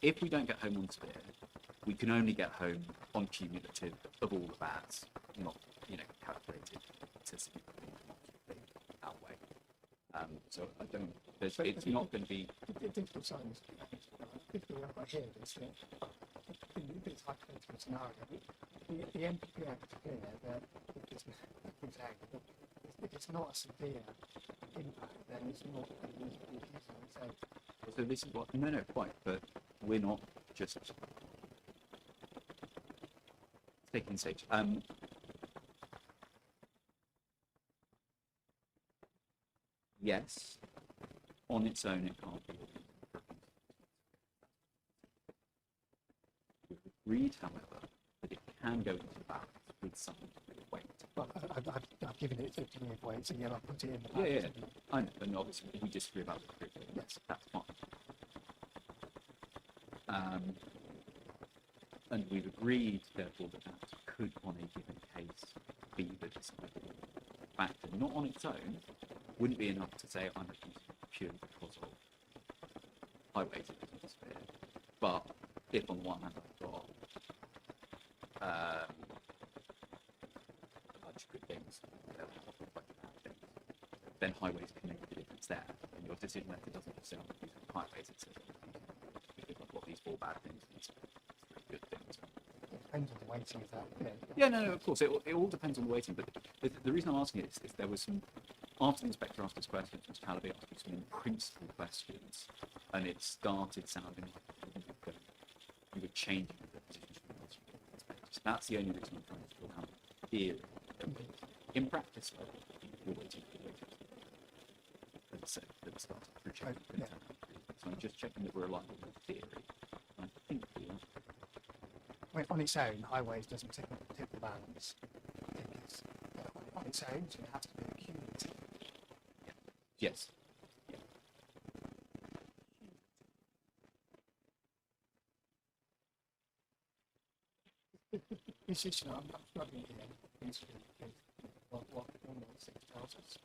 If we don't get home on severe, we can only get home on cumulative of all the bads, not calculated to significantly outweigh. So I don't. It's not going to be. the difficult side is, difficult I've got here is that in this hypothetical scenario, the MPPA is clear that if it's not a severe impact, then it's not a reason for refusal on its own. So this is what. No, quite. But we're not just taking stage. Yes, on its own it can't be. We've agreed, however, that it can go into balance with some degree of weight. Well, I've given it a degree of weight, so yeah, I'll put it in the Yeah, balance. I know, and obviously we disagree about the degree. Yes. That's fine. And we've agreed, therefore, that could, on a given case, be the deciding factor. Not on its own, wouldn't be enough to say I'm refusing purely because of high weighted atmosphere. But if on the one hand I've got a bunch of good things, a bunch of bad things, then highways can make the difference there. And your decision method doesn't just say I'm refusing highways, it says because I've got these 4 bad things and these 3 good things. It depends on the weighting of that. Yeah, no, of course, it all depends on the weighting, but the reason I'm asking it is there was some, after the inspector asked us questions, Mr. Calaby asked me some in-principle questions, and it started sounding like you were changing the position from the inspectors. That's the only reason I'm trying to draw out theory. In practice, though, you're waiting. As I said, at the start of the check. Yeah. So I'm just checking that we're aligned with the theory. I think we are. Well, on its own, highways doesn't tip the balance. I think it's on its own, so it has to be a cumulative. Yes. Yeah. This issue, I'm struggling here. What 116 tells us.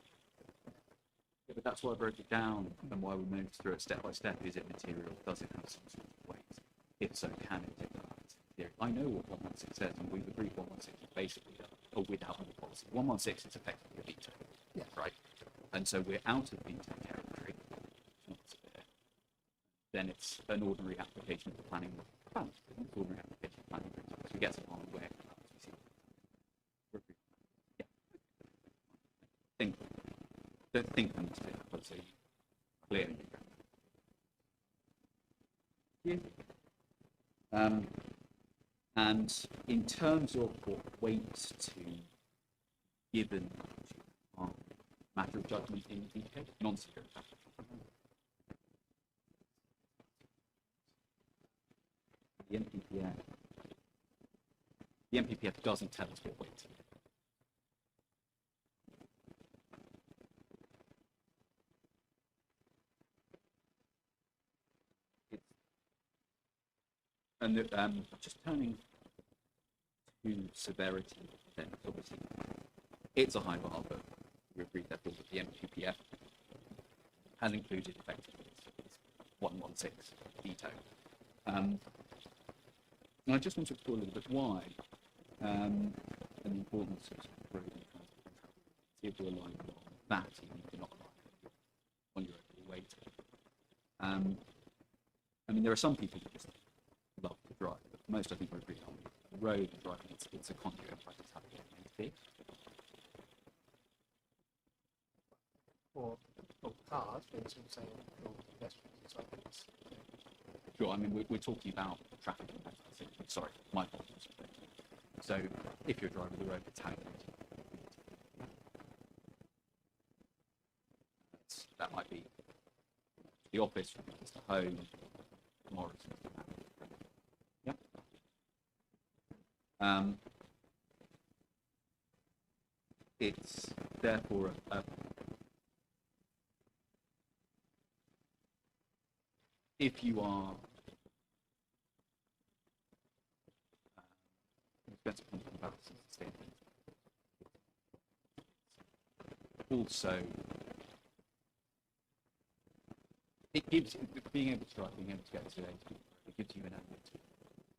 Yeah, but that's why I broke it down and why we moved through it step by step. Is it material? Does it have some sort of weight? If so, can it tip the balance? Theory. I know what 116 says, and we've agreed 116 is basically a without the policy. 116 is effectively a veto, Yeah. right? And so we're out of veto territory. It's not severe. Then it's an ordinary application of the planning balance. It's an ordinary application of planning principles. We get some on where we see. Yeah. Don't think I'm just policy clear. And in terms of what weights to given matter of judgment in VK, non-severe. the MPPF doesn't tell us what weight to use. And just turning to severity, then obviously it's a high bar, but we agreed that the MPPF has included effectively its 116 veto. And I just want to explore a little bit why and the importance of road and transport. See if we're aligned on that, even if you're not aligned on your overall weighting. I mean, there are some people who just love to drive, but most I think we're agreed on the road and driving. It's a conduit of practice how to get meant to be. For cars, but it's also for pedestrians as well. Sure, I mean, we're talking about traffic impacts. Sorry, my apologies. So if you're driving the road for town, that might be the office, from office to home, Morrison. Yeah. It's therefore if you are also it gives being able to drive, being able to get to it gives you an element of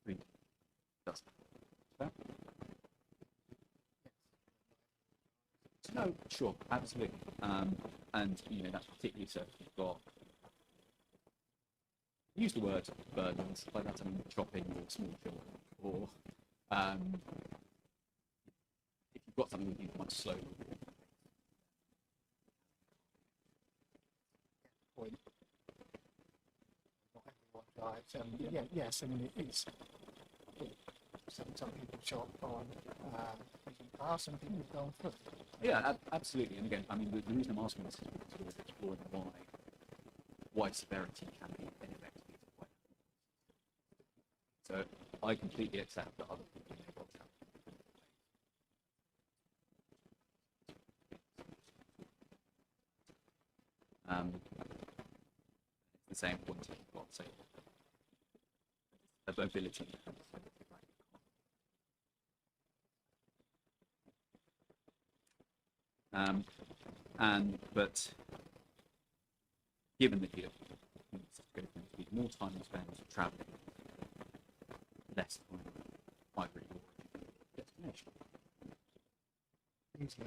freedom. Does that? No, sure, absolutely. And you know that's particularly so if you've got use the word burdens, by that I mean shopping or small children, or if you've got something that you much slower. Point. Not everyone drives. Yes, I mean some people shop on using cars, some people go on foot. Yeah, absolutely. And again, I mean, the reason I'm asking this is because we're exploring why severity can be ineffective. So I completely accept that other people may well have. It's the same point if you've got, say, a mobility. But given that you more time you spend travelling, less time either at your destination. Easily.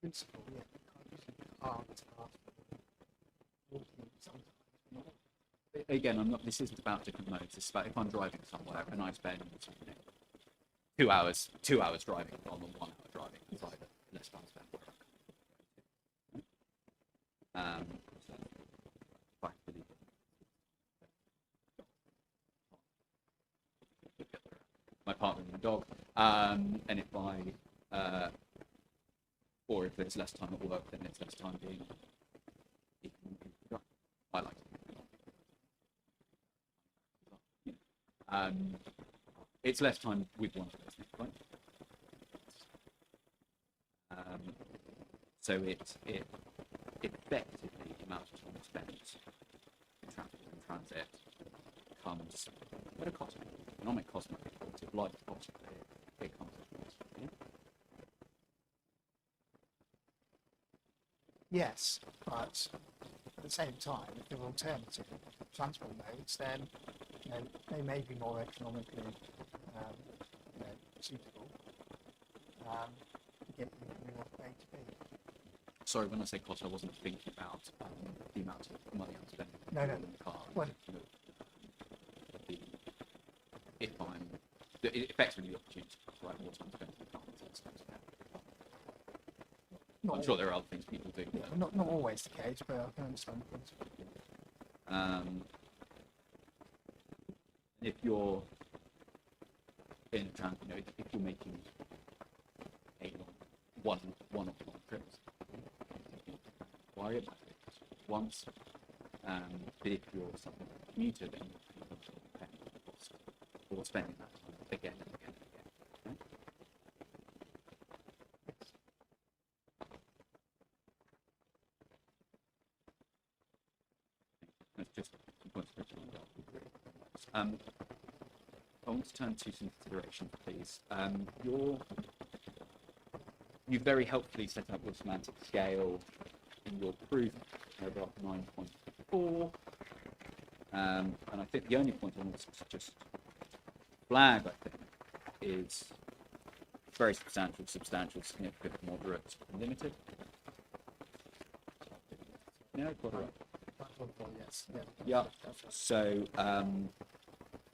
Principle, yeah, you can't use a car to walking sometimes. Again, I'm not. This isn't about different modes. It's about if I'm driving somewhere and I spend 2 hours driving rather than 1 hour driving, it's either less time spent. My partner and my dog, and if I, or if there's less time at work, then it's less time being. I like it. It's less time with one person, right? So it effectively the amount of time spent in traffic and transit comes at a cost. Economic cost might be quality of life cost, but it comes at a cost. Yeah? Yes, but at the same time, if there are alternative transport modes, then they may be more economically suitable to get you from your A to B. Sorry, when I say cost, I wasn't thinking about the amount of money I'm spending in the car. Well, Effectively the opportunity to write more time spent in the car. I'm sure there are other things people do. Yeah, not always the case, but I can understand the principle. If you're in a trans, if you're making one or two long trips, inquiry about it once, but if you're something like a commuter, then you're paying the cost or spending that time again and again and again. Okay? That's just some points for everyone. I want to turn to some considerations, please. You've very helpfully set up your semantic scale in your proof, paragraph 9.4. And I think the only point I want to just flag, I think, is very substantial, significant, moderate, limited. No, quite all right. Yes. Yeah. So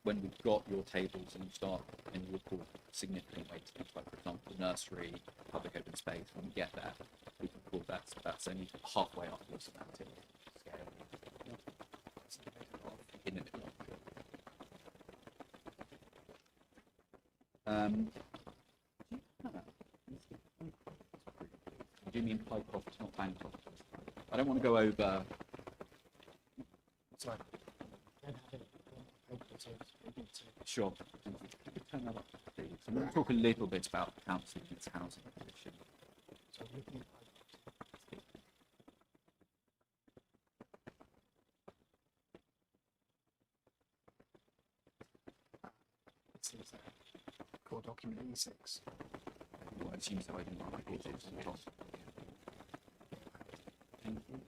when we've got your tables and you start and you report significant weights, things like, for example, nursery, public open space, when we get there, we can call that's only halfway up your semantic scale. In the middle. Do you mean Pycroft, not Bancroft? I don't want to go over. Sorry. Sure. Turn that up, please. I'm going to talk a little bit about council and its housing position. So looking at this is core document E6. Well, I assume so. I didn't write my pages on top. Thank you.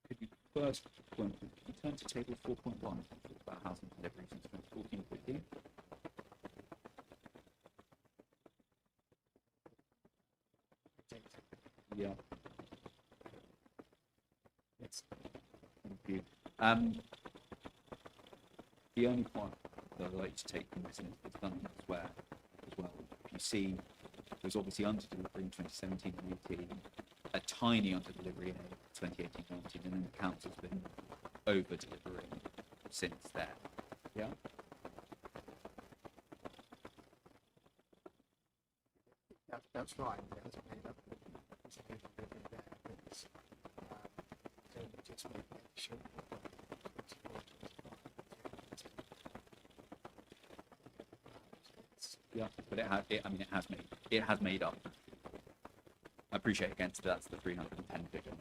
Could you first point, could you turn to table 4.1 about housing delivery since 2014-15? Yeah. Yes. Thank you. The only point that I'd like to take from this, and it's done elsewhere as well, you see there's obviously under delivery in 2017 and 18, a tiny under delivery in 2018 and 19, and then the council's been over delivering since then. Yeah? That's right. It hasn't made up. It's a bit there, but it's just making sure. Yeah, but it has made up. I appreciate against that's the 310 figure,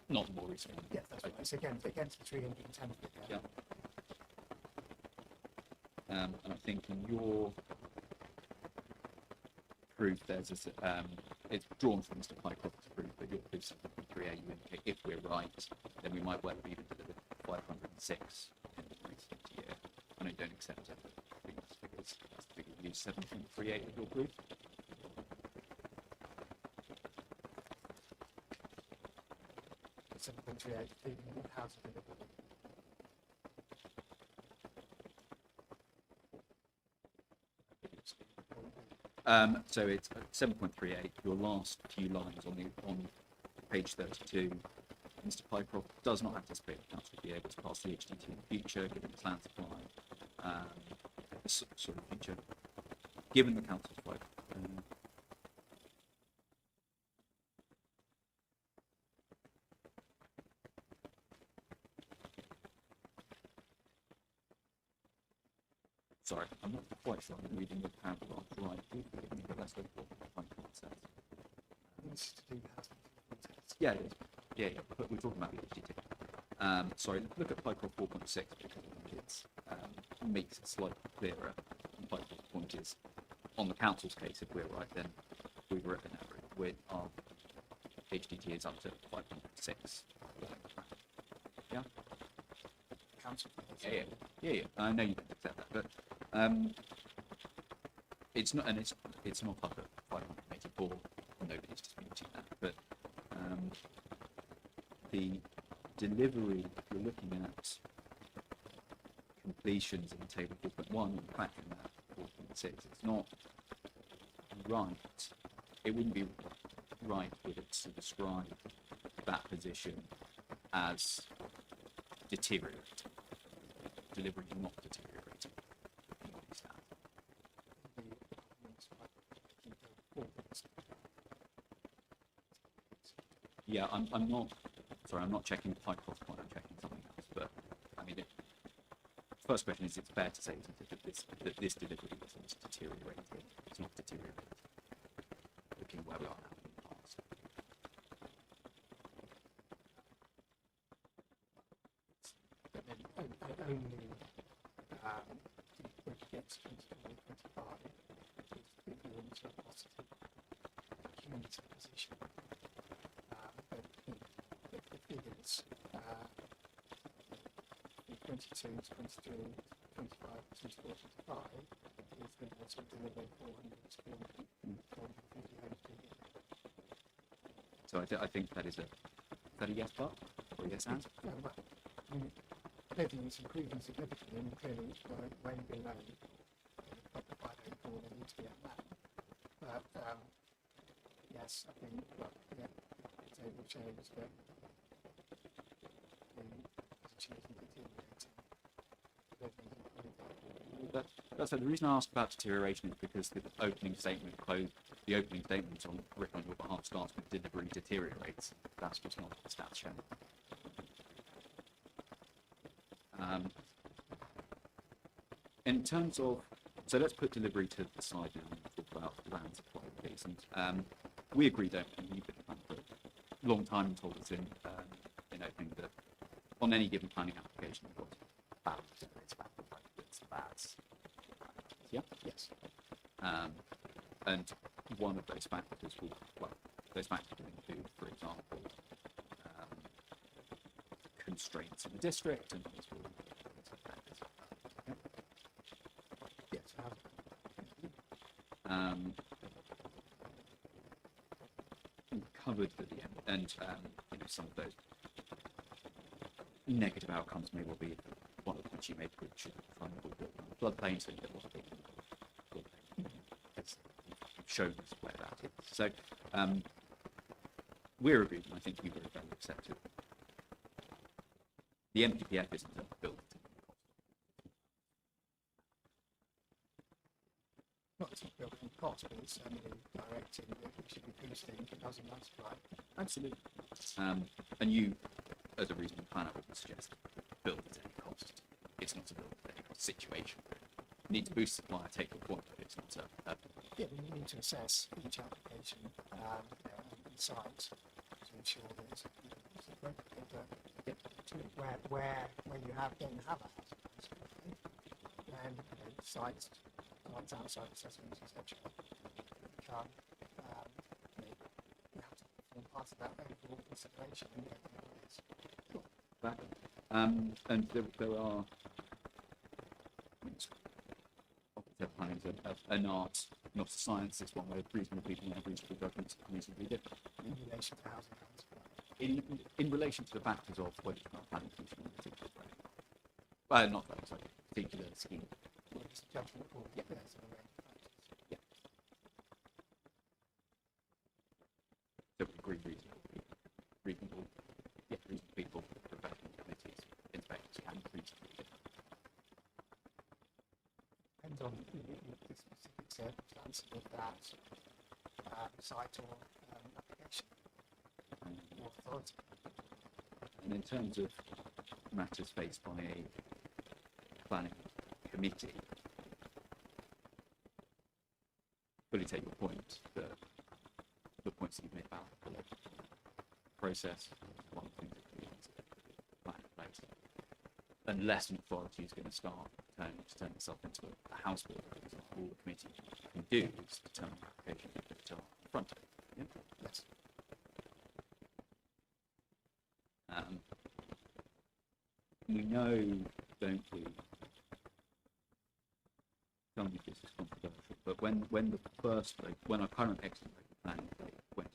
not the more recent one. Yes, that's right. It's against the 310 figure. Yeah. And I think in your proof, there's it's drawn from Mr. Pycroft's proof, but your proof 7.3a, you indicate if we're right, then we might well have even delivered 506 in the recent year. I know you don't accept it, but I think that's the figure you use 7.38 of your proof. It's 7.38 housing delivery. So it's 7.38. Your last few lines on page 32. Mr. Pycroft does not anticipate the council will be able to pass the HDT in the future, given the plan supply, sort of future, given the council's supply. Sorry, I'm not quite sure I'm reading the paragraph right. Please forgive me, but that's what Pycroft says. This is to do with housing delivery tests. Yeah, it is. Yeah, but we're talking about the HDT. Sorry, look at Pycroft 4.6 because it makes it slightly clearer. And Pycroft's point is, on the council's case, if we're right, then we were at an average with our HDT is up to 5.6. Yeah? Council. Yeah. I know you don't accept that, but it's not, and it's not up at 584. Nobody's disputing that, but the delivery, you're looking at completions in table 4.1 and factoring that 4.6. It's not right. It wouldn't be right would it to describe that position as deteriorating. Delivery not deteriorating. Yeah, I'm not, sorry, I'm not checking the type cost point, I'm checking something else. But, I mean, first question is, it's fair to say that this delivery was deteriorated. It's not deteriorated. Looking where we are now in the past. But then only when it gets to 2025 is if you're into a positive cumulative position. But the figures in 22, 23, 25, 24, 25 is the sort of deliver 450. So I think that is a yes part or a yes and? Yeah, well, I mean, I don't think it's improving significantly, and clearly it's way below the 584 they need to be at that. But yes, I think, well, yeah, the table shows that the position isn't deteriorating. I don't think it's improving. That's the reason I asked about deterioration is because the opening statement on written on your behalf starts with delivery deteriorates. That's just not what the stats show. In terms of, so let's put delivery to the side now and talk about land supply, please. And we agree, don't we? You've been a planner for a long time and told us in opening that on any given planning application, you've got balance, it's bad, it's bad. Yeah. Yes. And one of those factors will include, for example, constraints in the district and these will Yes. covered for the end, and some of those negative outcomes may well be one of the points you made, which should try and avoid floodplain, so you get a lot of people. It's shown us where that is. So we're agreed, and I think you very well accepted. The MPPF isn't built. Not to build any cost, but it's certainly directing that we should be boosting housing land supply. Absolutely. And you, as a reasonable planner, would suggest build at any cost. It's not a build at any cost situation. You need to boost supply, I take your point, but it's not a Yeah, we need to assess each application and site to ensure that it's appropriate. But where you don't have a housing and sites outside assessments, etc. Become you have to form part of that overall consideration and back. And there are planning is an art, not a science. It's one where reasonable people have reasonable judgments reasonably different. in relation to housing land supply. In relation to the factors of whether it's not planning commission in a particular way. Not that, sorry, particular scheme. Well, it's a judgment call. Yeah. There's a range of factors. Yeah. So we agree reasonable people, professional committees, inspectors can reasonably different. Depends on the specific circumstance of that site or application or authority. And in terms of matters faced by a planning committee, fully take your point, the points that you've made about the process, one of the things that we need to plan in place. Unless an authority is going to start turn itself into a house builder, because all the committee can do is determine the application that are in front of it. Yeah? Yes. We know, don't we? Tell me if this is controversial, but when our current excellent planning went in place,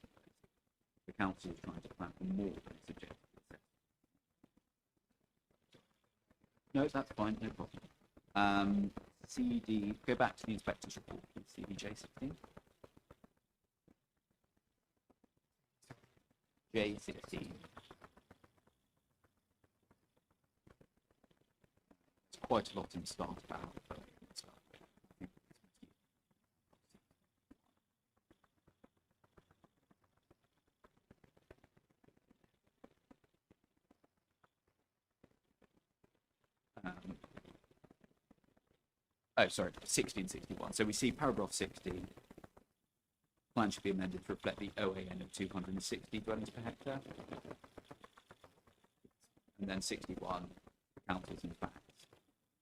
the council was trying to plan for more than its objective. No, that's fine, no problem. CD, go back to the inspector's report, please, CDJ16. J16. It's quite a lot in start about. Oh, sorry, 60 and 61. So we see paragraph 60. Plan should be amended to reflect the OAN of 260 dwellings per hectare. And then 61, the council's in fact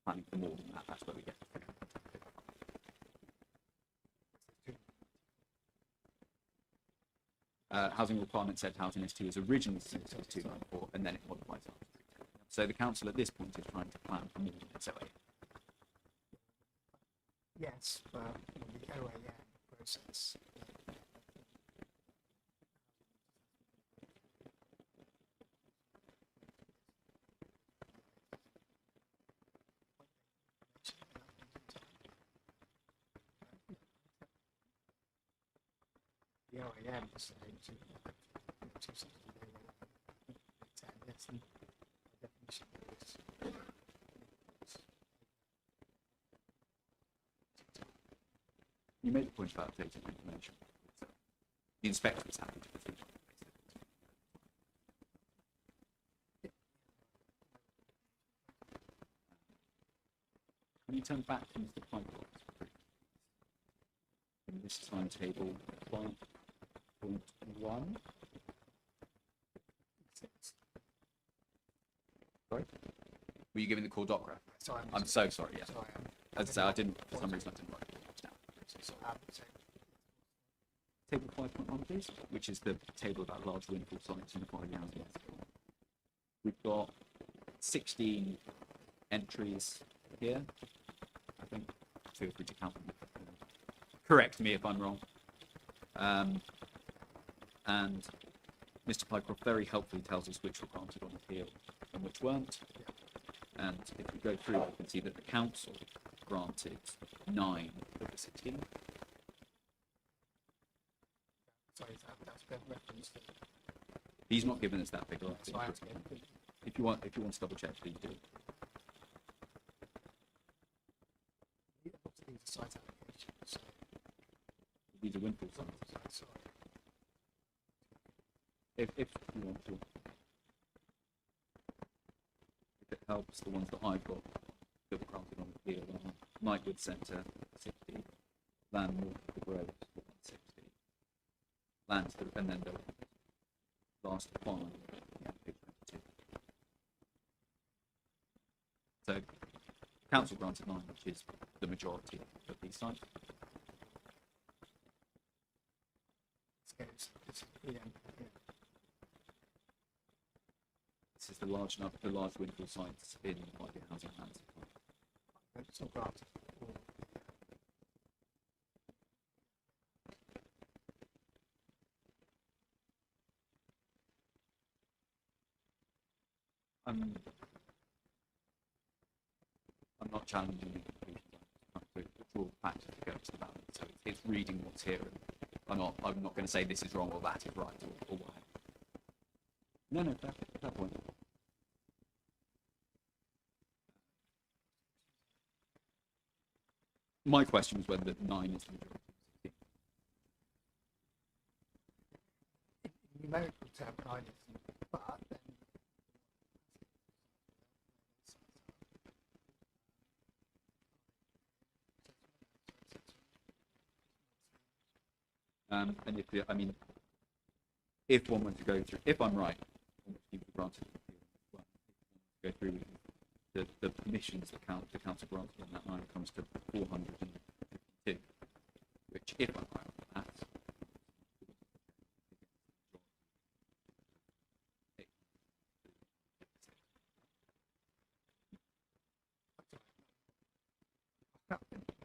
planning for more than that. That's where we get the figure. Housing requirement set housing ST was originally submitted as 294 and then it modifies up to 310. So the council at this point is trying to plan for more than its OAN. Yes, but the OAM process. The OAM is saying to 260 yes, and the definition is You made the point about updating information. The inspector is happy to proceed. Can you turn back to Mr. Pinecourt? In this timetable 5.1. Sorry? Were you giving the core doc reference? sorry, I'm so sorry, yeah. sorry, As I say, I didn't, for some reason, I didn't write it down. so, Table 5.1, please, which is the table about large windfall sites in the quarry housing. We've got 16 entries here, I think. Feel free to count them. Correct me if I'm wrong. And Mr. Pycroft very helpfully tells us which were granted on appeal and which weren't. And if we go through, we can see that the council granted 9 of the 16. sorry, that's been referenced. He's not given us that figure. I So think. I have to get If you want to double check, please do. these site applications. So, These are windfall sites. sorry. If you want to. If it helps, the ones that I've got that were granted on appeal are Knightwood Centre 60, Landmore the Grove 160, Lansford, and then the last one, page 22. So, council granted 9, which is the majority of these sites. It's This is the large windfall sites in private housing land supply. it's all granted. I'm not challenging the conclusions. I'm trying to draw facts together to the balance. So it's reading what's here. And I'm not going to say this is wrong or that is right or what. No, fair point. My question was whether 9 is the majority. In numerical term, 9 isn't, but then And if one were to go through, if I'm right, you've granted go through the permissions that the council granted on that line comes to 452, which, if I'm right on that,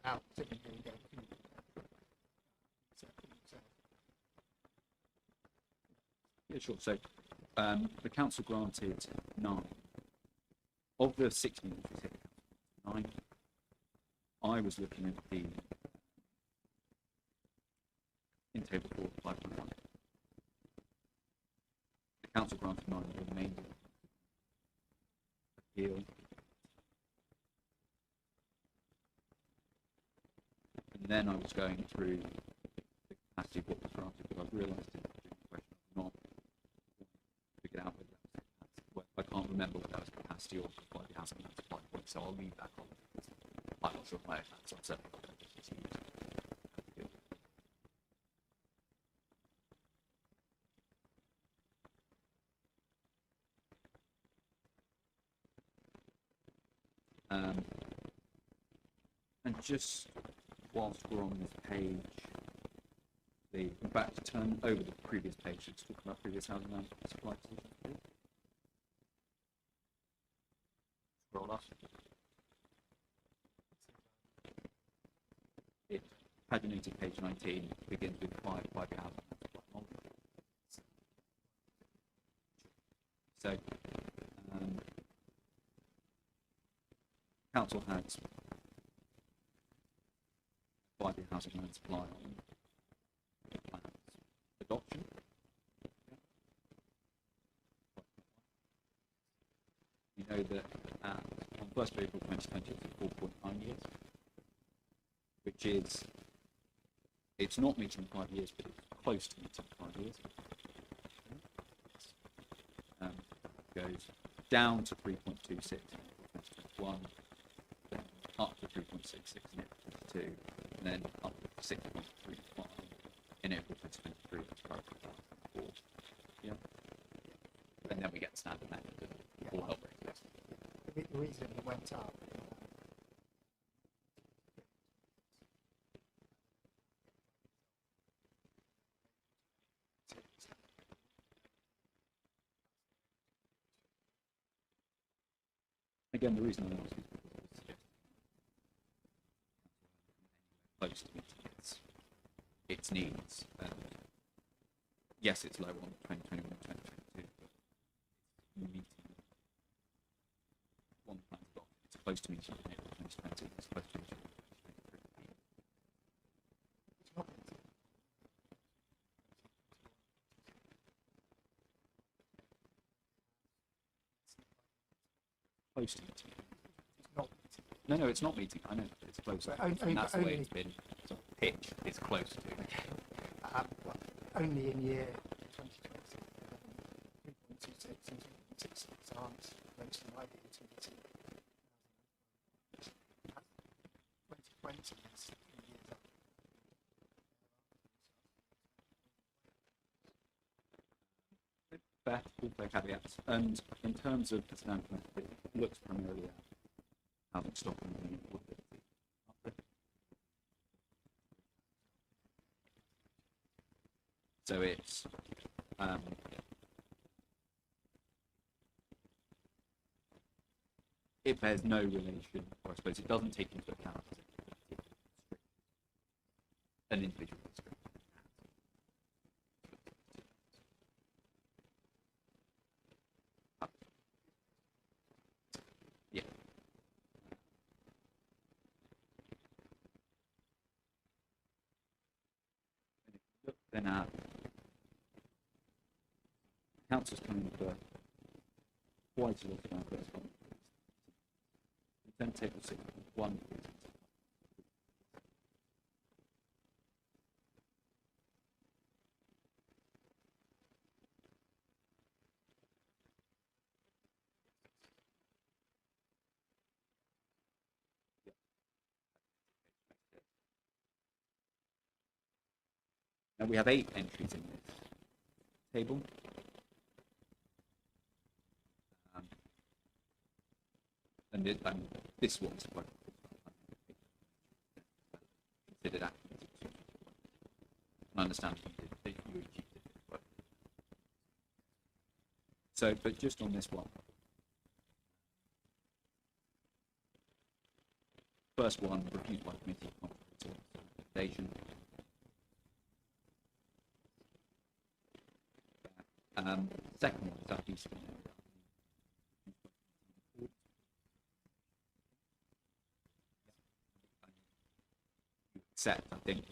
out didn't really go through. yeah, sure. So the council granted 9 of the 16 which was hit. 9. I was looking at the in table 4, 5.1. The council granted 9 of the remainder appeal. And then I was going through the capacity of what was granted, but I've realised in the question I've not figured out whether that was capacity. I can't remember whether that was capacity or private housing. That's 5.1. so I'll leave that on. I'm not sure if my that's on, so. And just whilst we're on this page, in fact, to turn over the previous page, let's talk about previous housing and supply decisions. Scroll up. It, paginated page 19 begins with five housing and supply model. So, council has 5-year housing and supply on adoption. You know that on 1st of April 2020 it's 4.9 years, which is, it's not meeting 5 years, but it's close to meeting 5 years. Goes down to 3.26 in 2021, then up to 3.66 in April 22, and then up to 6.35 in April 2023. That's right. Yeah. And then we get standard method and all help. The reason it went up. Again, the reason I ask is because close to meeting its needs. Yes, it's low on 2021, 2022, but meeting one plan adopted. It's close to meeting in April 2020. It's close to meeting in 2023. Close to meeting. Not No, it's not meeting. I know it's close. But And that's the way only- it's been sort of pitched. It's close to. well, only in year 2020, 3.26 and 3.66 aren't close to my year 2020. 2020 is 3 years up. Fair, all fair caveats. And in terms of the standard method, it looks primarily at housing stock and affordability. So it's it bears no relation, or I suppose it doesn't take into account an individual district. Yeah. Look then at councils coming for quite a lot of our first one. Then table 6.1. Now we have 8 entries in this table. And this one's quite considered active. And I understand that you achieved it. So, but just on this one. First one, refused by committee of recommendation. Second one, Southeast. Accept, I think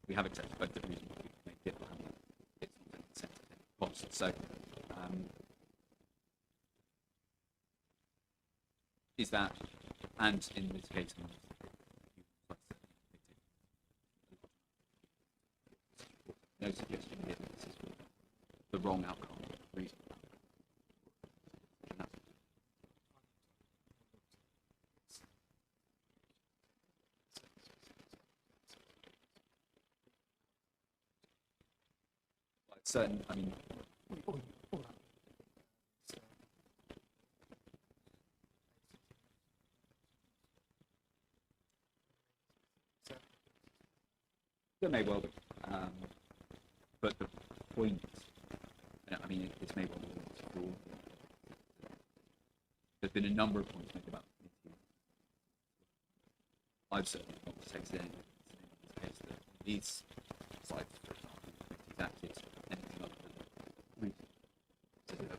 we have accepted both the reasons we make it and it's not cost. So is that, and in this case no suggestion here that this is the wrong outcome reason. certain, I mean, all that. So, so there may well be, but the point, I mean, it's made well be. There's been a number of points made about the committee. I've certainly not detected any case that these sites, for example, the committee's acted anything other than reason. these are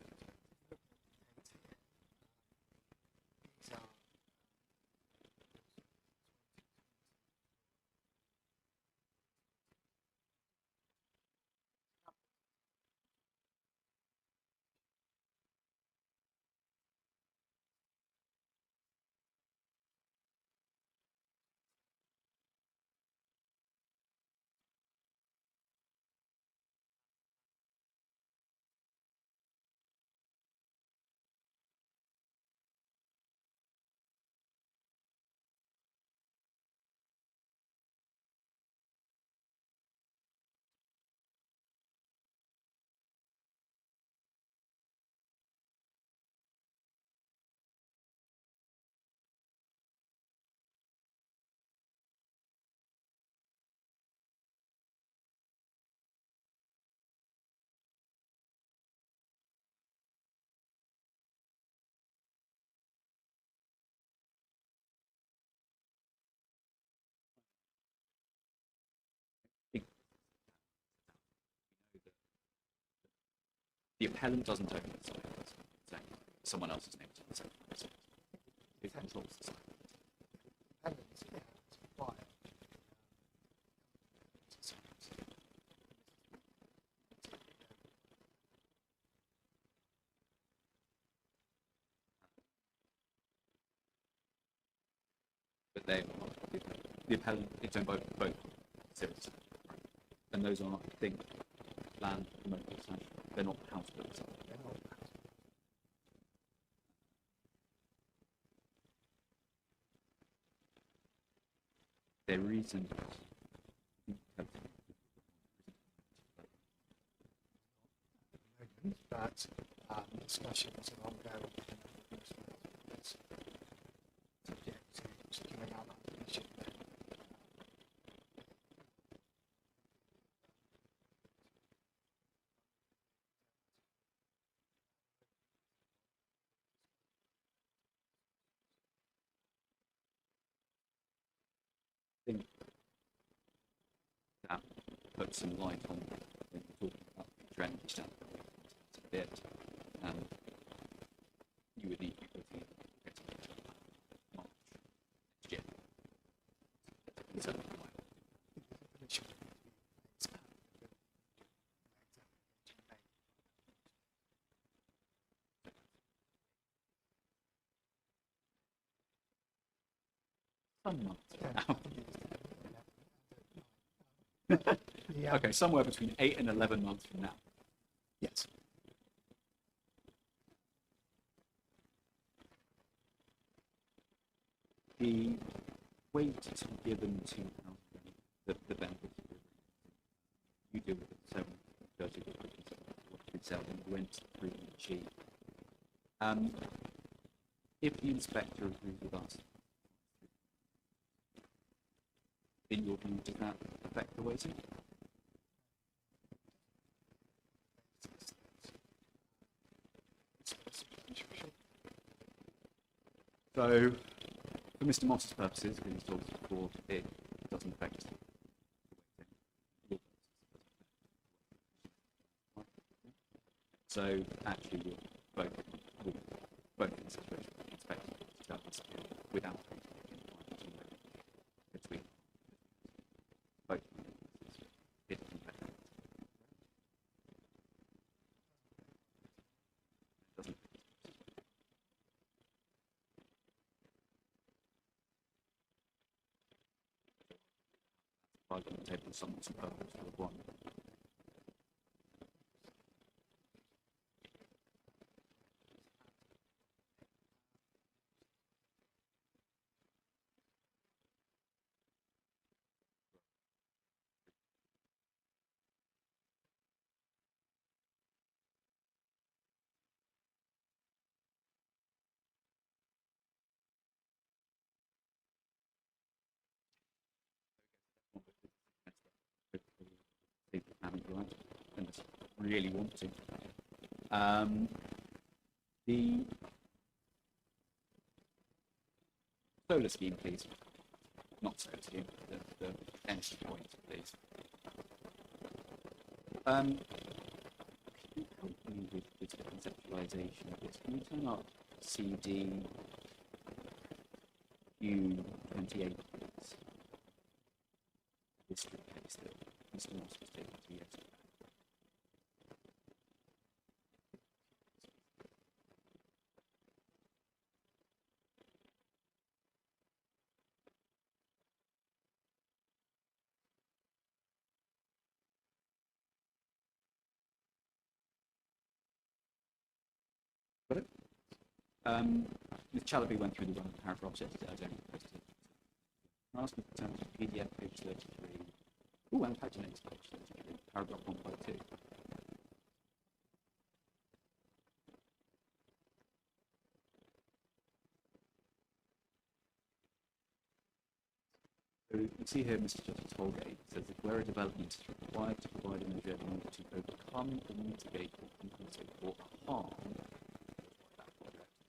The appellant doesn't own the site, so someone else's name is on the site. So it controls the site. elements, yeah, it's required. But they, the appellant, it's owned by both series. And those are, I think, land, remote substantial. They're not house builders. There isn't. But discussions are ongoing. It's subject to securing out that permission. Think that puts some light on when we're talking about drainage standards a bit. You would need to be putting in March next year. Permission. Some months Yeah. now. Yeah. Okay, somewhere between 8 and 11 months from now. Yes. The weight to be given to the benefits of you deal with it, so does it itself and went through the sheet. If the inspector agrees with us, in your view, does that affect the weighting? So, for Mr. Moss's purposes, as he's told us before, it doesn't affect. So, actually, we're both in situation expecting to have this without between both. It doesn't. On the table someone's purpose for one. really want to. The solar scheme, please. Not solar scheme, the entry point, please. Can you help me with the conceptualization of this? Can you turn up CD U28, please? History case that Mr. Moss was taken to yesterday. Got it? Ms. Chalabi went through the one paragraphs yesterday. I don't post it. I'm asking for terms of PDF page 33. Oh, and paginates page 33, paragraph 152. So you can see here Mr. Justice Holgate says that where a development is required to provide a measure in order to overcome or mitigate or compensate for harm,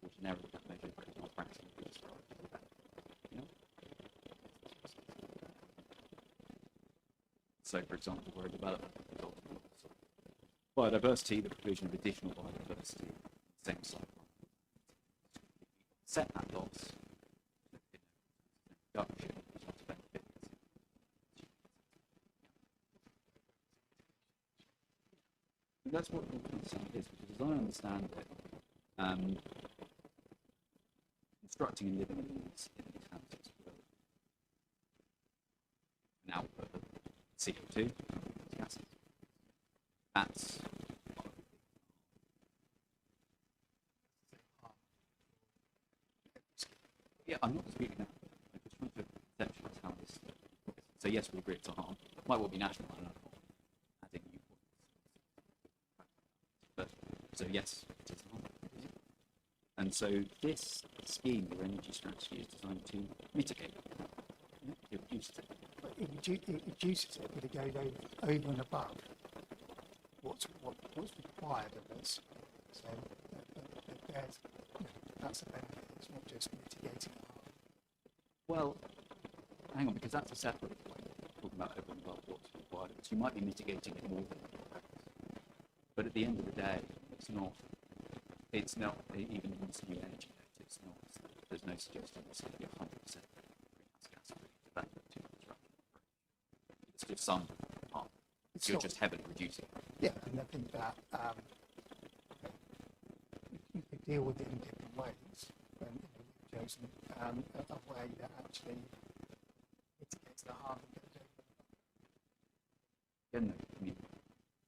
ordinarily that measure could not practically be described as that. Yeah? So, for example, where a development results in biodiversity, the provision of additional biodiversity, same site. Set that loss, reduction, is not a benefit. And that's what the consent is, because as I understand it, constructing and living in these houses will an output of CO2, gases. That's yeah, I'm not disputing that. I'm just trying to conceptualize how this. So yes, we agree it's a harm. Might well be national, I don't know. I think you. But so yes, it is a harm. And so this scheme, your energy strategy, is designed to mitigate that. It reduces it. It reduces it, but it goes over and above what's required of us. So that's a benefit. It's not just mitigating harm. Well, hang on, because that's a separate point. Talking about over and above what's required of us. You might be mitigating it more than but at the end of the day, it's not even in this new energy net, it's not, there's no suggestion it's going to be 100% greenhouse gas free development to construction. It's just some harm. You're just heavily reducing. Yeah, and I think that you could deal with it in different ways. And you've chosen a way that actually mitigates the harm. Again, though, I mean,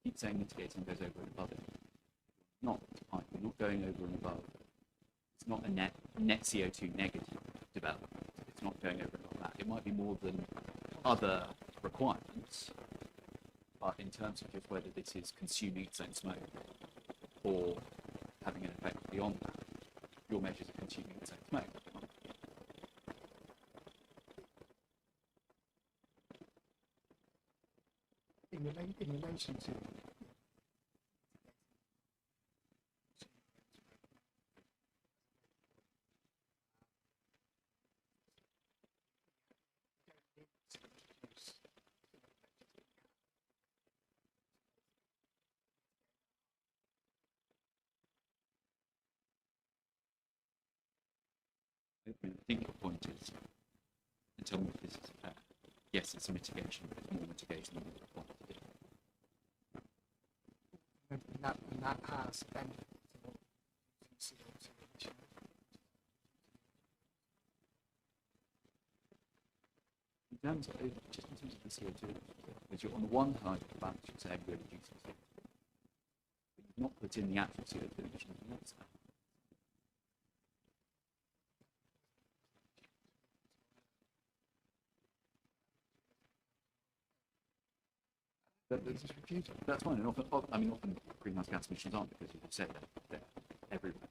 keep saying mitigating goes over and above it. Not, we're not going over and above. It's not a net CO2 negative development. It's not going over and above that. It might be more than other requirements, but in terms of just whether this is consuming its own smoke or having an effect beyond that, your measures are consuming its own smoke. In relation to I think your point is, and tell me if this is fair. Yes, it's a mitigation, but it's more mitigation than we're required to do. and that has benefits of CO2 emissions. In terms of, just in terms of the CO2, because you're on the one side of the balance, you're saying we're reducing CO2, but you've not put in the actual CO2 emissions on the other side. That's fine, and often greenhouse gas emissions aren't, because as you said, they're everywhere.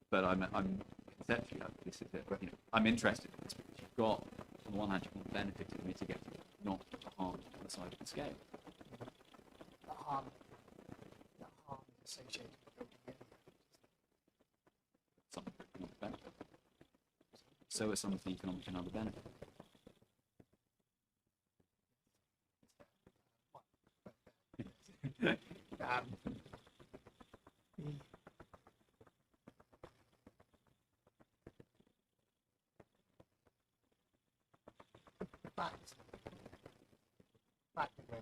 But I'm conceptually, this is it, you know, I'm interested in this because you've got, on the one hand, you've got the benefit of mitigating, not the harm on the side of the scale. The harm is associated with building anyway. Some of the economic benefit. So are some of the economic and other benefits. The fact that we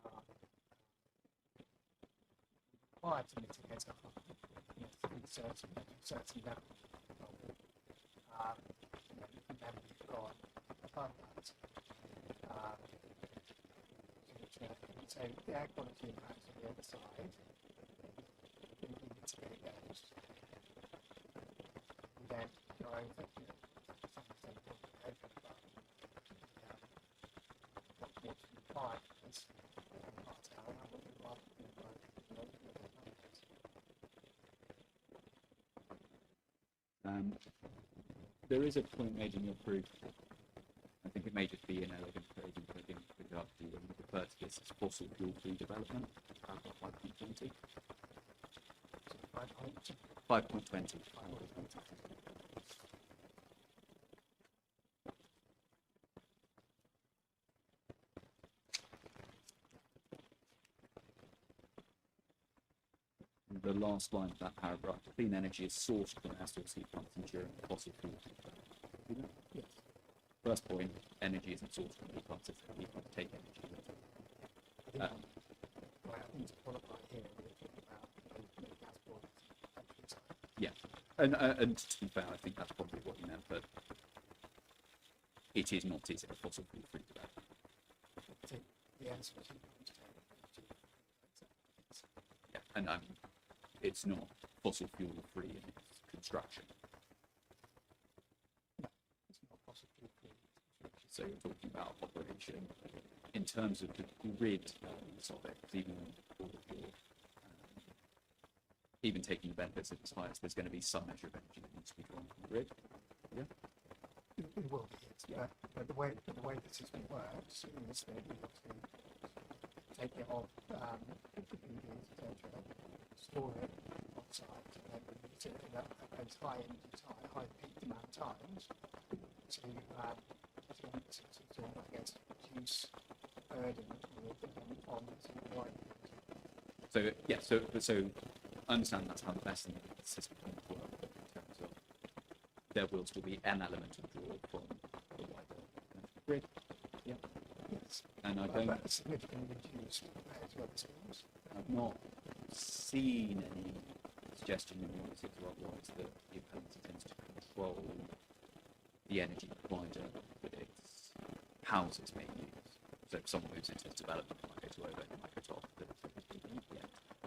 are required to mitigate our harm, certain level, and then we've got above that. So the air quality impacts on the other side, we mitigate those. We then go over, some extent, over what's required is part of our There is a point made in your proof. I think it may just be an elegant phrasing, but I think we could argue when we refer to this as fossil fuel-free development, paragraph 5.20. 5.20. The last line of that paragraph: clean energy is sourced from air source heat pumps enduring fossil fuel. Yes. First point: energy isn't sourced from heat pumps. It's heat pumps take energy. I think to qualify here, we're talking about gas boilers. Yeah, and to be fair, I think that's probably what you meant, but it is not, is it, a fossil fuel free development? Yes. Yeah, and it's not fossil fuel free in its construction. No, it's not fossil fuel free. So you're talking about operation in terms of the grid elements of it, even all of your, even taking the benefits of its highest, there's going to be some measure of energy that needs to be drawn from the grid. Yeah. It will be, yes. Yeah. But the way the system works is that we obviously take it off PVs, etc., store it on site, and then we use it at those high energy high peak demand times to I guess reduce burden on the right. So yeah, so I understand that's how the best in the system will work in terms of there will still be an element of draw from the wider grid. Yeah. Yes. And I don't. But significantly reduced compared to other schemes. I've not seen any suggestion in the policies or otherwise that the appellant intends to control the energy provider that its houses may use. So if someone moves into this development, they might go to OVO, they might go to Octopus,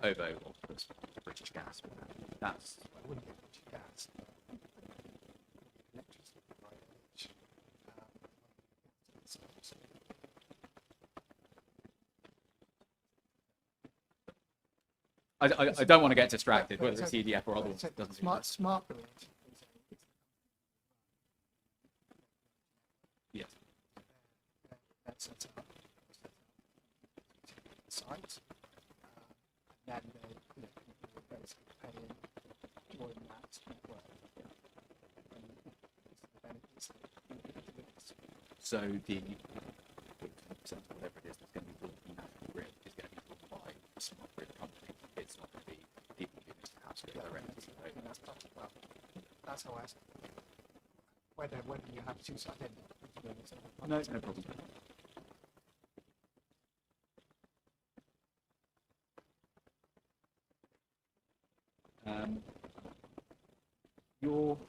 OVO, Octopus, British Gas. That's I wouldn't get much gas, but electricity provider, which I don't want to get distracted, but whether it's EDF or otherwise. It doesn't smart grid is Yes. that's set up site, and then they basically pay in more than that network. And the benefits that it delivers. So the 50%, whatever it is, that's going to be brought from the national grid is going to be brought by a smart grid company. It's not going to be people who use the house grid directly. I think that's part of, well, that's how I asked. Whether you have two sides in. No, no problem.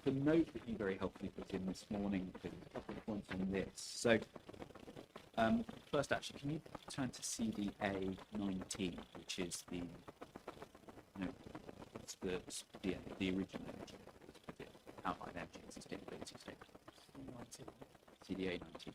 The note that you very helpfully put in this morning, there's a couple of points on this. So, first, actually, can you turn to CDA 19, which is the, it's the original energy, the outline energy and sustainability statement. 19. CDA 19.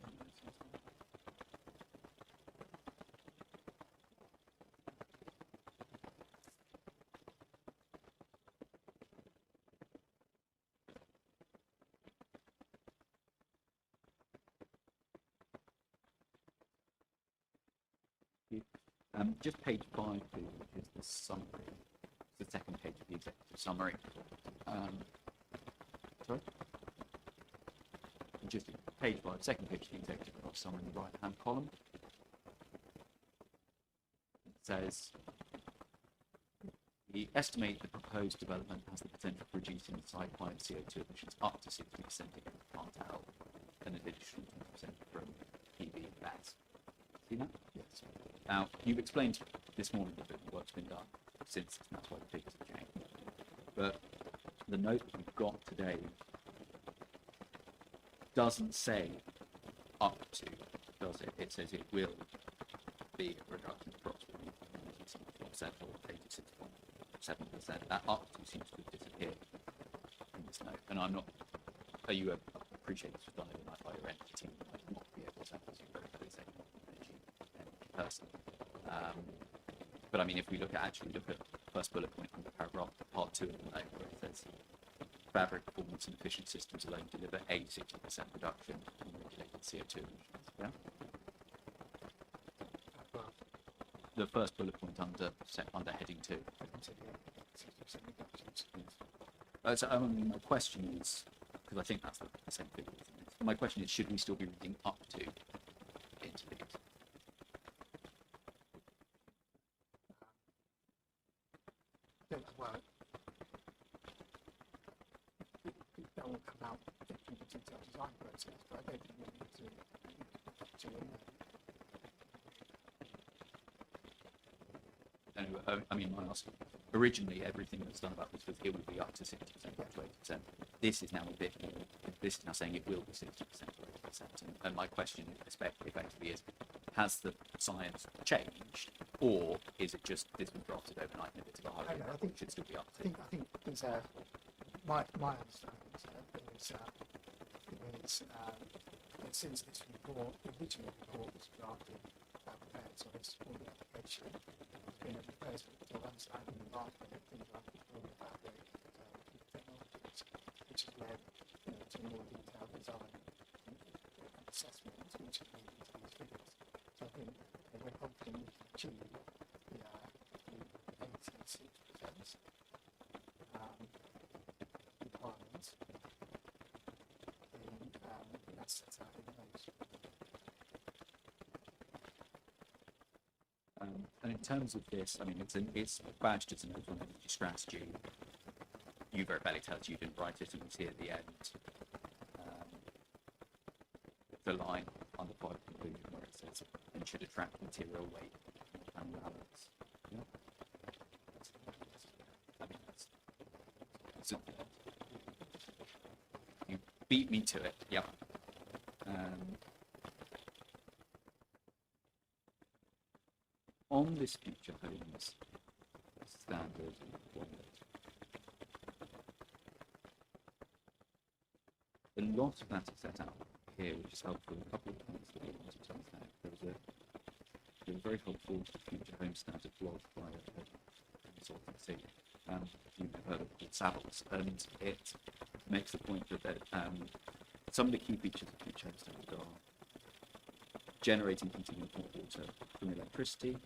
Just page 5 please, is the summary. It's the second page of the executive summary. Sorry? Just page 5, second page of the executive summary in the right-hand column. It says, we estimate the proposed development has the potential for reducing site-wide CO2 emissions up to 60% if plant out an additional 20% from PV and BESS. See that? Yes. Now, you've explained this morning that the work's been done since, and that's why the figures have changed. But the note that we've got today doesn't say up to, does it? It says it will be a reduction of approximately 86% or 86.7%. That up to seems to have disappeared in this note. And I'm not, you appreciate this was done overnight by your energy team, I might not be able to answer you very clearly say energy person. But I mean, if we look at the first bullet point on the paragraph, part 2 of the note, where it says fabric performance and efficient systems alone deliver a 60% reduction in regulated CO2 emissions. Yeah? The first bullet point under heading 2. So my question is, because I think that's the same figure, isn't it? My question is, should we still be reading up to into these? Well, that will come out in the detailed design process, but I don't think we need to No, I mean, I asked, originally everything that was done about this was it would be up to 60% or 20%. This is now a bit more, this is now saying it will be 60% or 80%. And my question effectively is, has the science changed, or is it just this was drafted overnight and a bit of a hurry? I think it should still be up to. I think there's my understanding is that since this report, the original report was drafted and prepared, so it's all the application, there's been a proposal to understand the market and things like all the fabric technologies, which has led to more detailed design and assessments, which have led into these figures. So I think we're confident we can achieve the 86% requirements and that's set out in those. And in terms of this, I mean, it's badged as an overall energy strategy. You very badly tell us you didn't write it, and it's here at the end. The line on the bottom conclusion where it says, and should attract material weight and balance. Yeah. I mean, that's you beat me to it. Yep. On this future homes standard, a lot of that is set out here, which is helpful. A couple of points that we wanted to understand. There was a very helpful future home standard blog by a consultancy. You've heard of it, Savills, and it makes the point that some of the key features of future home standard are generating heating and hot water from electricity.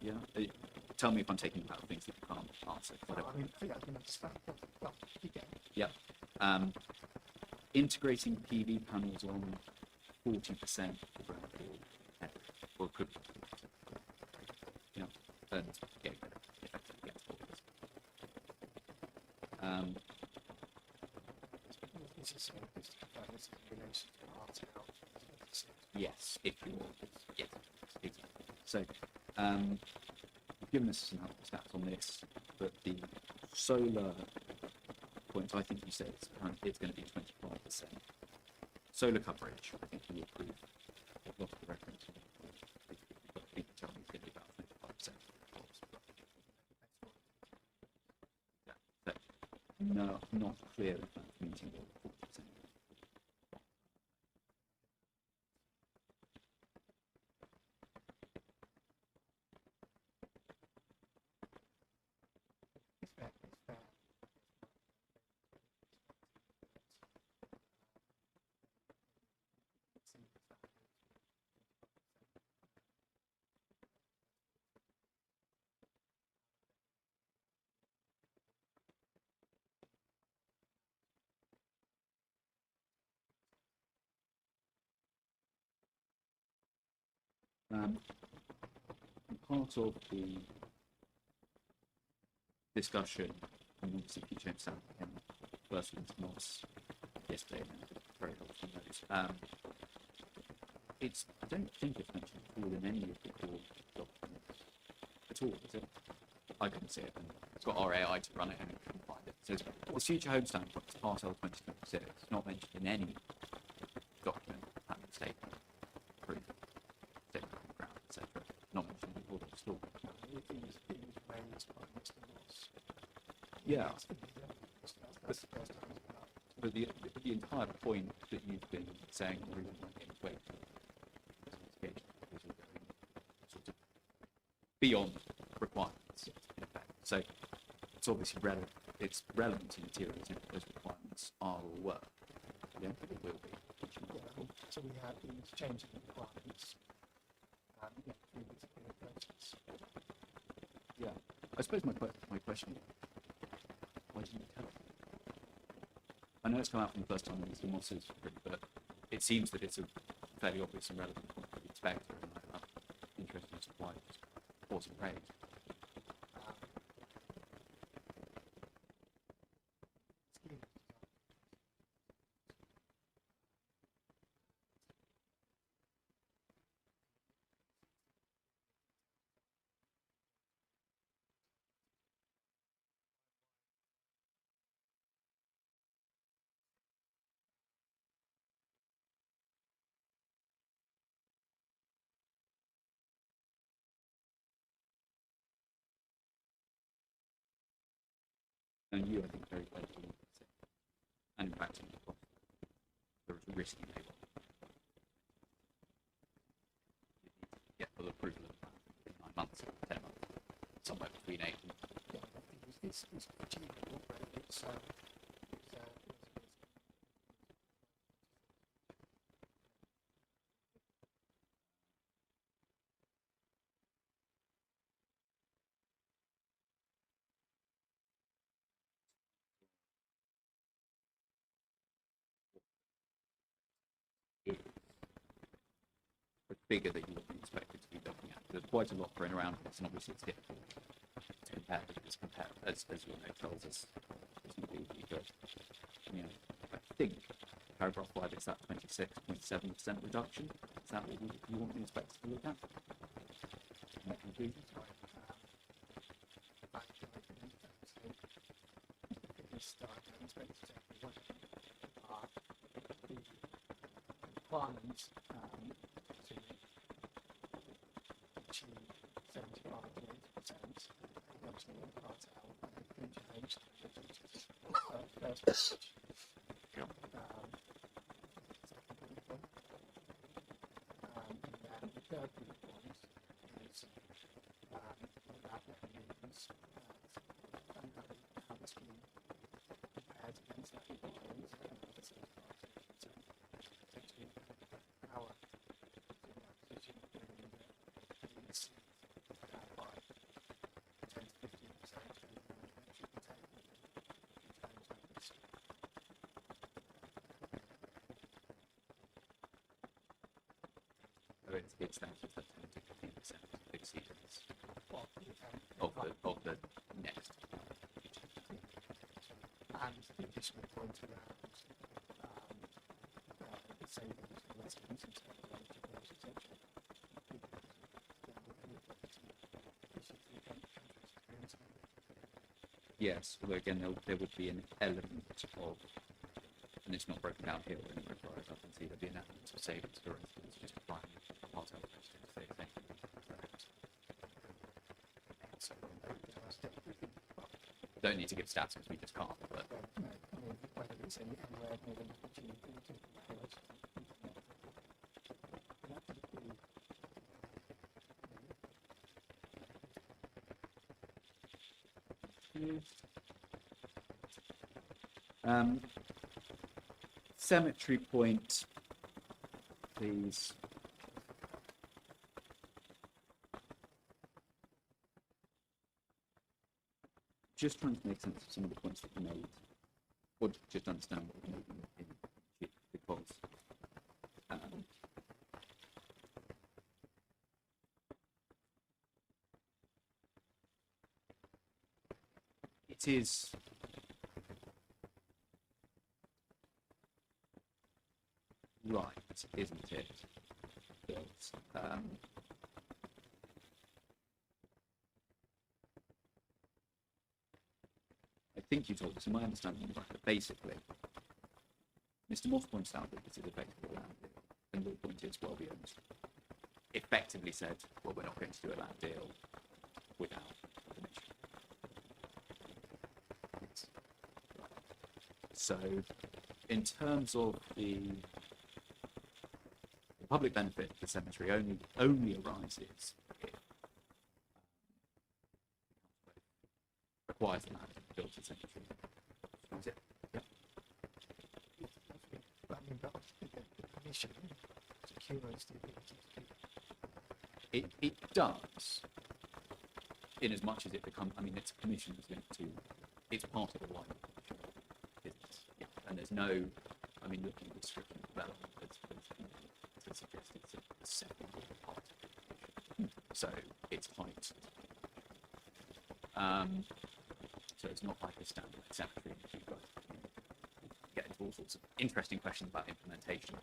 Yeah. Tell me if I'm taking about things that you can't answer. I mean, I can understand. Well, again. Yeah. Integrating PV panels on 40% of ground or could. Yeah. And yeah, effectively gets 40%. This is in relation to RTL. Yes, if you want. Yes, exactly. So, you've given us some helpful stats on this, but the solar point, I think you said it's going to be 25%. Solar coverage, I think you approve. I've lost the reference. But people tell me it's going to be about 25%. Yeah, but no, not clear if that's meeting the 40%. Part of the discussion, and obviously you changed that in first instance yesterday, and very helpful notes. I don't think it's mentioned at all in any of the core documents at all, is it? I couldn't see it, and it's got RAI to run it, and it couldn't find it. So the future home stand is part L 2026. It's not mentioned in any document, planning statement, proof, statement on the ground, etc. Not mentioned in the order of store. It was raised by Mr. Ross. Yeah. That's the first time it's come up. But the entire point that you've been saying really wait is going sort of beyond requirements in effect. So it's obviously relevant. It's relevant to materials if those requirements are or were. Yeah, it will be. Yeah, so we have these changing requirements. Yeah, through this process. Yeah. I suppose my question is, why didn't you tell us? I know it's come out from the first time in Mr. Moss's, but it seems that it's a fairly obvious and relevant point for the inspector, and I'm interested as to why it wasn't raised. And you, I think, very closely, and in fact, there was a risk you may get full approval of that in 9 months, 10 months, somewhere between 8 and Yeah, I think it's achievable, but it's a figure that you would be expected to be looking at. There's quite a lot thrown around this, and obviously it's difficult to compare, because it's compared, as your note tells us, it's not easy, but you know, I think paragraph 5 is that 26.7% reduction. Is that what you want the inspector to look at? In conclusion? requirements to achieve 75 to 80% reduction in part L and the future home standard, which is first page. Yep. Second bullet point. And then the third bullet point is about the means and how this can be compared against that requirement. Our position is by 10 to 15% It's that 10 to 15% exceedance of of the next. and the additional point around savings for residents in terms of energy bills, etc. Yes, although again there would be an element of, and it's not broken down here, but anywhere as I can see, there'd be an element of savings, for instance, just applying part of it to say thank you. So Don't need to give stats because we just can't, but whether it's anywhere near an opportunity to encourage cemetery point, please. Just trying to make sense of some of the points that you made, or just understand what you made in because it is right, isn't it, that I think you told us, in my understanding, right, that basically, Mr. Moss points out that this is effectively a land deal, and your point is, well, we effectively said, well, we're not going to do a land deal without permission. So, in terms of the public benefit of the cemetery only arises if requires the land to build the cemetery. Is it? Yep. But I mean, but the permission secures the ability to do that. It does, in as much as it becomes, I mean, its commission is linked to, it's part of the wider business. Yeah. And there's no, I mean, looking at the description of development, that suggests it's a separate part of the commission. So it's tight. So it's not like a standard cemetery. You've got get into all sorts of interesting questions about implementation.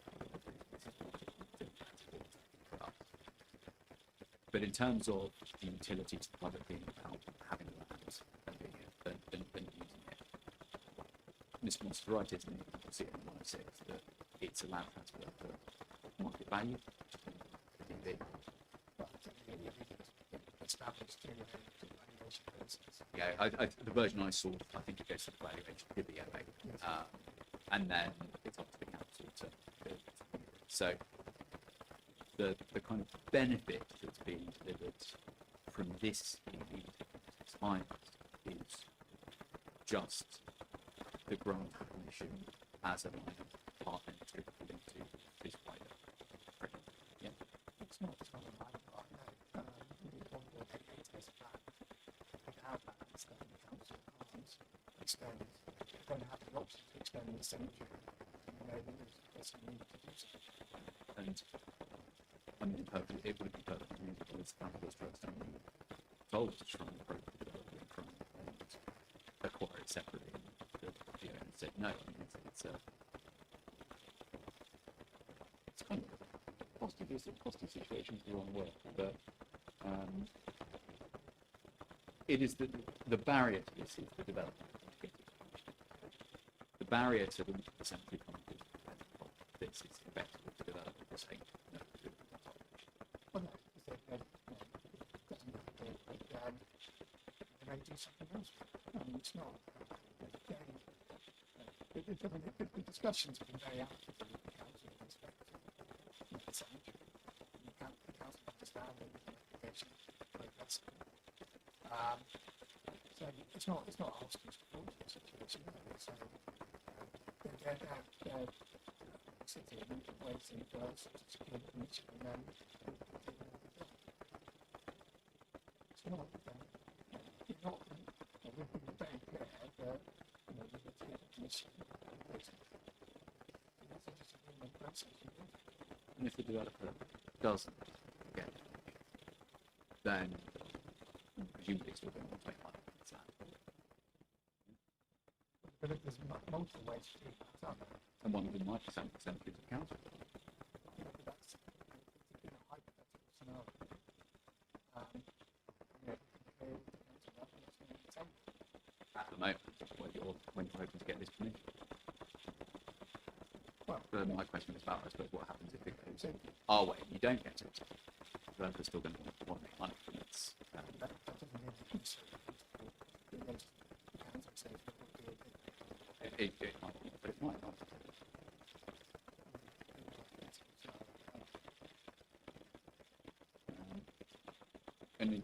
But in terms of the utility to the public being about having the land and being and using it, Mr. Moss is right, isn't it? You can see it in 106 that it's a land transfer for market value. Established through a valuation process. Yeah, the version I saw, I think it goes to the valuation to the MA, and then it's up to the council to build. So the kind of benefit that's being delivered from this time is just the grant of permission as a minor partner strictly linked to this wider project. Yeah. It's not a minor part, no. You need one more hectares of land. Without that, it's then the council can't extend. You're going to have the option to extend the cemetery. You know, there's a need to do so. And I mean, it would be perfectly reasonable as capitalist trust and told to try and approach the development and try and acquire it separately. And the owner said no. I mean, it's kind of costly situation is the wrong word, but it is the barrier to this is the development. The barrier to the cemetery company this is effectively the development saying no. Well, no, because they doesn't have to, they may do something else. I mean, it's not. The discussions have been very active with the council with respect to the cemetery. The council understand that the application progress. So it's not a hostage situation. So they're sitting and waiting for us to secure the permission, and then it's not. You're not. We've been very clear that you know we need to get the permission. And if the developer doesn't get it, then presumably it's still going to want to make money. But there's multiple ways to do that, aren't there? And one of them might be some percentage of council. You know, but that's in a hypothetical scenario. You know, At the moment, when you're hoping to get this permission. well, But my question is about, I suppose, what happens if it goes so our way and you don't get it? The developer's still going to want to make money from its. that doesn't mean that necessarily it goes to the council says that we'll do it. It might, but it might not. And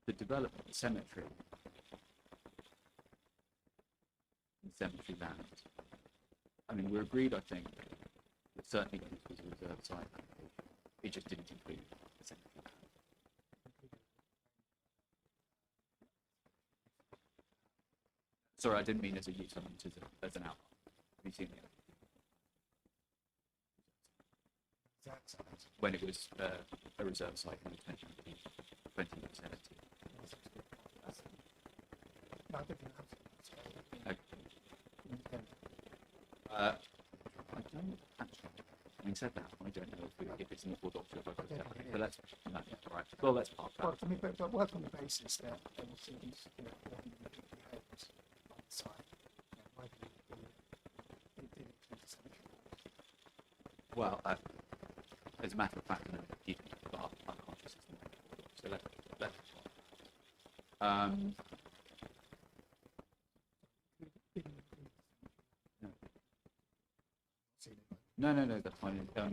the development of the cemetery, cemetery land. I mean, we're agreed, I think, that certainly when this was a reserved site application, it just didn't include the cemetery land. Sorry, I didn't mean as a use, I meant as an outline. Have you seen it? When it was a reserve site in 2017. No, I don't think Okay. I don't actually. Having said that, I don't know if it's an equal doctor, but let's no, right. Well, let's park that. well, I mean, but work on the basis that there will see these, working with the homes on the site. Whether it did include the cemetery. Well, as a matter of fact, I know that people are unconscious. So let's no, that's fine. Let's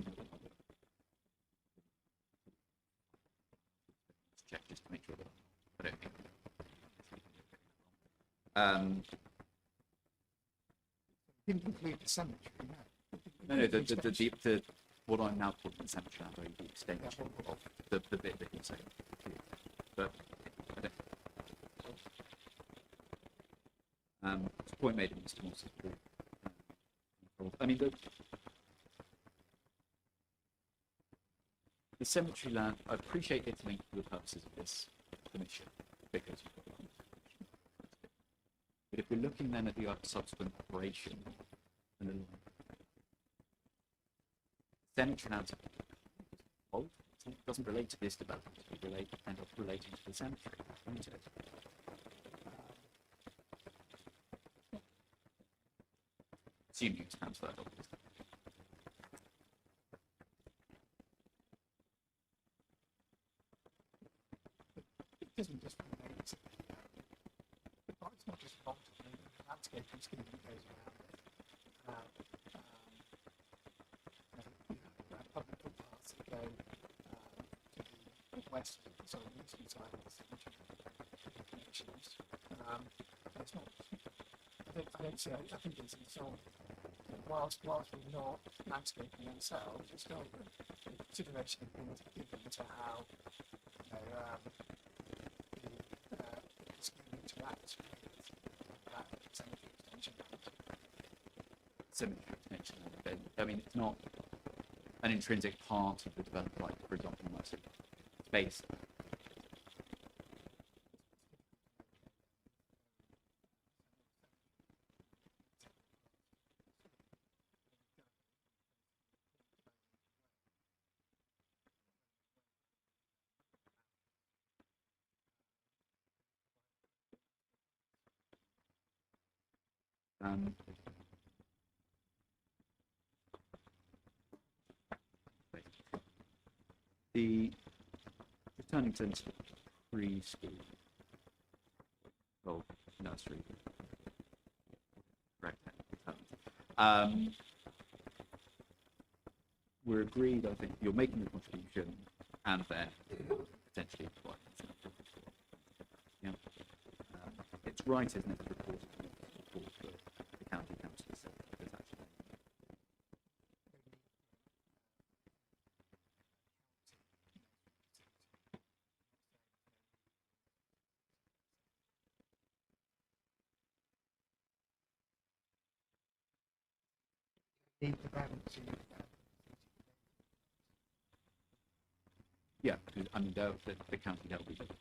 check just to make sure that I don't think. Didn't include the cemetery, no. No, the what I'm now calling the cemetery land, the extension of the bit that you're saying. But I don't. It's a point made in Mr. Morse's report. I mean, the cemetery land, I appreciate it's linked for the purposes of this commission, because you've got but if we're looking then at the subsequent operation, and then cemetery land doesn't relate to this development, it end up relating to the cemetery, doesn't it? Assuming it's transferred, obviously. It doesn't just relate to it's not just long-term, the landscaping scheme that goes around it. Public footpaths that go to the west, sorry, the eastern side of the cemetery connections. It's not, I don't see, I think it's sort of, whilst we're not landscaping themselves, it's still a consideration of being given to how the scheme interacts with that cemetery extension. Cemetery extension. I mean, it's not an intrinsic part of the development, like, for example, in my space. The returning to preschool, well, nursery, correct. We're agreed, I think, you're making the contribution and then potentially quite yeah. It's right, isn't it, to report the county council is actually Need the parents to yeah, because I mean the county they'll be looking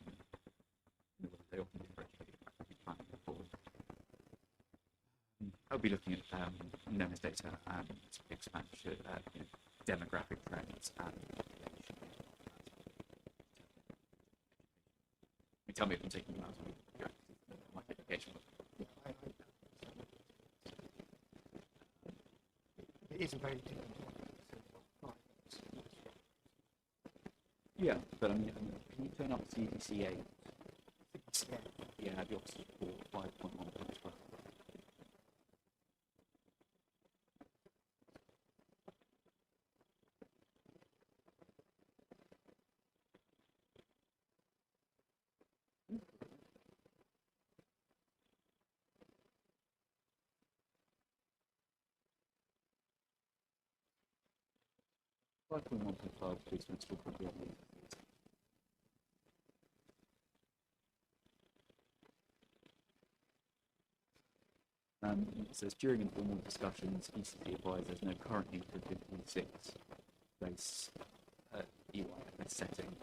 they often planning forward. I'll be looking at NEMS data and expansion, demographic trends and you tell me if I'm taking them out of my education. it is a very different Yeah, but I mean, can you turn up CDCA? yeah. Yeah, have your option for 5.1.12. Please, still probably It says during informal discussions, ECT advised there's no current need for a 56 place EYFS setting in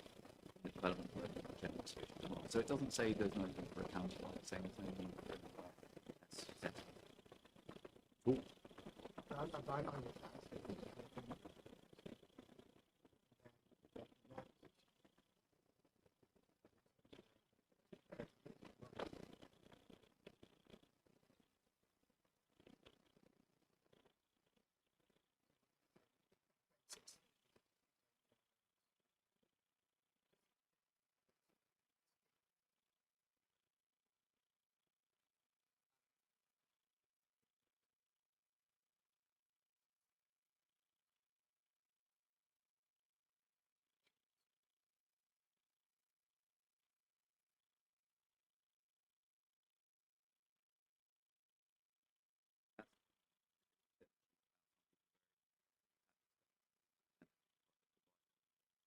the development of the general situation as well. So it doesn't say there's no need for a counterpart, it's saying there's no need for an EYFS setting. Cool. I'm fine with that.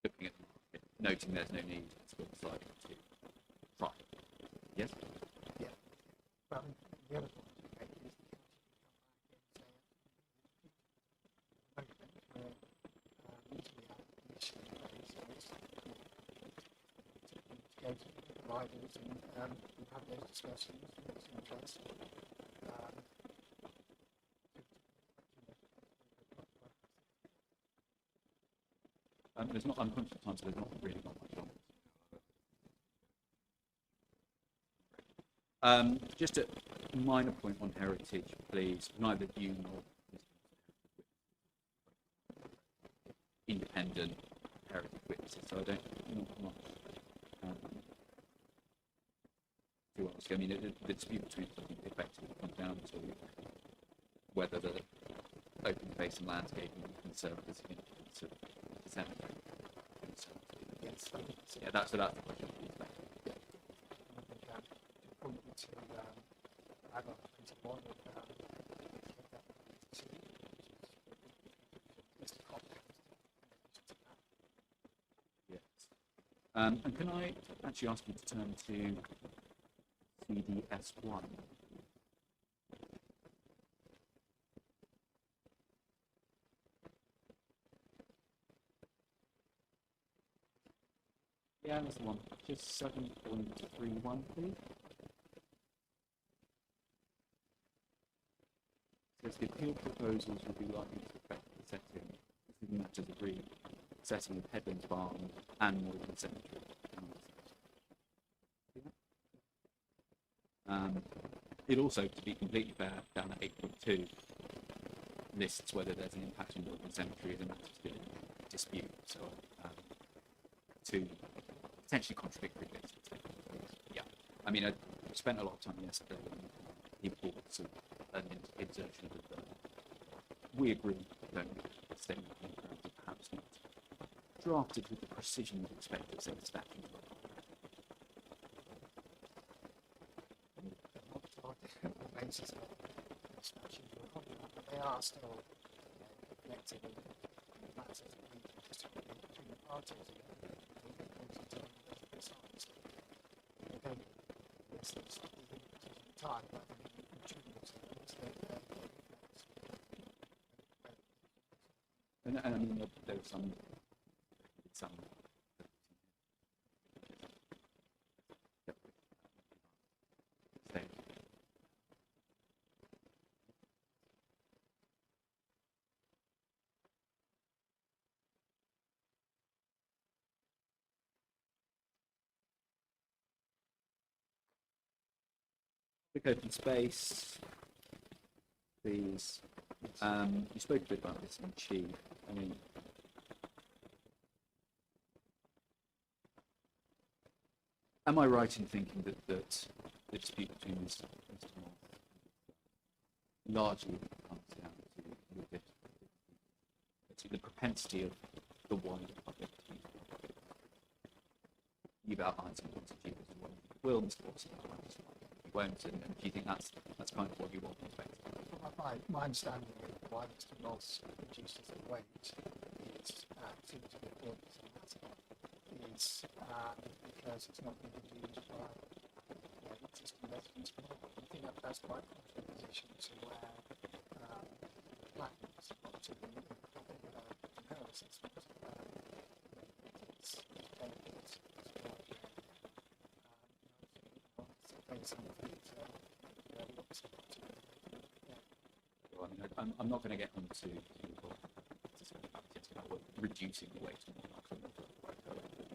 Looking at the market, noting there's no need, it's got decided to try. Yes? Yeah. Well, the other point to make is the go to the providers and have those discussions with some trust. There's not unconscious time, so there's not really got much on. Just a minor point on heritage, please. Neither you nor independent heritage witnesses, so I don't not much to ask. I mean, the dispute between us, I think, effectively comes down to whether the open space and landscape can serve the significance of the cemetery. Yes, Yeah, that's the question. Yes. And can I actually ask you to turn to CDS1? Yeah, that's the one. Just 7.31, please. Says the appeal proposals will be likely to affect the setting, if the matters agreed, setting of Headlands Barn and Morgan Cemetery. It also, to be completely fair, down at 8.2, lists whether there's an impact on Morgan Cemetery as a matter still in dispute. So, two potentially contradictory lists. Yeah, I mean, I spent a lot of time yesterday when he brought sort of an insertion of the. We agree, don't we? The statement perhaps not drafted with the precision you'd expect of, say, the statute. The basis of the statute, but they are still connected in matters that we disagree between the parties. It's time, but and I mean, there was some open space, please. You spoke a bit about this in Chief. I mean, am I right in thinking that the dispute between Mr. North largely comes down to the propensity of the wider public to use the public? You've outlined some points of view as to what you will, Mr. Watson, won't, and do you think that's kind of what you want to expect? My understanding of why Mr. Ross reduces the weight is seems to be important is because it's not being used by existing residents. I think that's quite into a position to where platforms want to be comparisons it's benefits as well. Based on the fact Well, I mean, I'm not going to get onto about reducing the weight,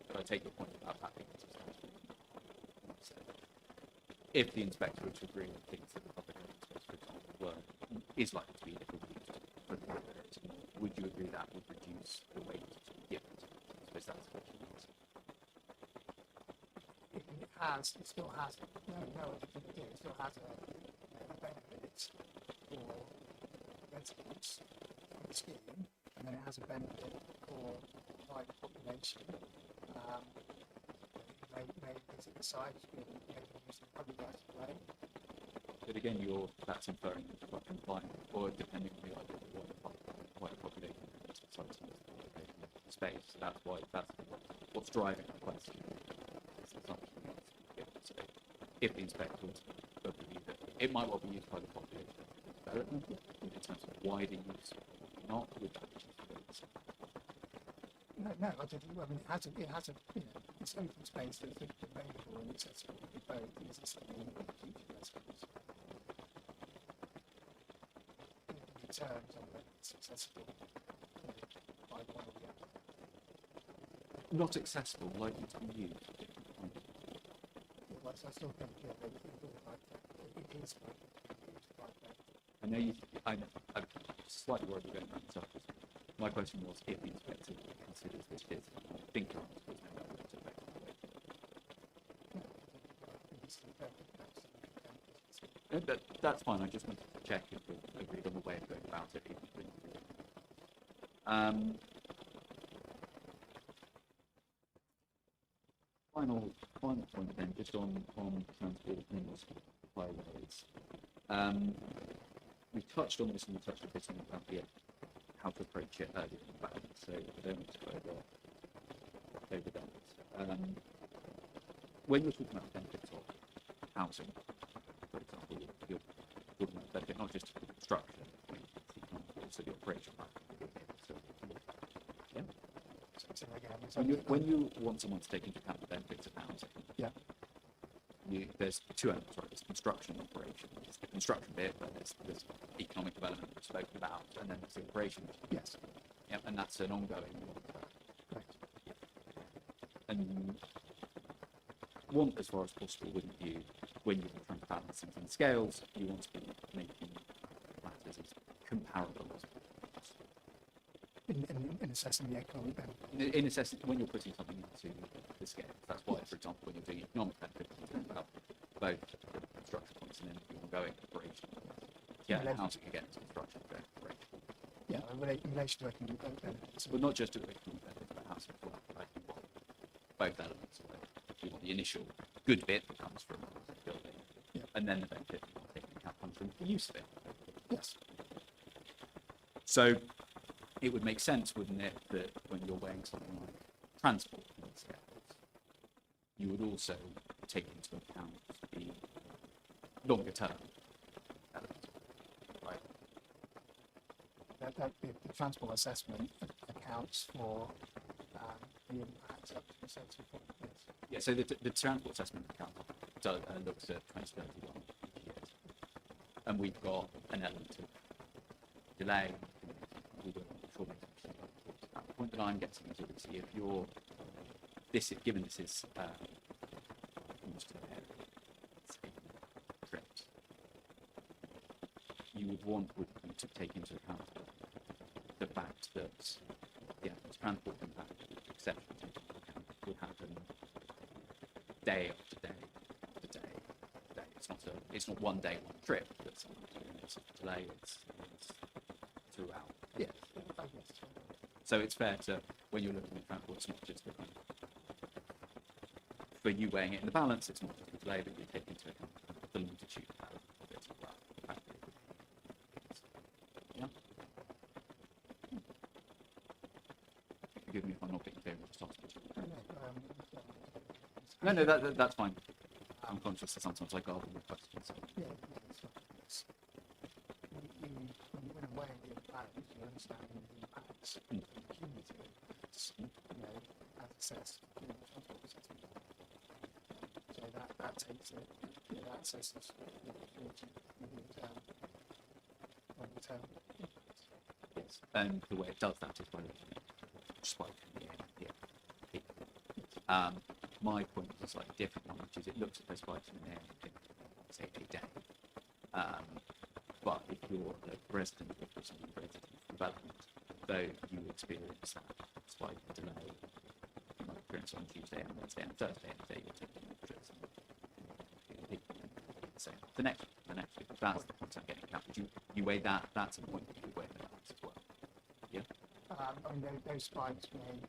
but I take your point about that being substantial. So if the inspector were to agree with things that the public health space, for example, is likely to be difficult for the public, would you agree that would reduce the weight given? I suppose that's the question. it still has it still has a benefit for residents of the scheme, and then it has a benefit for the wider population. May visit the site, maybe using public rights of way. But again, that's inferring what compliant, or depending on the idea of what the population space. So that's what's driving the question. It's the assumption that if the inspector was to believe that it might well be used by the population development in terms of wider use, not with that. No, I mean, it has a, it's open space that's available and accessible to both existing and future residents. In terms of it, it's accessible by one or the other. Not accessible, likely to be used. Well, so I still think, it is likely to be used by both. I know I'm slightly worried we're going around the circles. My question was if the inspector considers this fit, I think there's no evidence to affect the weight. That's fine. I just wanted to check if we agreed on the way of going about it. Final point then, just on transport and highways. We touched on this and we touched a bit on about how to approach it earlier in the back, so I don't want to go over that. When you're talking about the benefits of housing, for example, you're talking about the benefit not just of the construction, but also the operation. Yeah. So again, When you want someone to take into account the benefits of housing, yeah. There's two elements, right? There's construction and operation. There's the construction bit, where there's economic development we've spoken about, and then there's the operation. Yes. Yeah, and that's an ongoing one. Correct. And want, as far as possible, wouldn't you, when you're trying to balance things on scales, you want to be making matters as comparable as possible. In assessing the economic benefit. In assessing, when you're putting something into the scale, that's why, for example, when you're doing economic benefit, you think about both the construction points and then the ongoing operation. Yeah, housing again is construction, going operation. Yeah, in relation to economic benefits. But not just to economic benefits, but housing as well. Right? You want both elements of it. You want the initial good bit that comes from building, and then the benefit that you take into account comes from the use of it. Yes. So it would make sense, wouldn't it, that when you're weighing something like transport in scales, you would also take into account the longer term element, right? The transport assessment accounts for the impact up to a certain point. Yes. Yeah, so the transport assessment account looks at 2031 years. And we've got an element of delay. We will sure make some the point that I'm getting is obviously if you're given this is almost tripped, you would want to take into account the fact that the transport impact, exception will happen day after day after day after day. It's not one day, one trip. It's a delay. It's throughout. Yes. So it's fair to, when you're looking at transport, it's not just for you weighing it in the balance, it's not just the delay, but you take into account the longitude of it as well. Yeah? Forgive me if I'm not being clear, just ask me. No, that's fine. I'm conscious that sometimes I garble with questions. Yeah. weighing the imbalance, you're understanding the impacts, the cumulative impacts, as assessed in the transport assessment. So that takes it, that assesses longer term impacts. Yes. And the way it does that is by looking at spike in the air. Yeah. My point is a slightly different one, which is it looks at those spikes in the air in, say, a day. But if you're a resident of some resident development, though you experience that spike delay, you might experience on Tuesday and Wednesday and Thursday, and say you're taking trips. So the next week, that's the point I'm getting at. Would you weigh that? That's a point that you weigh that as well. Yeah. I mean, those spikes may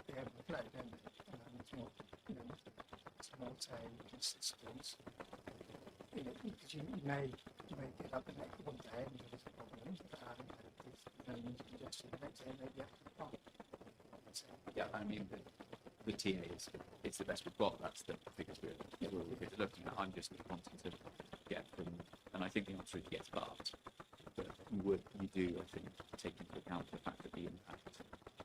be able to flow, don't they? It's not a consistent. Because you may get up the next one day and there's a problem. There's no congestion the next day, maybe absolutely fine. So, Yeah, I mean, the TA is the best we've got. That's the figures we're looking at. I'm just wanting to get from, and I think the answer is yes, but you do, I think, take into account the fact that the impact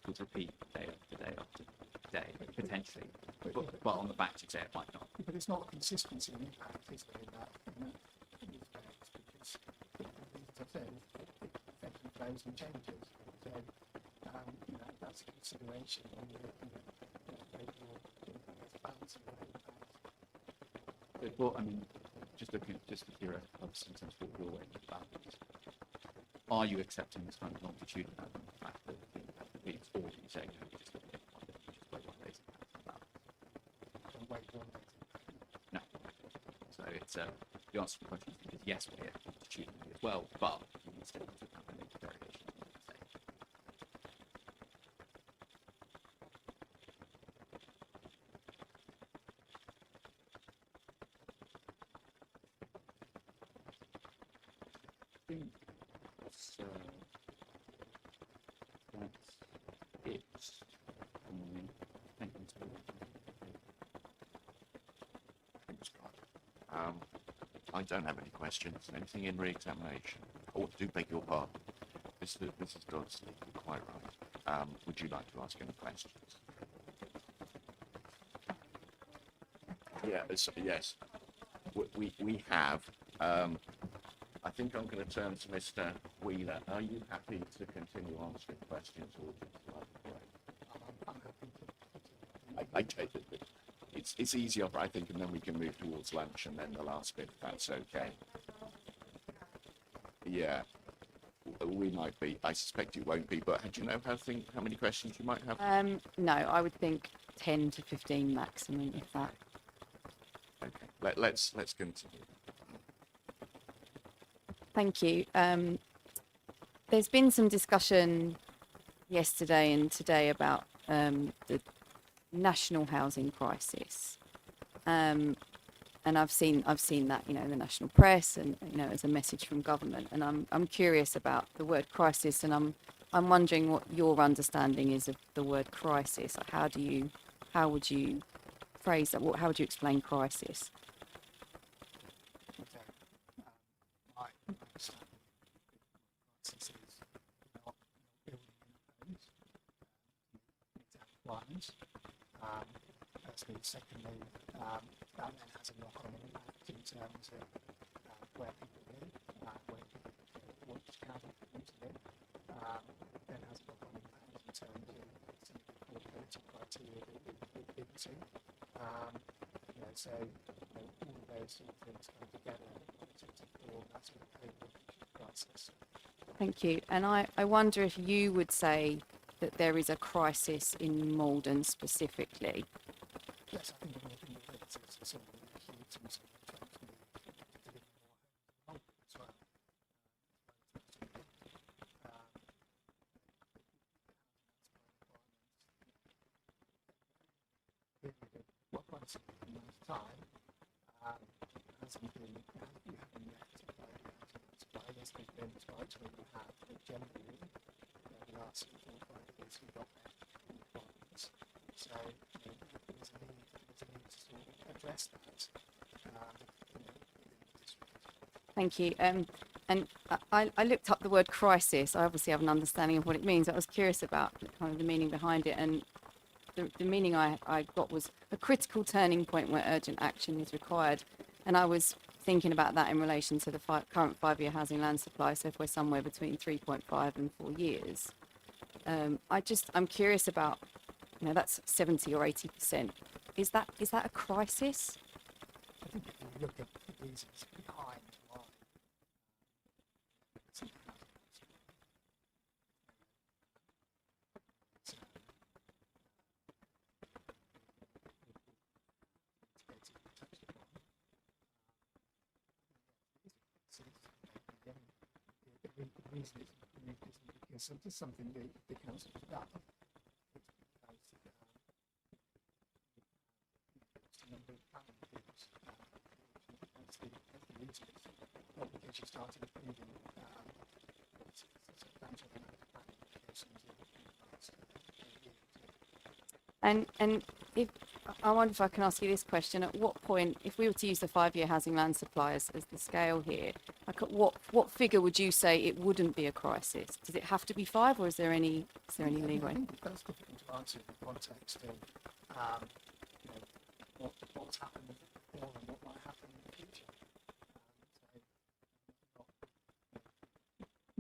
would repeat day after day after day, potentially, but on the facts you say it might not. but it's not a consistency in impact, is there, in that respect? Because, as I said, it ebbs and flows and changes. So, that's a consideration when you're looking at overall balance of impact. Well, I mean, just looking at just the theoretical purpose in terms of what you're weighing the balance, are you accepting this kind of longitude and the fact that the impact of these, or are you saying no, you just look at one day, you just weigh one day's impact on that? Don't wait one day. No. So it's the answer to the question is yes, weigh it longitudinally as well, but you need to take into account the variation. I think that's it. Thank you. Thanks, Scott. I don't have any questions. Anything in re-examination? Oh, do beg your pardon. Mrs. Dodsley, you're quite right. Would you like to ask any questions? Yeah, yes. We have. I think I'm going to turn to Mr. Wheeler. Are you happy to continue answering questions, or would you like to break? I'm happy to. I take it. It's easier, I think, and then we can move towards lunch and then the last bit, if that's okay. Yeah, we might be. I suspect it won't be, but do you know how many questions you might have? No, I would think 10 to 15 maximum, if that. Okay, let's continue. Thank you. There's been some discussion yesterday and today about the national housing crisis, and I've seen that, in the national press and as a message from government. And I'm curious about the word crisis, and I'm wondering what your understanding is of the word crisis. Like, how would you phrase that? How would you explain crisis? My understanding crisis is not building in homes, requirements. Firstly, secondly, that then has a knock-on impact in terms of where people live, where people which county they want to live. Then has a knock-on impact in terms of some of the affordability criteria that we've been to. So all of those sort of things come together to form that sort of overall crisis. Thank you. And I wonder if you would say that there is a crisis in Malden specifically. Yes, I think everything that relates to some of the huge things that we're trying to do to deliver more homes as well. What quite a significant amount of time hasn't been, you haven't yet supply. Yes, there's been spikes where you have, but generally, the last 4 or 5 years we've got requirements. So there's a need to sort of address that. Thank you. And I looked up the word crisis. I obviously have an understanding of what it means. I was curious about kind of the meaning behind it. And the meaning I got was a critical turning point where urgent action is required. And I was thinking about that in relation to the current 5-year housing land supply. So if we're somewhere between 3.5 and 4 years, I'm curious about, that's 70 or 80%. Is that a crisis? I think if you look at the reasons behind why it's in the housing the reason it's because of just something the council has done. It's a number of planning rules, that's the reason. Not because you started approving substantial amount of planning applications in the last year. And if I wonder if I can ask you this question: at what point, if we were to use the 5-year housing land supply as the scale here, like at what figure would you say it wouldn't be a crisis? Does it have to be 5, or is there any leeway? I think that's difficult to answer in the context of what's happened before and what might happen in the future. So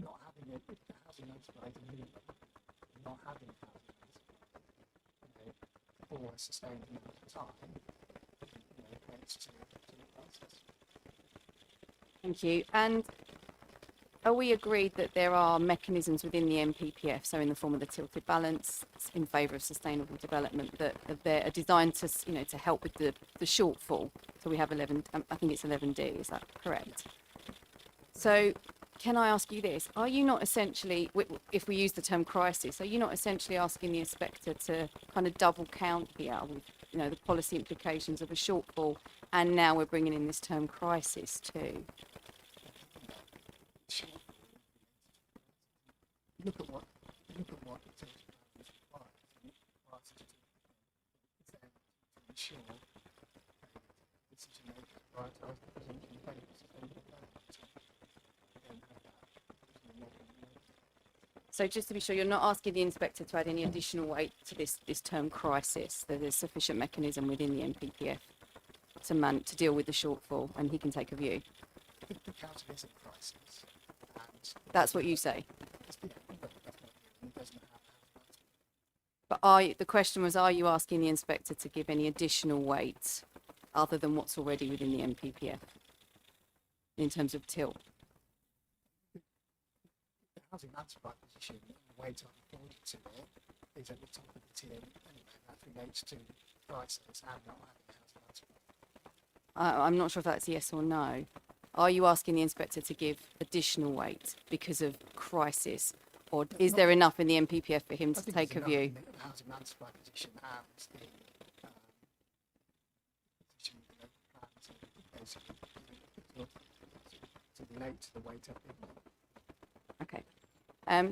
not having it, if the housing land supply is a minimum, not having housing for a sustained amount of time, equates to a crisis. Thank you. And are we agreed that there are mechanisms within the NPPF, so in the form of the tilted balance in favour of sustainable development, that are designed to, to help with the shortfall? So we have 11, I think it's 11D, is that correct? So can I ask you this? Are you not essentially, if we use the term crisis, are you not essentially asking the inspector to kind of double count here with, the policy implications of a shortfall, and now we're bringing in this term crisis too? Look at what the tilted balance requires, and it requires us to ensure the decision maker prioritise the presumption of favour of sustainable development. So just to be sure, you're not asking the inspector to add any additional weight to this term crisis, that there's sufficient mechanism within the NPPF to deal with the shortfall, and he can take a view. The council is a crisis, and That's what you say. it's the it doesn't have But the question was, are you asking the inspector to give any additional weight other than what's already within the NPPF in terms of tilt? the housing land supply position and the weight I've afforded to it is at the top of the tier anyway. That relates to crisis and not having housing land supply. I'm not sure if that's yes or no. Are you asking the inspector to give additional weight because of crisis, or is there enough in the NPPF for him I to think take a there's view? enough in the housing land supply position and the position with the local plan to basically to relate to the weight I've given it. Okay.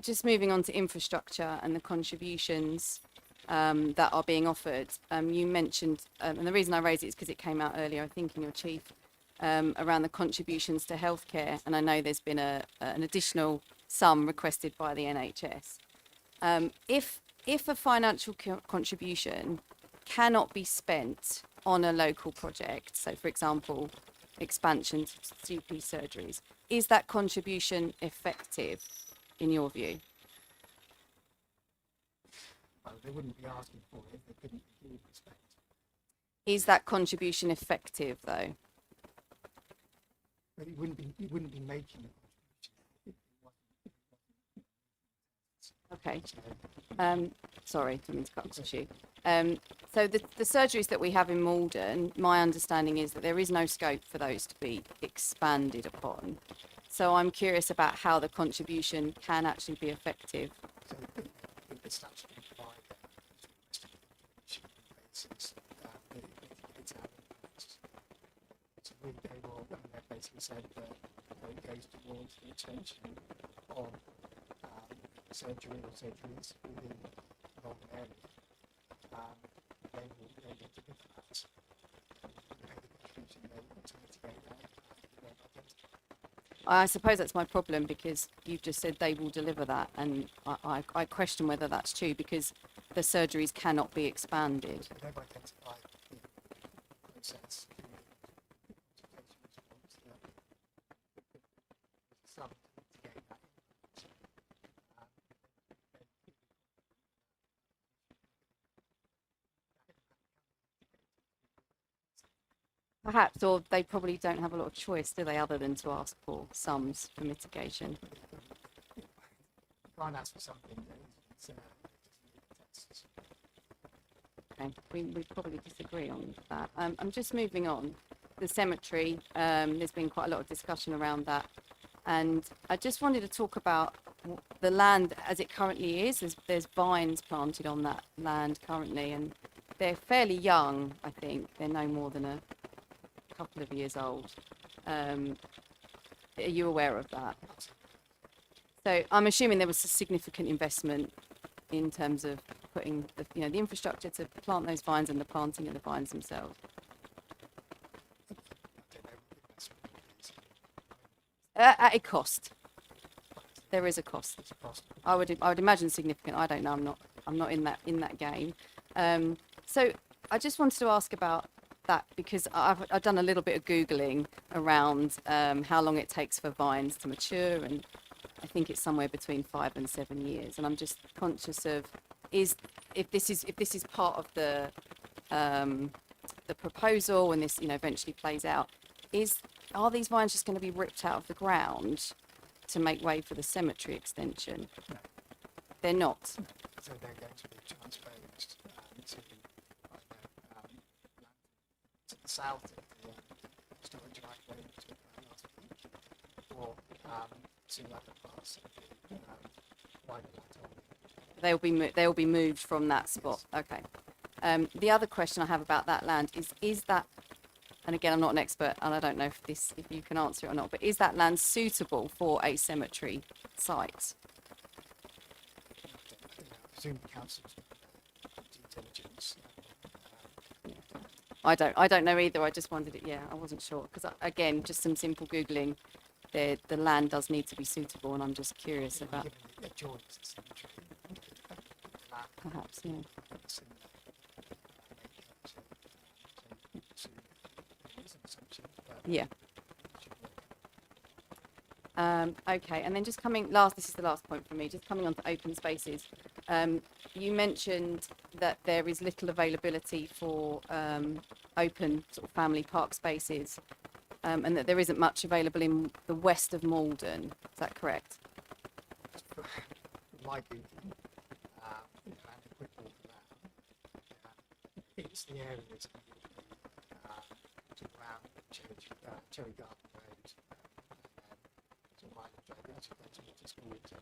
Just moving on to infrastructure and the contributions that are being offered. You mentioned, and the reason I raise it is because it came out earlier, I think, in your chief, around the contributions to healthcare, and I know there's been an additional sum requested by the NHS. If a financial contribution cannot be spent on a local project, so for example, expansion to GP surgeries, is that contribution effective in your view? Well, they wouldn't be asking for it if they couldn't be given respect. Is that contribution effective though? But it wouldn't be making a contribution. Okay. Sorry, I didn't mean to cut across you. So the surgeries that we have in Malden, my understanding is that there is no scope for those to be expanded upon. So I'm curious about how the contribution can actually be effective. So the statutory provider is requesting a contribution basis it's having impacts. So they will, they've basically said that it goes towards the extension of surgery or surgeries within the Malden area. They will be able to give that and pay the contribution they want to mitigate that impact. I suppose that's my problem because you've just said they will deliver that, and I question whether that's true because the surgeries cannot be expanded. They've identified the process. Some to gain that. Perhaps, or they probably don't have a lot of choice, do they, other than to ask for sums for mitigation? Can't ask for something that is tests. Okay, we probably disagree on that. I'm just moving on. The cemetery, there's been quite a lot of discussion around that. And I just wanted to talk about the land as it currently is. There's vines planted on that land currently, and they're fairly young, I think. They're no more than a couple of years old. Are you aware of that? So I'm assuming there was a significant investment in terms of putting the infrastructure to plant those vines and the planting of the vines themselves. At a cost. There is a cost. I would imagine significant. I don't know. I'm not in that game. So I just wanted to ask about that because I've done a little bit of Googling around how long it takes for vines to mature, and I think it's somewhere between 5 and 7 years. And I'm just conscious of if this is part of the proposal and this eventually plays out, are these vines just going to be ripped out of the ground to make way for the cemetery extension? No. They're not. So they're going to be transferred to the south of the storage driveway we talked about last week, or to other parts of the wider plateau. They'll be moved from that spot. Okay. The other question I have about that land is that, and again, I'm not an expert, and I don't know if you can answer it or not, but is that land suitable for a cemetery site? I presume the council's due diligence. I don't know either. I just wondered it. Yeah, I wasn't sure because again, just some simple googling, the land does need to be suitable, and I'm just curious about. Given it adjoins the cemetery, Perhaps, yeah. Yeah. Okay, and then just this is the last point for me, just coming on to open spaces. You mentioned that there is little availability for open sort of family park spaces, and that there isn't much available in the west of Malden. Is that correct? My Googling, and a quick walk around, it's the areas around Cherry Garden Road, sort of Island Road, that's what it's called, etc.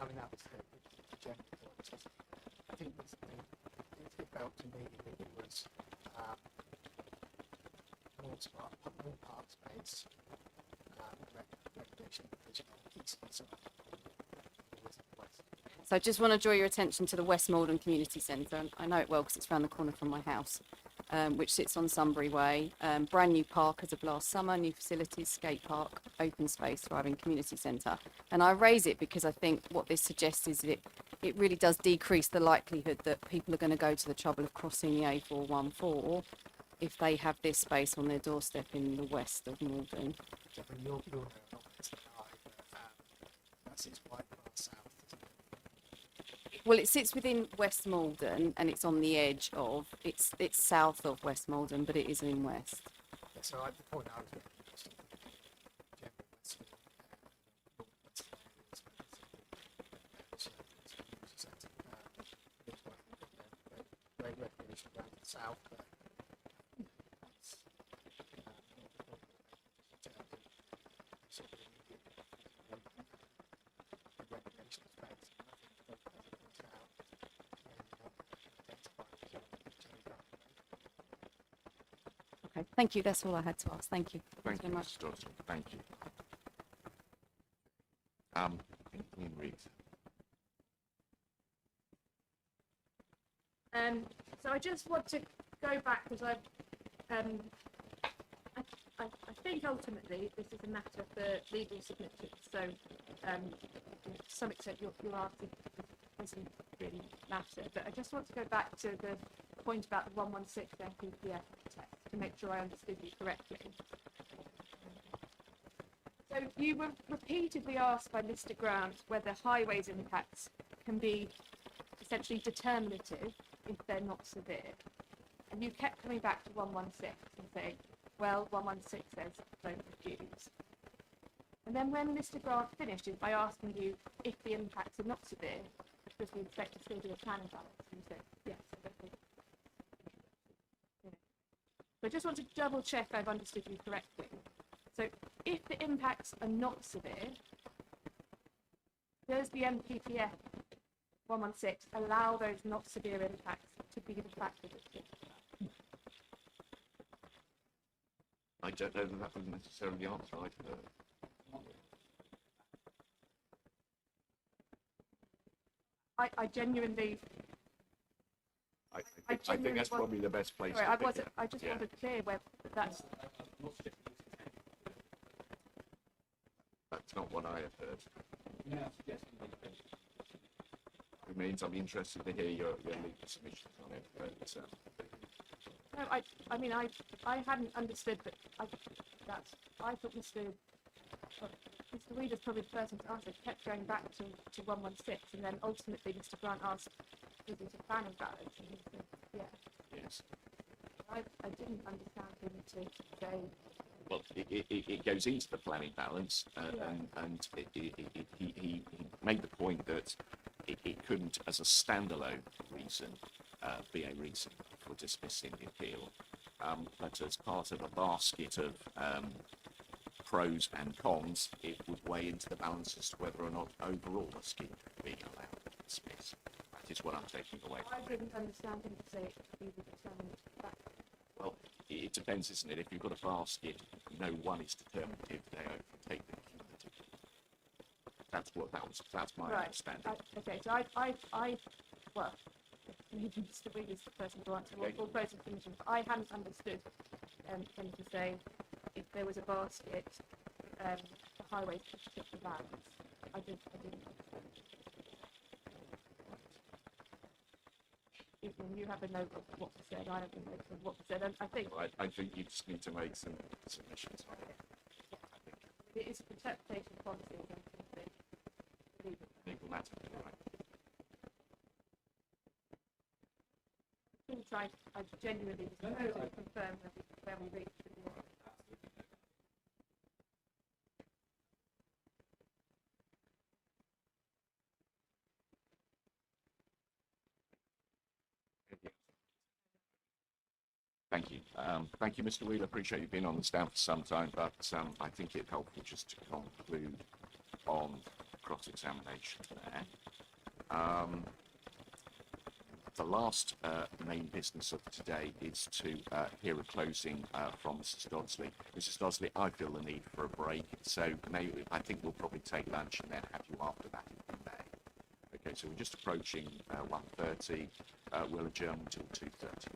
I mean, that was the general point. I think it felt to me that it was more park space, recreation provision on the eastern side. So I just want to draw your attention to the West Malden Community Centre. And I know it well because it's around the corner from my house, which sits on Sunbury Way. Brand new park as of last summer, new facilities, skate park, open space, thriving community centre. And I raise it because I think what this suggests is that it really does decrease the likelihood that people are going to go to the trouble of crossing the A414 if they have this space on their doorstep in the west of Malden. You'll know a lot better than I, but that sits quite far south. Well, it sits within West Malden, and it's on the edge of. It's south of West Malden, but it is in west. Yeah, so the point I was making was general Westfield, great recognition around the south, but recreational space. Okay, thank you. That's all I had to ask. Thank you. Thank you, very much. Mrs. Dawson. Thank you. Ian Reed. So I just want to go back because I think think ultimately this is a matter for legal significance. So, to some extent, your answer doesn't really matter. But I just want to go back to the point about the 116 MPPF test to make sure I understood you correctly. So you were repeatedly asked by Mr. Grant whether highways impacts can be essentially determinative if they're not severe. And you kept coming back to 116 and saying, well, 116 says don't refuse. And then when Mr. Grant finished it by asking you if the impacts are not severe, does the inspector still do a planning balance? And you said, yes, I don't think. You know. So I just want to double check I've understood you correctly. So if the impacts are not severe, does the MPPF 116 allow those not severe impacts to be the factor that I don't know that that was necessarily the answer I'd heard. I genuinely, I I think genuinely that's probably the best place sorry, to I pick wasn't, it. I just Yeah. wanted to clear where that's, That's not what I have heard. It means I'm interested to hear your legal submissions on it, but no, I mean, I hadn't understood that, I thought Mr. Wheeler's probably the person to answer, kept going back to 116, and then ultimately Mr. Grant asked, is it a planning balance? And he said, yeah. yes. I didn't understand him to say, Well, it goes into the planning balance, Yeah. and he made the point that it couldn't, as a standalone reason, be a reason for dismissing the appeal, but as part of a basket of pros and cons, it would weigh into the balance as to whether or not overall a scheme could be allowed to dismiss. That is what I'm taking away I from it. didn't understand him to say it could be the determinant factor. Well, it depends, isn't it? If you've got a basket, no one is determinative, they overtake the cumulative. That's my Right. understanding. Okay, so well, maybe Mr. Wheeler's the person to answer all pros and cons, but I hadn't understood him to say if there was a basket, the highway could tip the balance. I didn't understand. You have a note of what was said, I have a note of what was said, and I think I think you just need to make some submissions on it. it is an interpretation policy against the legal. Legal matter, right? I genuinely just wanted to confirm where we reached with the Thank you. Thank you, Mr. Wheeler. Appreciate you being on the stand for some time, but I think it's helpful just to conclude on cross-examination there. The last main business of today is to hear a closing from Mrs. Dodsley. Mrs. Dodsley, I feel the need for a break, so I think we'll probably take lunch and then have you after that if we may. Okay, so we're just approaching 1:30. We'll adjourn until 2:30.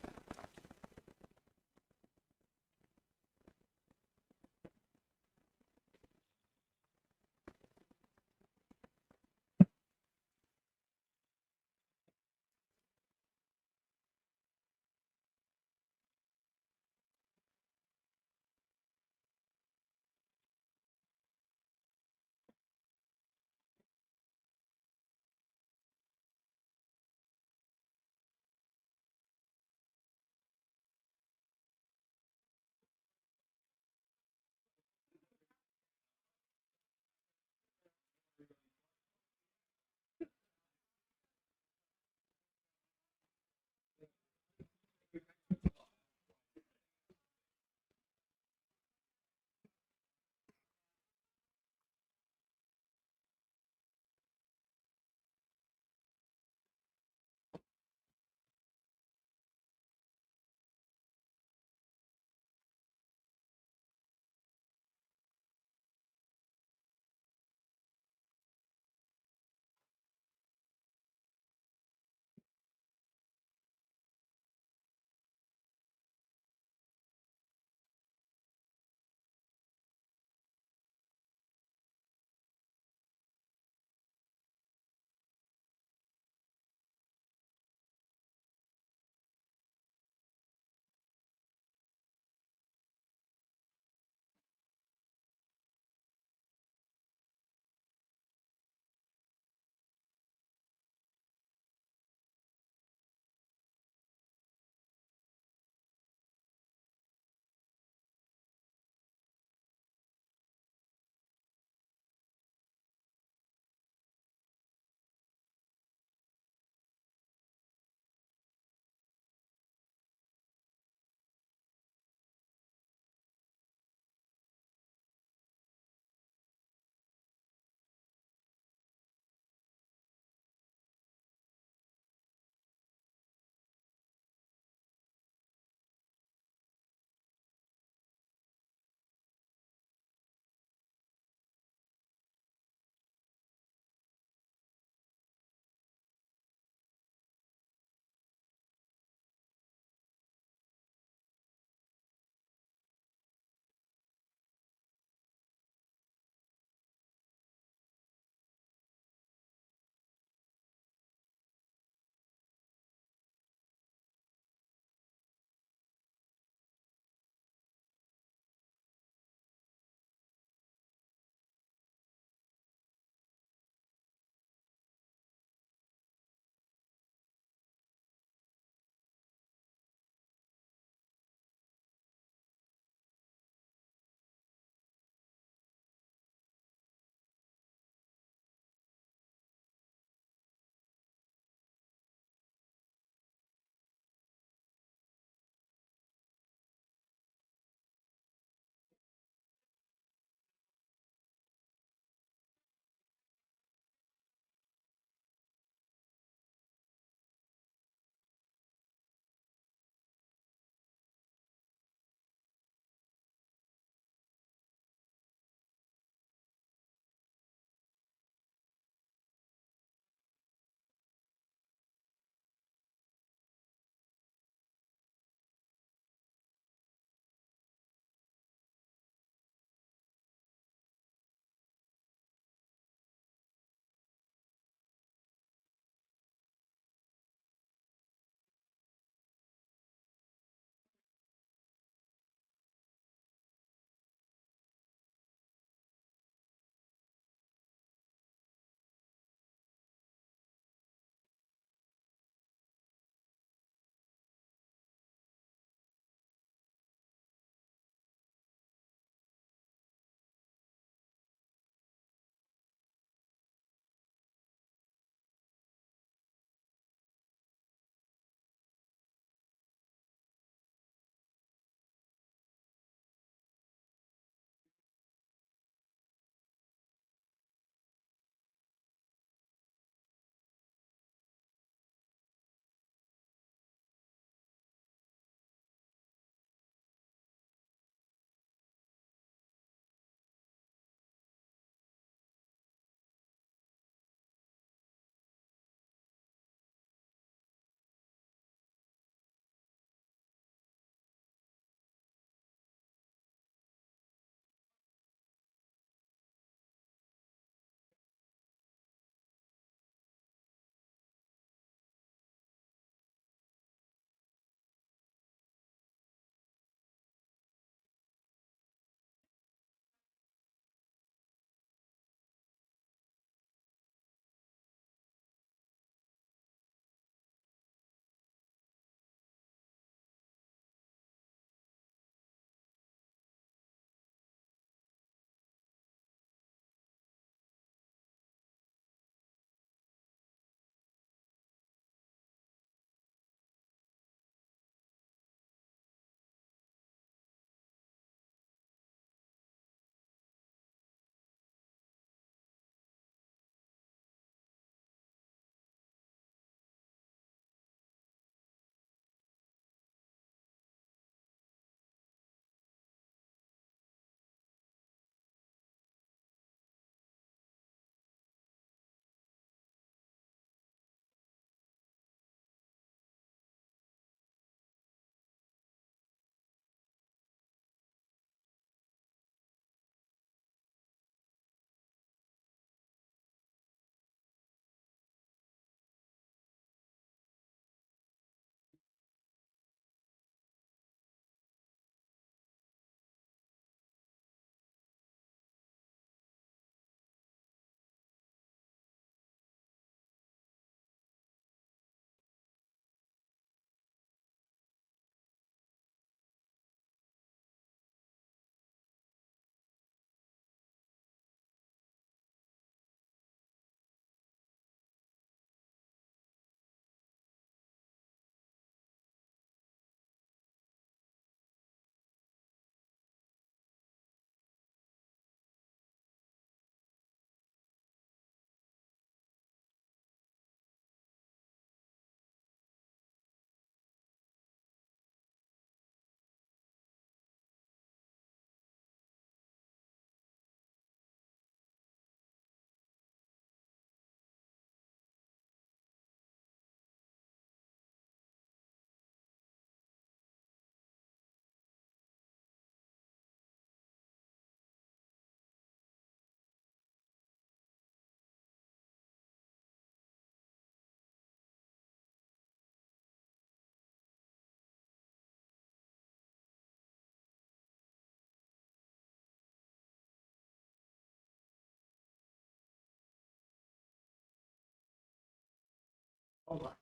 All right.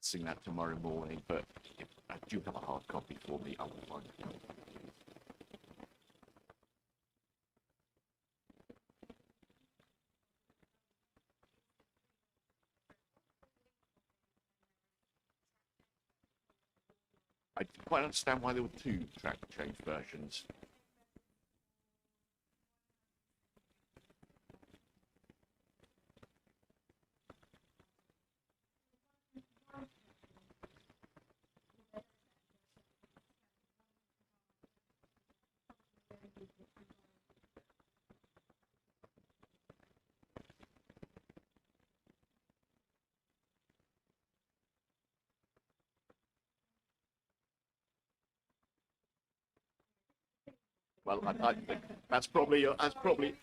seeing that tomorrow morning, but if I do have a hard copy for me, I will find it. I didn't quite understand why there were two track change versions. Well, I think that's probably okay.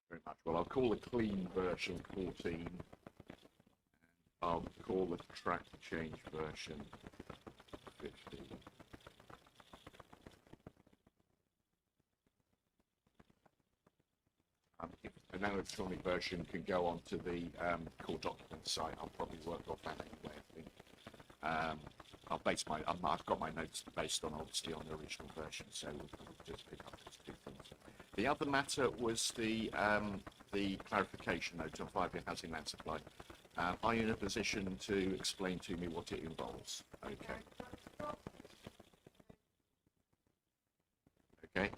Very much. Well, I'll call the clean version 14. I'll call the track change version 15. If an electronic version can go onto the core document site, I'll probably work off that anyway, I think. I'll base I've got my notes based on, obviously, on the original version, so we'll just pick up those two things. The other matter was the clarification note on 5-year housing land supply. Are you in a position to explain to me what it involves? Okay. Okay.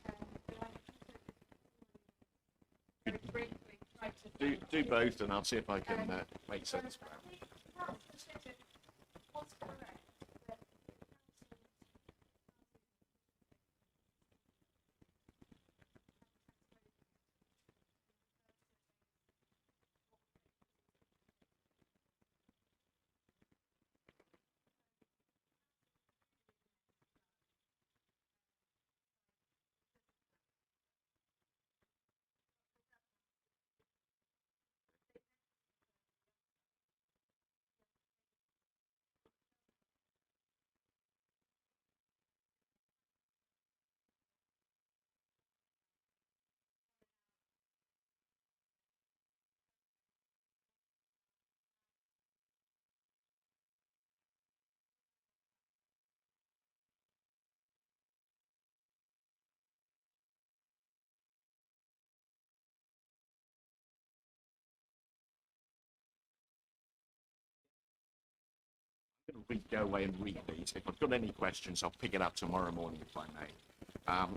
Do both, and I'll see if I can make sense of that. Go away and read these. If I've got any questions, I'll pick it up tomorrow morning if I may.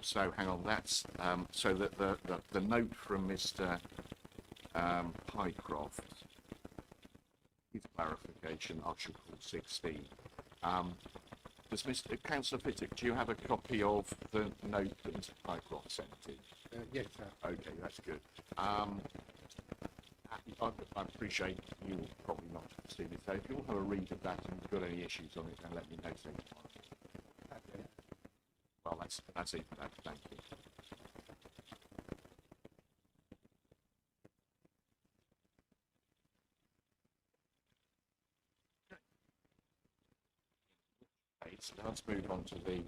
So hang on, that's so that the note from Mr. Pycroft is clarification. Article 16. Does Mr. Councillor Fittick, do you have a copy of the note that Mr. Pycroft sent in? Yes, sir. Okay, that's good. I appreciate you will probably not have seen it, so if you all have a read of that and you've got any issues on it, then let me know. Okay. Well, that's it for that. Thank you. Okay, so let's move on to the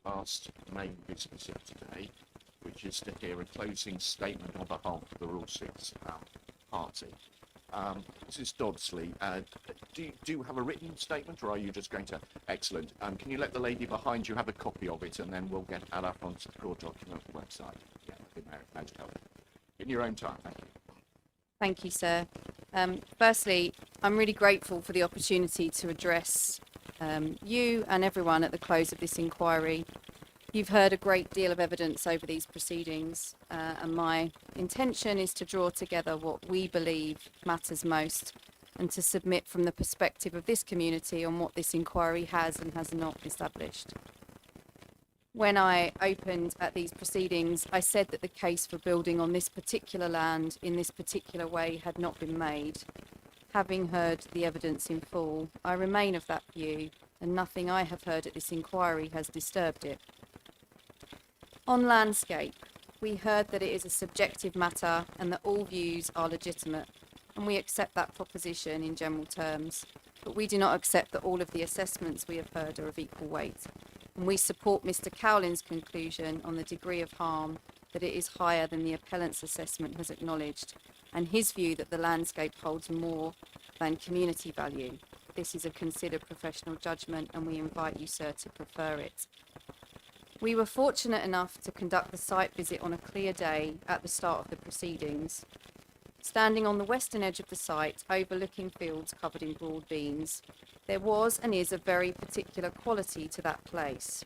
last main business of today, which is to hear a closing statement on behalf of the Rule 6 party. Mrs. Dodsley, do you have a written statement, or are you just going to? Excellent. Can you let the lady behind you have a copy of it, and then we'll get that up onto the core document website. Yeah, I think that'd help. In your own time, thank you. Thank you, sir. Firstly, I'm really grateful for the opportunity to address you and everyone at the close of this inquiry. You've heard a great deal of evidence over these proceedings, and my intention is to draw together what we believe matters most and to submit from the perspective of this community on what this inquiry has and has not established. When I opened at these proceedings, I said that the case for building on this particular land in this particular way had not been made. having heard the evidence in full, I remain of that view, and nothing I have heard at this inquiry has disturbed it. On landscape, we heard that it is a subjective matter and that all views are legitimate, and we accept that proposition in general terms, but we do not accept that all of the assessments we have heard are of equal weight, and we support Mr. Cowlin's conclusion on the degree of harm that it is higher than the appellant's assessment has acknowledged, and his view that the landscape holds more than community value. This is a considered professional judgment, and we invite you, sir, to prefer it. We were fortunate enough to conduct the site visit on a clear day at the start of the proceedings. Standing on the western edge of the site, overlooking fields covered in broad beans, there was and is a very particular quality to that place.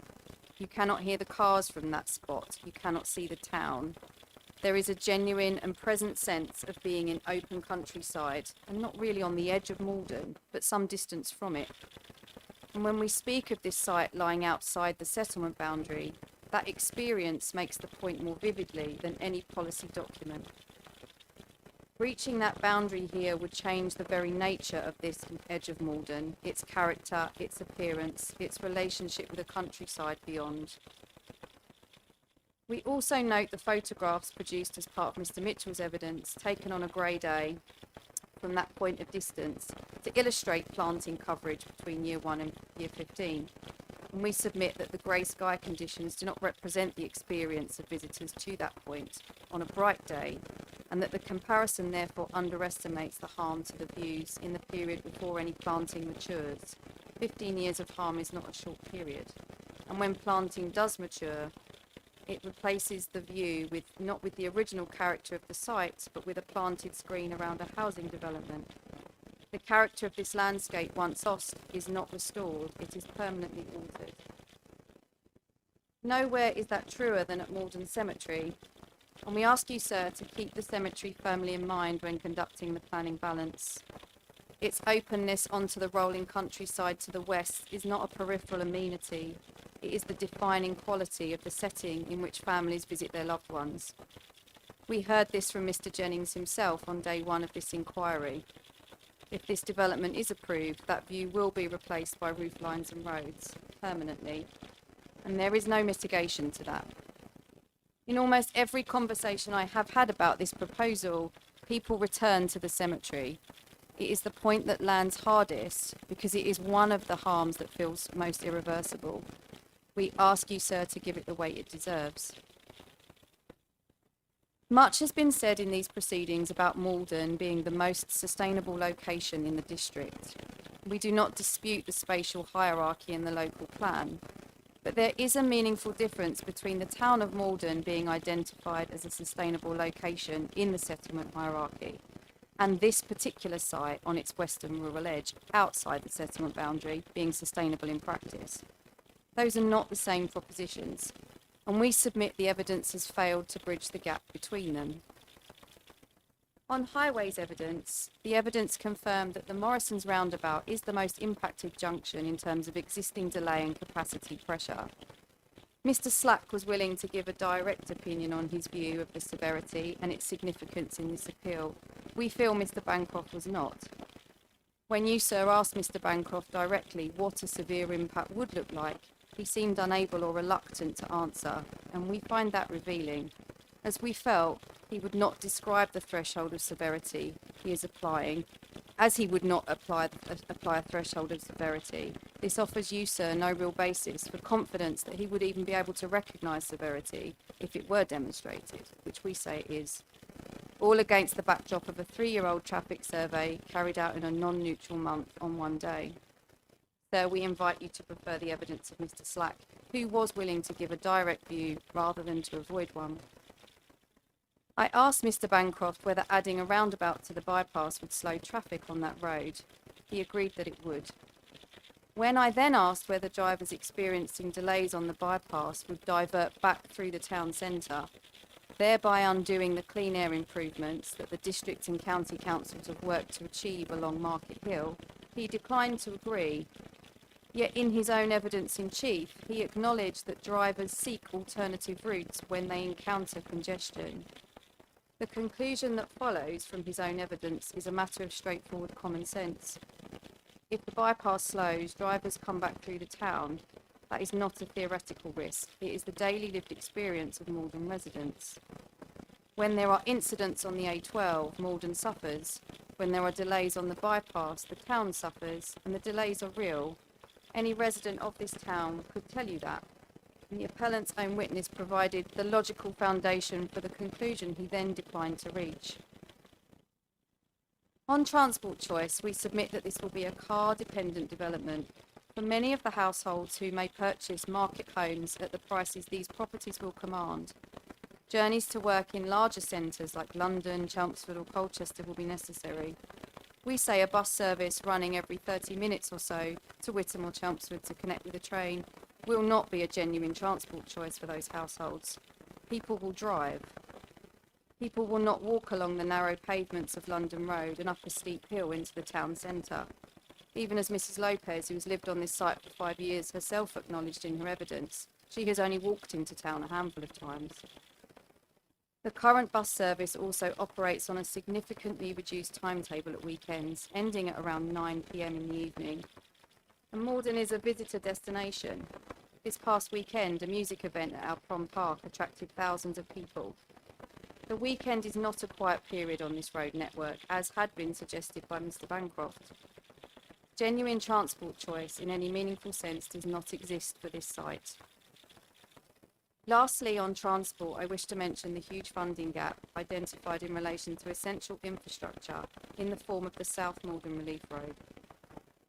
You cannot hear the cars from that spot, you cannot see the town. There is a genuine and present sense of being in open countryside, and not really on the edge of Malden, but some distance from it. And when we speak of this site lying outside the settlement boundary, that experience makes the point more vividly than any policy document. Reaching that boundary here would change the very nature of this edge of Malden, its character, its appearance, its relationship with the countryside beyond. We also note the photographs produced as part of Mr. Mitchell's evidence, taken on a grey day from that point of distance, to illustrate planting coverage between year 1 and year 15. And we submit that the grey sky conditions do not represent the experience of visitors to that point on a bright day, and that the comparison therefore underestimates the harm to the views in the period before any planting matures. 15 years of harm is not a short period. And when planting does mature, it replaces the view with not with the original character of the site, but with a planted screen around a housing development. The character of this landscape, once lost, is not restored, it is permanently altered. Nowhere is that truer than at Malden Cemetery, and we ask you, sir, to keep the cemetery firmly in mind when conducting the planning balance. Its openness onto the rolling countryside to the west is not a peripheral amenity. It is the defining quality of the setting in which families visit their loved ones. We heard this from Mr. Jennings himself on day 1 of this inquiry. If this development is approved, that view will be replaced by roof lines and roads, permanently, and there is no mitigation to that. In almost every conversation I have had about this proposal, people return to the cemetery. It is the point that lands hardest because it is one of the harms that feels most irreversible. We ask you, sir, to give it the weight it deserves. Much has been said in these proceedings about Malden being the most sustainable location in the district. We do not dispute the spatial hierarchy in the local plan, but there is a meaningful difference between the town of Malden being identified as a sustainable location in the settlement hierarchy and this particular site on its western rural edge outside the settlement boundary being sustainable in practice. Those are not the same propositions, and we submit the evidence has failed to bridge the gap between them. On highways evidence, the evidence confirmed that the Morrison's roundabout is the most impacted junction in terms of existing delay and capacity pressure. Mr. Slack was willing to give a direct opinion on his view of the severity and its significance in this appeal. We feel Mr. Bancroft was not. When you, sir, asked Mr. Bancroft directly what a severe impact would look like, he seemed unable or reluctant to answer, and we find that revealing, as we felt he would not describe the threshold of severity he is applying, as he would not apply a threshold of severity. This offers you, sir, no real basis for confidence that he would even be able to recognise severity if it were demonstrated, which we say it is. All against the backdrop of a 3-year-old traffic survey carried out in a non-neutral month on one day. Sir, we invite you to prefer the evidence of Mr. Slack, who was willing to give a direct view rather than to avoid one. I asked Mr. Bancroft whether adding a roundabout to the bypass would slow traffic on that road. He agreed that it would. When I then asked whether drivers experiencing delays on the bypass would divert back through the town centre, thereby undoing the clean air improvements that the district and county councils have worked to achieve along Market Hill, he declined to agree. Yet in his own evidence in chief, he acknowledged that drivers seek alternative routes when they encounter congestion. The conclusion that follows from his own evidence is a matter of straightforward common sense. If the bypass slows, drivers come back through the town. That is not a theoretical risk. It is the daily lived experience of Malden residents. When there are incidents on the A12, Malden suffers. When there are delays on the bypass, the town suffers, and the delays are real. Any resident of this town could tell you that. And the appellant's own witness provided the logical foundation for the conclusion he then declined to reach. On transport choice, we submit that this will be a car-dependent development. For many of the households who may purchase market homes at the prices these properties will command, journeys to work in larger centres like London, Chelmsford or Colchester will be necessary. We say a bus service running every 30 minutes or so to Witham or Chelmsford to connect with a train will not be a genuine transport choice for those households. People will drive. People will not walk along the narrow pavements of London Road and up a steep hill into the town centre. Even as Mrs. Lopez, who has lived on this site for 5 years, herself acknowledged in her evidence, she has only walked into town a handful of times. The current bus service also operates on a significantly reduced timetable at weekends, ending at around 9 p.m. in the evening. And Malden is a visitor destination. This past weekend, a music event at our Prom Park attracted thousands of people. The weekend is not a quiet period on this road network, as had been suggested by Mr. Bancroft. Genuine transport choice in any meaningful sense does not exist for this site. Lastly, on transport, I wish to mention the huge funding gap identified in relation to essential infrastructure in the form of the South Malden Relief Road.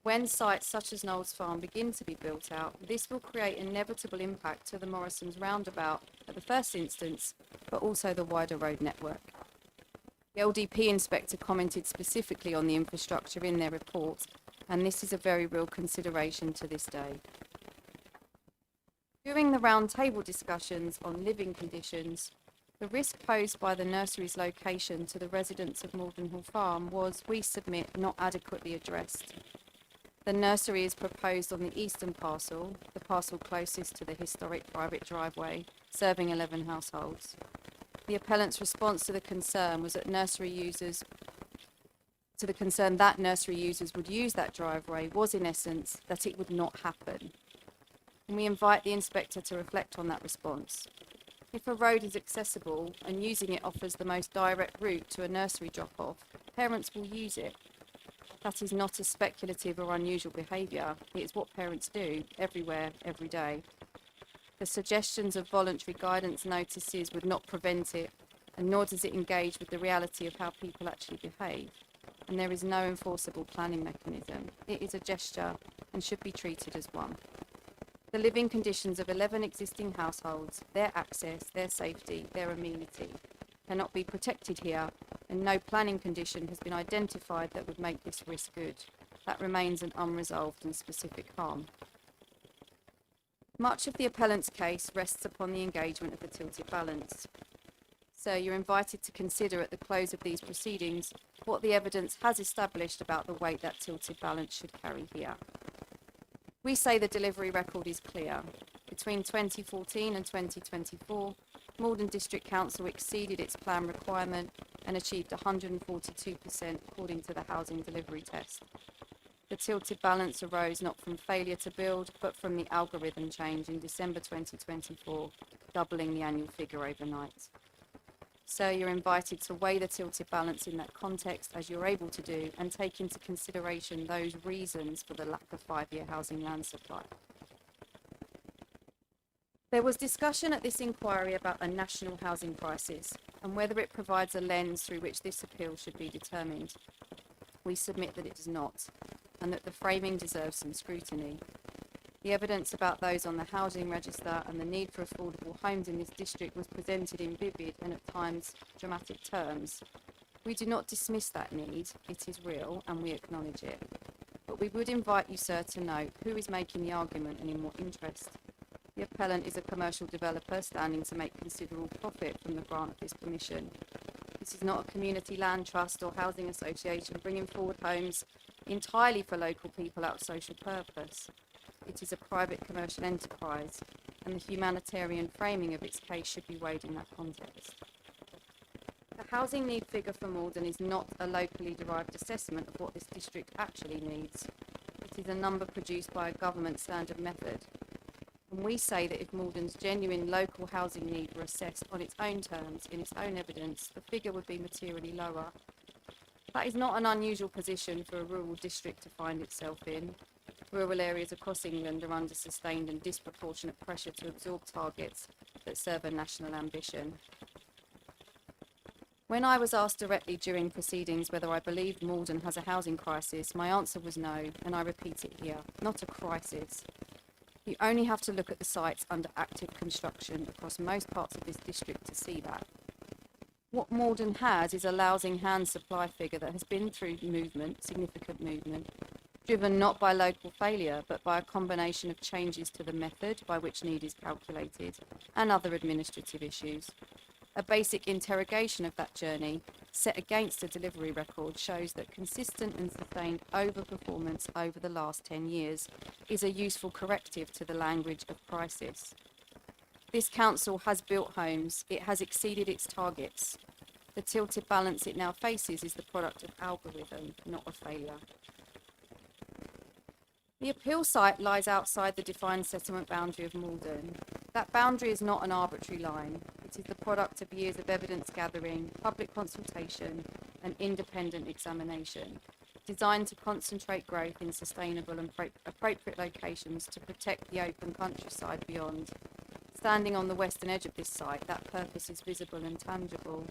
When sites such as Knowles Farm begin to be built out, this will create inevitable impact to the Morrisons roundabout at the first instance, but also the wider road network. The LDP inspector commented specifically on the infrastructure in their report, and this is a very real consideration to this day. During the roundtable discussions on living conditions, the risk posed by the nursery's location to the residents of Maldenhall Farm was, we submit, not adequately addressed. The nursery is proposed on the eastern parcel, the parcel closest to the historic private driveway, serving 11 households. The appellant's response to the concern was that nursery users would use that driveway was in essence that it would not happen. And we invite the inspector to reflect on that response. If a road is accessible and using it offers the most direct route to a nursery drop-off, parents will use it. That is not a speculative or unusual behaviour. It is what parents do, everywhere, every day. The suggestions of voluntary guidance notices would not prevent it, and nor does it engage with the reality of how people actually behave. And there is no enforceable planning mechanism. It is a gesture and should be treated as one. The living conditions of 11 existing households, their access, their safety, their amenity, cannot be protected here, and no planning condition has been identified that would make this risk good. That remains an unresolved and specific harm. Much of the appellant's case rests upon the engagement of the tilted balance. So you're invited to consider at the close of these proceedings what the evidence has established about the weight that tilted balance should carry here. We say the delivery record is clear. Between 2014 and 2024, Malden District Council exceeded its plan requirement and achieved 142% according to the housing delivery test. The tilted balance arose not from failure to build, but from the algorithm change in December 2024, doubling the annual figure overnight. So you're invited to weigh the tilted balance in that context as you're able to do and take into consideration those reasons for the lack of 5-year housing land supply. There was discussion at this inquiry about a national housing crisis and whether it provides a lens through which this appeal should be determined. We submit that it does not, and that the framing deserves some scrutiny. The evidence about those on the housing register and the need for affordable homes in this district was presented in vivid and at times dramatic terms. We do not dismiss that need, it is real and we acknowledge it. But we would invite you, sir, to note who is making the argument and in what interest. The appellant is a commercial developer standing to make considerable profit from the grant of this permission. This is not a community land trust or housing association bringing forward homes entirely for local people out of social purpose. It is a private commercial enterprise, and the humanitarian framing of its case should be weighed in that context. The housing need figure for Malden is not a locally derived assessment of what this district actually needs. It is a number produced by a government standard method. And we say that if Malden's genuine local housing need were assessed on its own terms, in its own evidence, the figure would be materially lower. That is not an unusual position for a rural district to find itself in. Rural areas across England are under sustained and disproportionate pressure to absorb targets that serve a national ambition. When I was asked directly during proceedings whether I believed Malden has a housing crisis, my answer was no, and I repeat it here, not a crisis. You only have to look at the sites under active construction across most parts of this district to see that. What Malden has is a lousing hand supply figure that has been through movement, significant movement, driven not by local failure, but by a combination of changes to the method by which need is calculated and other administrative issues. A basic interrogation of that journey, set against a delivery record, shows that consistent and sustained overperformance over the last 10 years is a useful corrective to the language of crisis. This council has built homes, it has exceeded its targets. The tilted balance it now faces is the product of algorithm, not a failure. The appeal site lies outside the defined settlement boundary of Malden. That boundary is not an arbitrary line. It is the product of years of evidence gathering, public consultation, and independent examination, designed to concentrate growth in sustainable and appropriate locations to protect the open countryside beyond. Standing on the western edge of this site, that purpose is visible and tangible.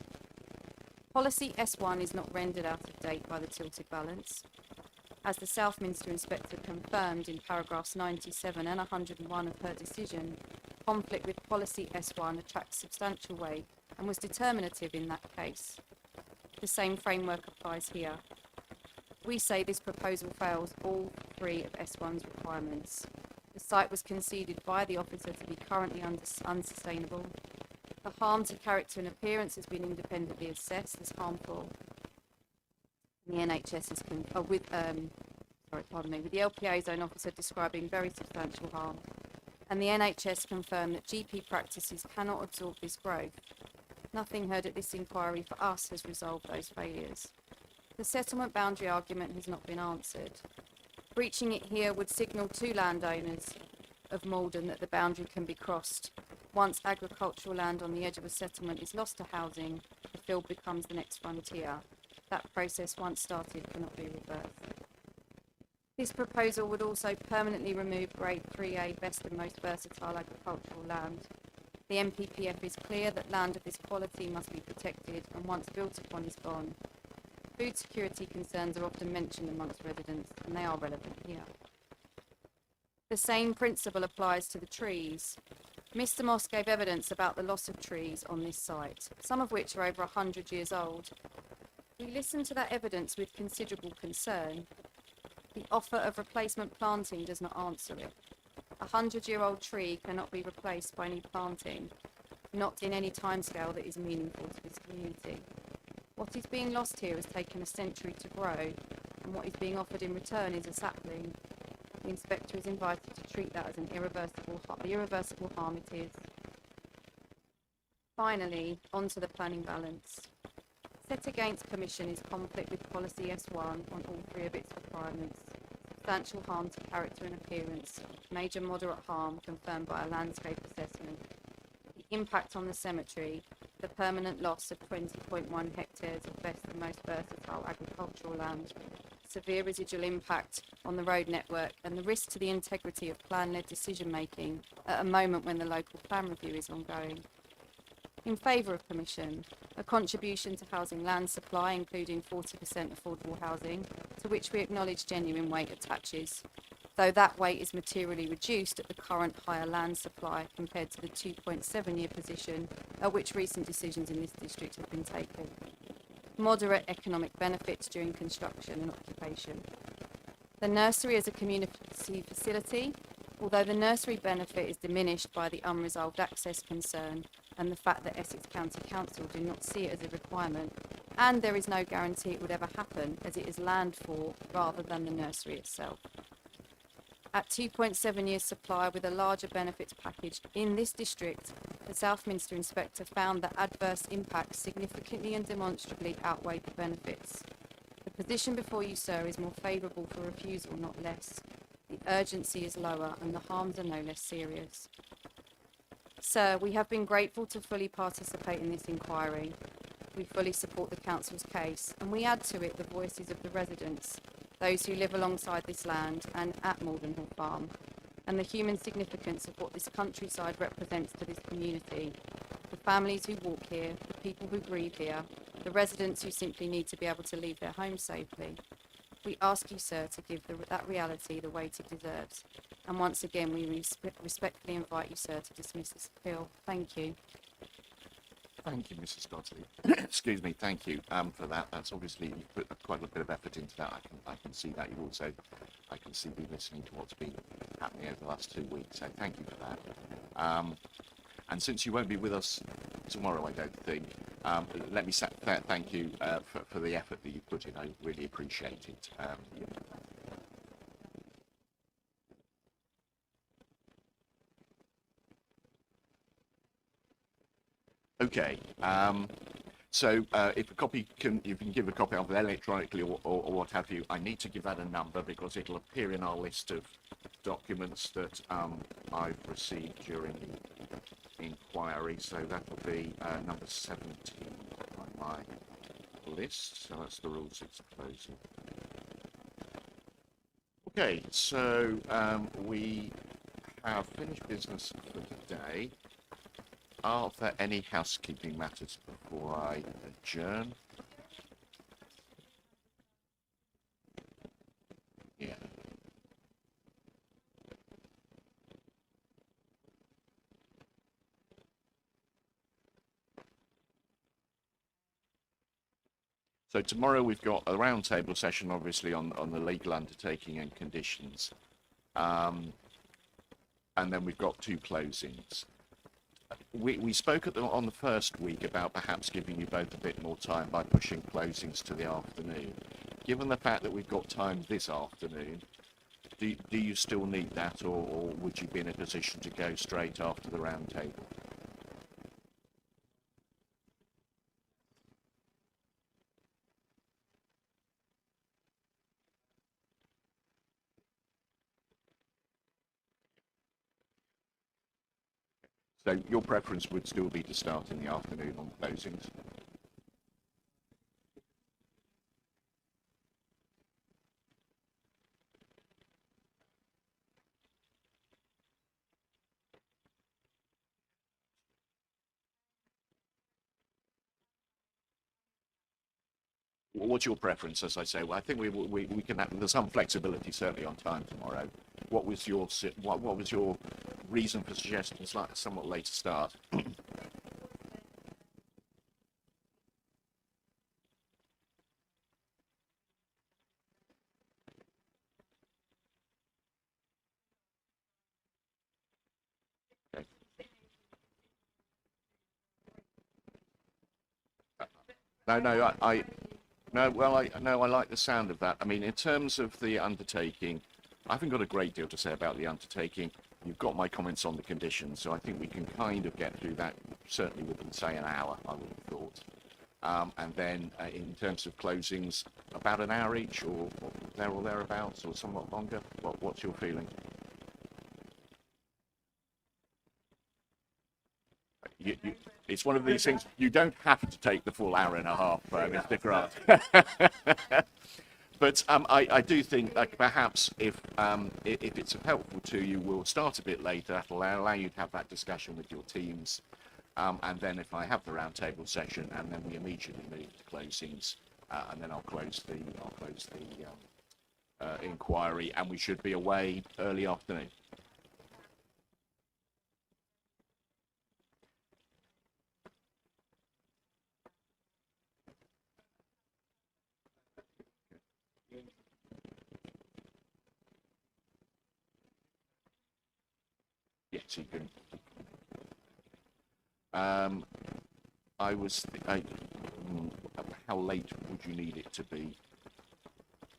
Policy S1 is not rendered out of date by the tilted balance. As the Southminster Inspector confirmed in paragraphs 97 and 101 of her decision, conflict with Policy S1 attracts substantial weight and was determinative in that case. The same framework applies here. We say this proposal fails all three of S1's requirements. The site was conceded by the officer to be currently unsustainable. The harm to character and appearance has been independently assessed as harmful. The NHS is with the LPA's own officer describing very substantial harm, and the NHS confirmed that GP practices cannot absorb this growth. Nothing heard at this inquiry for us has resolved those failures. The settlement boundary argument has not been answered. Breaching it here would signal to landowners of Malden that the boundary can be crossed. Once agricultural land on the edge of a settlement is lost to housing, the field becomes the next frontier. That process, once started, cannot be reversed. This proposal would also permanently remove Grade 3A best and most versatile agricultural land. The MPPF is clear that land of this quality must be protected, and once built upon is gone. Food security concerns are often mentioned amongst residents, and they are relevant here. The same principle applies to the trees. Mr. Moss gave evidence about the loss of trees on this site, some of which are over 100 years old. We listened to that evidence with considerable concern. The offer of replacement planting does not answer it. A 100-year-old tree cannot be replaced by new planting, not in any timescale that is meaningful to this community. What is being lost here has taken a century to grow, and what is being offered in return is a sapling. The inspector is invited to treat that as an irreversible harm it is. Finally, on to the planning balance. Set against permission is conflict with Policy S1 on all three of its requirements. Substantial harm to character and appearance, major moderate harm confirmed by a landscape assessment. The impact on the cemetery, the permanent loss of 20.1 hectares of best and most versatile agricultural land, severe residual impact on the road network, and the risk to the integrity of plan-led decision-making at a moment when the local plan review is ongoing. In favour of permission, a contribution to housing land supply, including 40% affordable housing, to which we acknowledge genuine weight attaches, though that weight is materially reduced at the current higher land supply compared to the 2.7-year position at which recent decisions in this district have been taken. Moderate economic benefits during construction and occupation. The nursery as a community facility, although the nursery benefit is diminished by the unresolved access concern and the fact that Essex County Council do not see it as a requirement, and there is no guarantee it would ever happen as it is land for rather than the nursery itself. At 2.7 years supply with a larger benefits package in this district, the Southminster inspector found that adverse impacts significantly and demonstrably outweighed the benefits. The position before you, sir, is more favourable for refusal, not less. The urgency is lower and the harms are no less serious. Sir, we have been grateful to fully participate in this inquiry. We fully support the council's case, and we add to it the voices of the residents, those who live alongside this land and at Maldenhall Farm, and the human significance of what this countryside represents to this community, the families who walk here, the people who breathe here, the residents who simply need to be able to leave their homes safely. We ask you, sir, to give that reality the weight it deserves. And once again, we respectfully invite you, sir, to dismiss this appeal. Thank you. Thank you, Mrs. Dodsley. Excuse me. Thank you for that. That's obviously you put quite a bit of effort into that. I can see that. You also, I can see you listening to what's been happening over the last 2 weeks. So thank you for that. And since you won't be with us tomorrow, I don't think, let me thank you for the effort that you put in. I really appreciate it. Okay. So if you can give a copy of it electronically or what have you, I need to give that a number because it'll appear in our list of documents that I've received during the inquiry. So that'll be number 17 on my list. So that's the Rule 6 closing. Okay, so we have finished business for today. Are there any housekeeping matters before I adjourn? Yeah. So tomorrow we've got a roundtable session, obviously, on the legal undertaking and conditions. And then we've got 2 closings. We spoke on the first week about perhaps giving you both a bit more time by pushing closings to the afternoon. Given the fact that we've got time this afternoon, do you still need that, or would you be in a position to go straight after the round table? So your preference would still be to start in the afternoon on closings? Well, what's your preference? As I say, well, I think we can have, there's some flexibility certainly on time tomorrow. What was your reason for suggesting a somewhat later start? Okay. No, no, well, I like the sound of that. I mean, in terms of the undertaking, I haven't got a great deal to say about the undertaking. You've got my comments on the conditions, so I think we can kind of get through that, certainly within, say, an hour, I would have thought. And then in terms of closings, about an hour each, or there or thereabouts, or somewhat longer. What's your feeling? It's one of these things, you don't have to take the full hour and a half, Mr. Grant. But I do think that perhaps if it's helpful to you, we'll start a bit later. That'll allow you to have that discussion with your teams. And then if I have the roundtable session, and then we immediately move to closings, and then I'll close the inquiry, and we should be away early afternoon. Yes, you can. How late would you need it to be?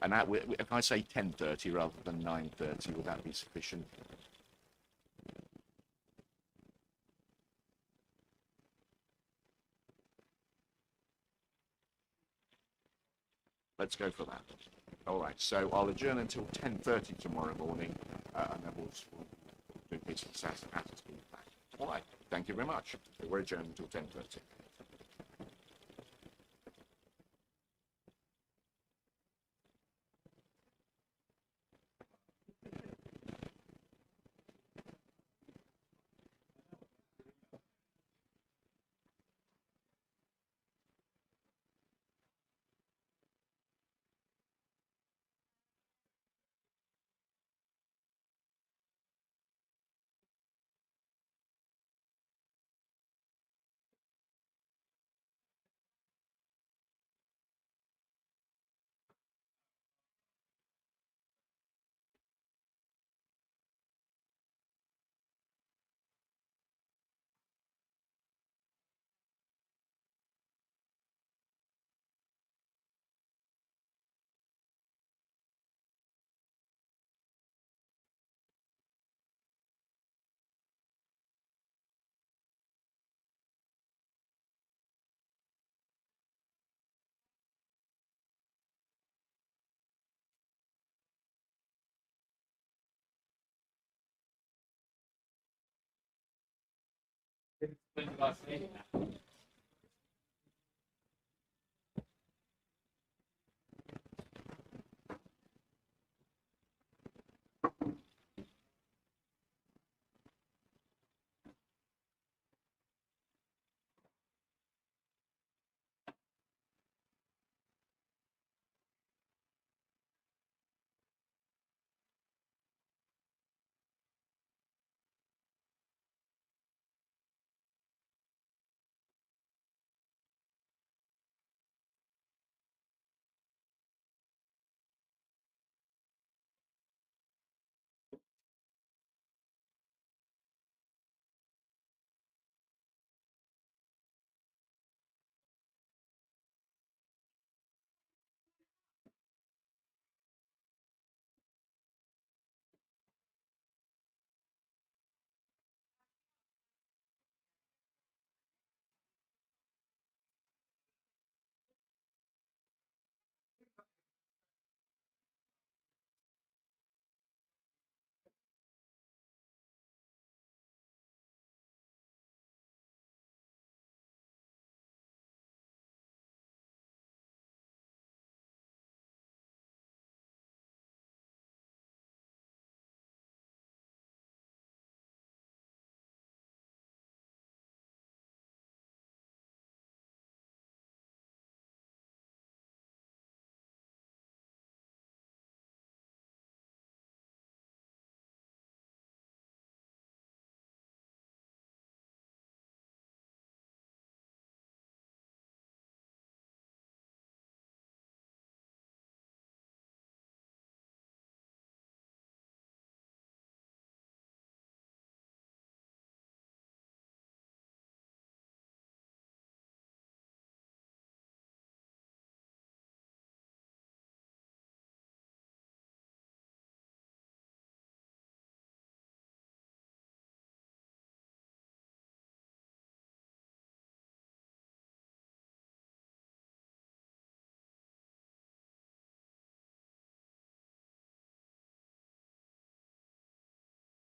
And that, if I say 10:30 rather than 9:30, would that be sufficient? Let's go for that. All right, so I'll adjourn until 10:30 tomorrow morning, and then we'll do business as it's been planned. All right, thank you very much. We're adjourned until 10:30.